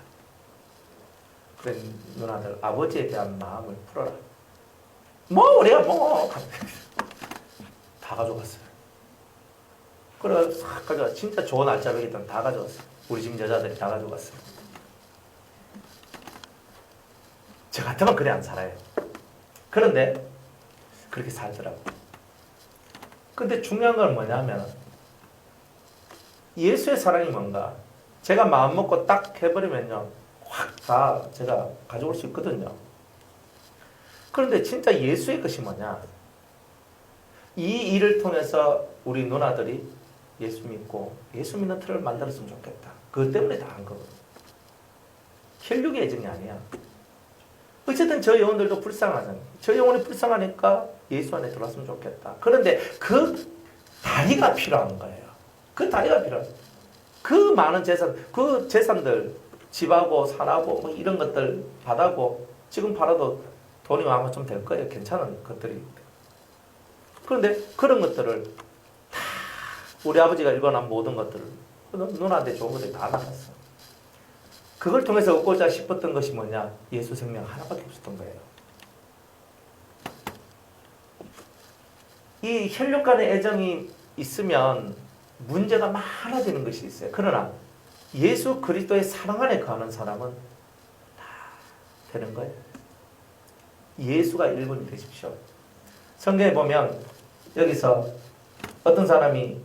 그래 누나들, 아버지에 대한 마음을 풀어라. 뭐 우리가 뭐 다 가져갔어요. 그래 싹 가져가. 진짜 좋은 알짜배기들 다 가져갔어요. 우리 집 여자들이 다 가져갔어요. 저 같으면 그래 안 살아요. 그런데 그렇게 살더라고. 근데 중요한 건 뭐냐면 예수의 사랑이 뭔가, 제가 마음 먹고 딱 해버리면요 확 다 제가 가져올 수 있거든요. 그런데 진짜 예수의 것이 뭐냐, 이 일을 통해서 우리 누나들이 예수 믿고 예수 믿는 틀을 만들었으면 좋겠다. 그것 때문에 다 한 거거든요. 혈육의 애정이 아니야. 어쨌든 저 영혼들도 불쌍하잖아요. 저 영혼이 불쌍하니까 예수 안에 들어왔으면 좋겠다. 그런데 그 다리가 필요한 거예요. 그 다리가 필요해요. 그 많은 재산, 그 재산들, 집하고 산하고 뭐 이런 것들 받아고 지금 팔아도 돈이 아마 좀 될 거예요. 괜찮은 것들이. 그런데 그런 것들을 다 우리 아버지가 일궈놓은 모든 것들을 누나한테 좋은 것들이 다 나갔어. 그걸 통해서 얻고자 싶었던 것이 뭐냐? 예수 생명 하나밖에 없었던 거예요. 이 혈육 간의 애정이 있으면 문제가 많아지는 것이 있어요. 그러나 예수 그리스도의 사랑 안에 거하는 사람은 다 되는 거예요. 예수가 1번이 되십시오. 성경에 보면 여기서 어떤 사람이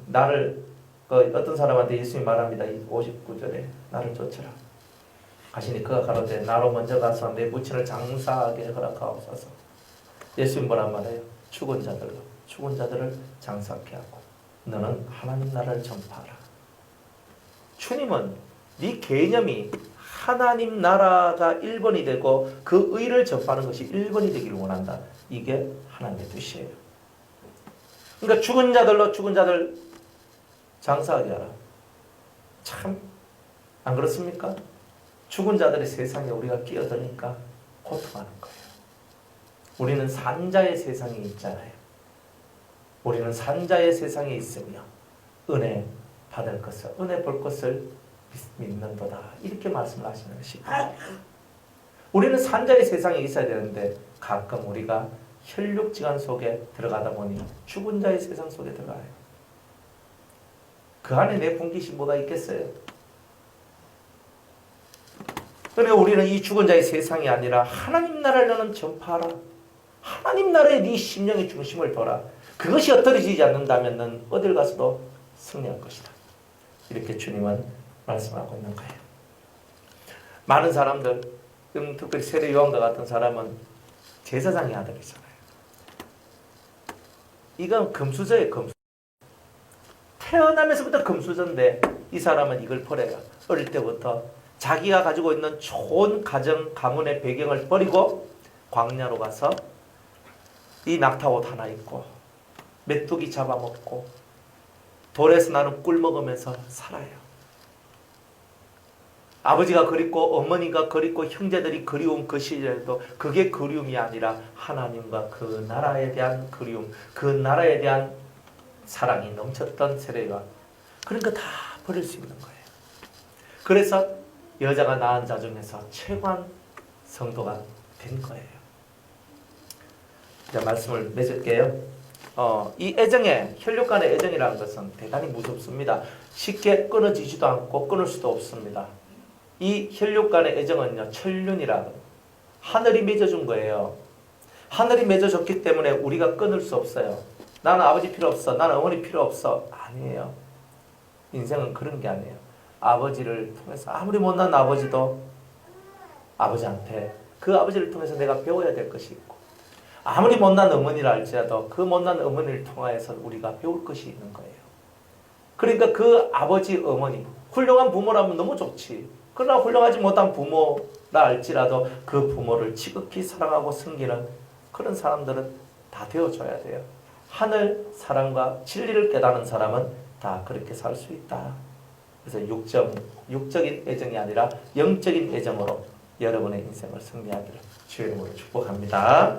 어떤 사람한테 예수님이 말합니다. 59절에 나를 쫓으라 하시니 그가 가로되 나로 먼저 가서 내 부친을 장사하게 허락하옵소서. 예수님 뭐란 말이에요? 죽은 자들을 장사케 하고 너는 하나님 나라를 전파하라. 주님은 네 개념이 하나님 나라가 1번이 되고 그 의를 전파하는 것이 1번이 되기를 원한다. 이게 하나님의 뜻이에요. 그러니까 죽은 자들 장사하게 하라. 참 안 그렇습니까? 죽은 자들의 세상에 우리가 끼어드니까 고통하는 거예요. 우리는 산자의 세상에 있잖아요. 우리는 산자의 세상에 있으며 은혜 받을 것을, 은혜 볼 것을 믿는도다. 이렇게 말씀을 하시는 것입니다. 우리는 산자의 세상에 있어야 되는데 가끔 우리가 혈육지간 속에 들어가다 보니 죽은 자의 세상 속에 들어가요. 그 안에 내 분깃이 뭐가 있겠어요? 그러니까 우리는 이 죽은 자의 세상이 아니라 하나님 나라를 너는 전파하라. 하나님 나라에 네 심령의 중심을 둬라. 그것이 흩어지지 않는다면 넌 어딜 가서도 승리할 것이다. 이렇게 주님은 말씀하고 있는 거예요. 많은 사람들, 특별히 세례 요한과 같은 사람은 제사장의 아들이잖아요. 이건 금수저예요. 금수저. 태어나면서부터 금수저인데 이 사람은 이걸 버려요. 어릴 때부터 자기가 가지고 있는 좋은 가문의 배경을 버리고 광야로 가서 이 낙타옷 하나 입고 메뚜기 잡아먹고 돌에서 나는 꿀 먹으면서 살아요. 아버지가 그립고 어머니가 그립고 형제들이 그리운 그 시절에도 그게 그리움이 아니라 하나님과 그 나라에 대한 그리움, 그 나라에 대한 사랑이 넘쳤던 세례가, 그러니까 다 버릴 수 있는 거예요. 그래서 여자가 낳은 자 중에서 최고한 성도가 된 거예요. 자, 말씀을 맺을게요. 이 애정의, 혈육 간의 애정이라는 것은 대단히 무섭습니다. 쉽게 끊어지지도 않고 끊을 수도 없습니다. 이 혈육 간의 애정은요, 천륜이라고 하늘이 맺어준 거예요. 하늘이 맺어줬기 때문에 우리가 끊을 수 없어요. 나는 아버지 필요 없어, 나는 어머니 필요 없어. 아니에요. 인생은 그런 게 아니에요. 아버지를 통해서 아무리 못난 아버지도 아버지한테 그 아버지를 통해서 내가 배워야 될 것이 있고, 아무리 못난 어머니라 할지라도 그 못난 어머니를 통하여서 우리가 배울 것이 있는 거예요. 그러니까 그 아버지, 어머니, 훌륭한 부모라면 너무 좋지. 그러나 훌륭하지 못한 부모라 할지라도 그 부모를 지극히 사랑하고 섬기는 그런 사람들은 다 되어줘야 돼요. 하늘 사랑과 진리를 깨닫는 사람은 다 그렇게 살 수 있다. 그래서 육적인 애정이 아니라 영적인 애정으로 여러분의 인생을 승리하기를 주의 이름으로 축복합니다.